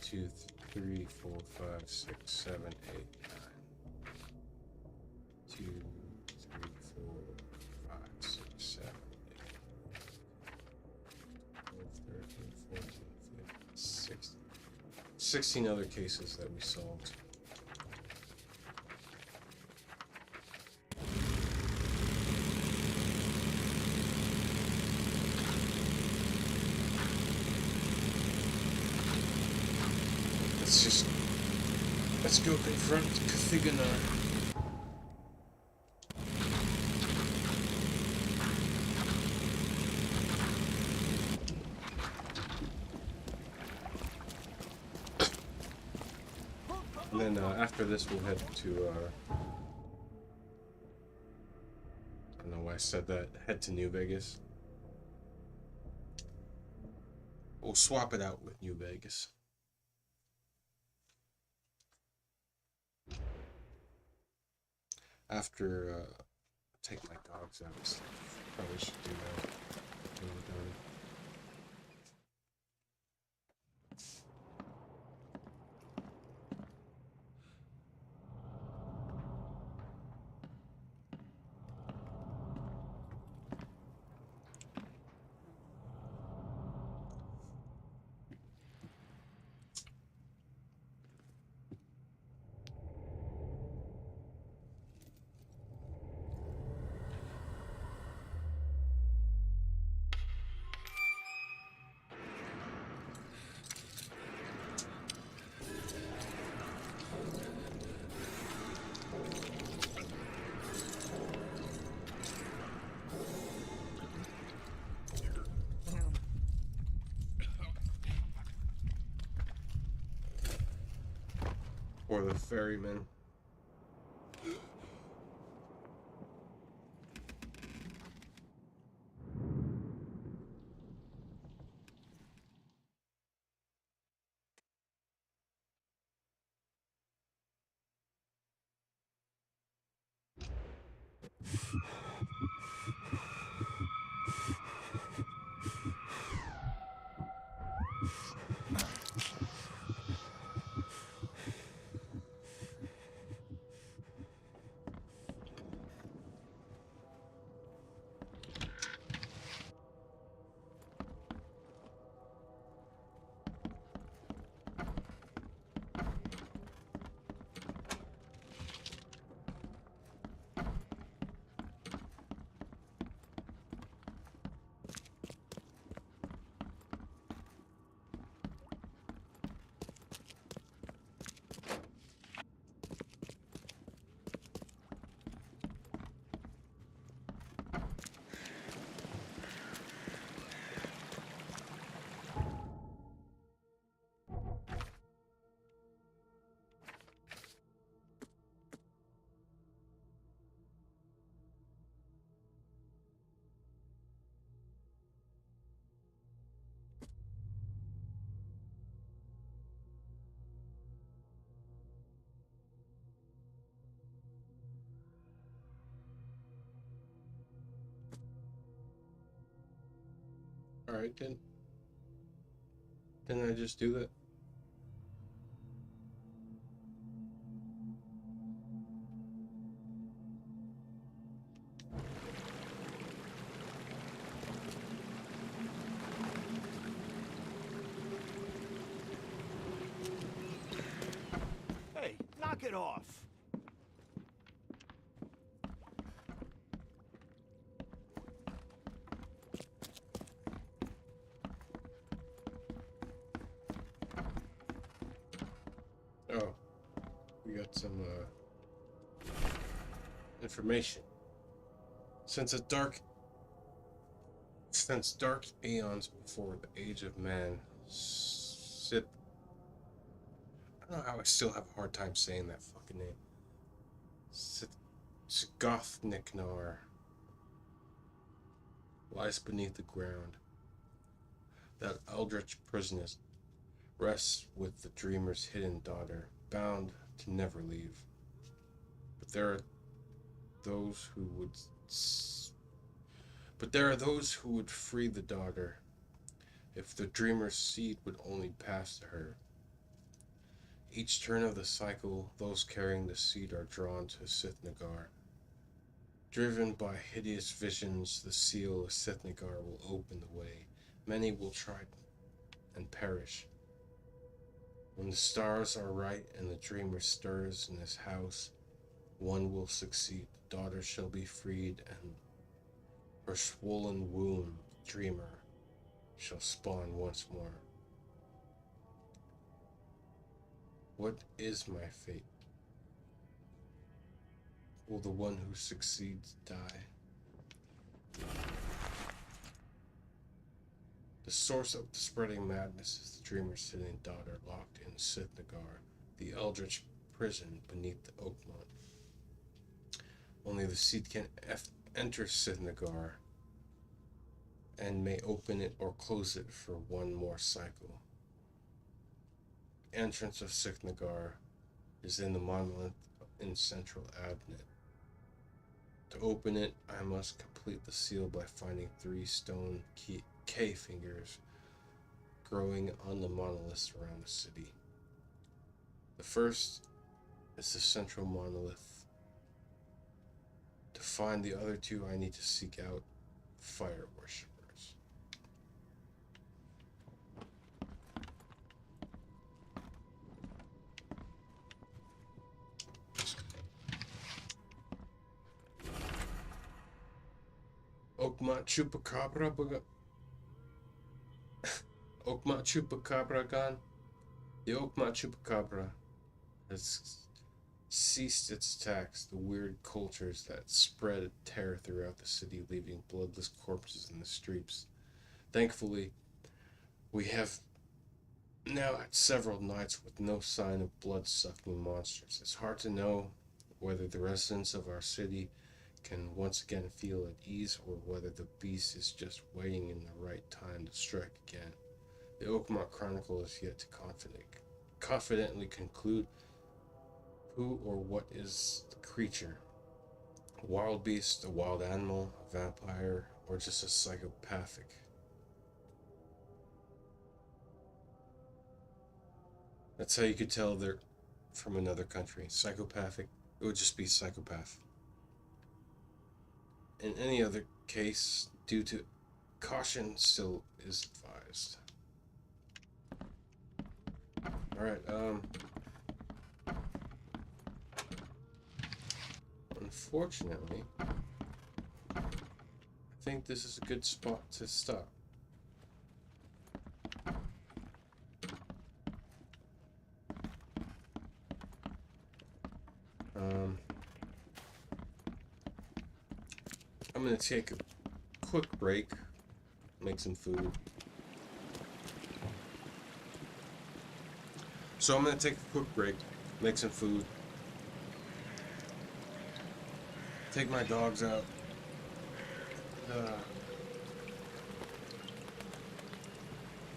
2, 3, 4, 5, 6, 7, 8, 9. 2, 3, 4, 5, 6, 7, 8, 12, 13, 14, 15, 16. 16 other cases that we solved. Let's go confront Katiganor. And then after this we'll head to I don't know why I said that, head to New Vegas. We'll swap it out with New Vegas. After take my dogs out, probably should do that. When we're done. Or the ferryman. Alright, then. Didn't I just do that? Hey, knock it off. Oh, we got some information. Since dark aeons before the age of man, Sith. I don't know how I still have a hard time saying that fucking name. Sgothniknar lies beneath the ground. That eldritch prison rests with the dreamer's hidden daughter, bound to never leave. But there are those who would free the daughter if the dreamer's seed would only pass to her. Each turn of the cycle, those carrying the seed are drawn to Sithnagar. Driven by hideous visions, the seal of Sithnagar will open the way. Many will try and perish. When the stars are right and the dreamer stirs in his house, one will succeed. The daughter shall be freed, and her swollen womb, the dreamer, shall spawn once more. What is my fate? Will the one who succeeds die? The source of the spreading madness is the dreamer's hidden daughter locked in Sithnagar, the eldritch prison beneath the Oakmont. Only the seed can enter Sithnagar and may open it or close it for one more cycle. The entrance of Sithnagar is in the monolith in Central Abnett. To open it, I must complete the seal by finding 3 stone K fingers growing on the monoliths around the city. The first is the central monolith. To find the other 2, I need to seek out fire worshippers. Oakmont Chupacabra Oakmont Chupacabra gone. The Oakmont Chupacabra has ceased its attacks, the weird cultures that spread terror throughout the city, leaving bloodless corpses in the streets. Thankfully, we have now had several nights with no sign of blood-sucking monsters. It's hard to know whether the residents of our city can once again feel at ease, or whether the beast is just waiting in the right time to strike again. The Oakmont Chronicle is yet to confidently conclude who or what is the creature. A wild beast, a wild animal, a vampire, or just a psychopathic. That's how you could tell they're from another country. Psychopathic, it would just be psychopath. In any other case, due to caution, still is advised. Alright, unfortunately, I think this is a good spot to stop. I'm gonna take a quick break, make some food. So I'm gonna take a quick break, make some food, take my dogs out.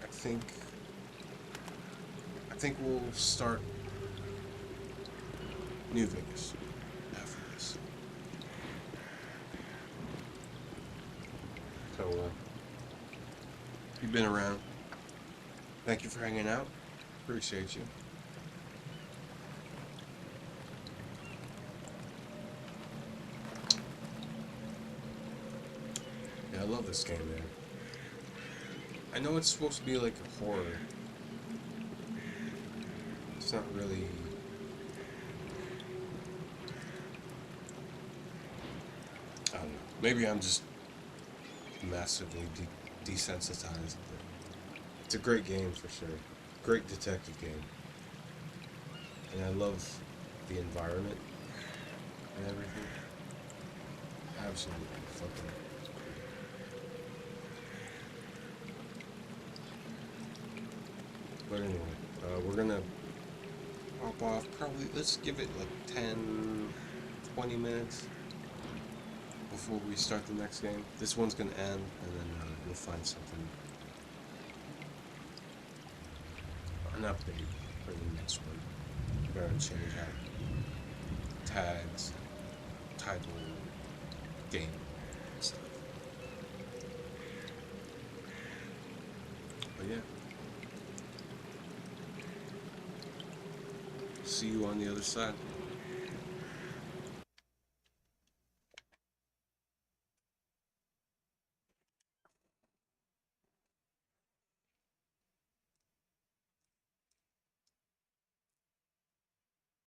I think we'll start New Vegas after this. So You've been around. Thank you for hanging out. Appreciate you. Yeah, I love this game, man. I know it's supposed to be like a horror. It's not really... I don't know. Maybe I'm just massively desensitized. But it's a great game for sure. Great detective game. And I love the environment and everything. Absolutely fucking... But anyway, we're gonna hop off probably, let's give it like 10, 20 minutes before we start the next game. This one's gonna end, and then we'll find something, an update for the next one. We're gonna change out tags, title, game, and stuff. But yeah. See you on the other side.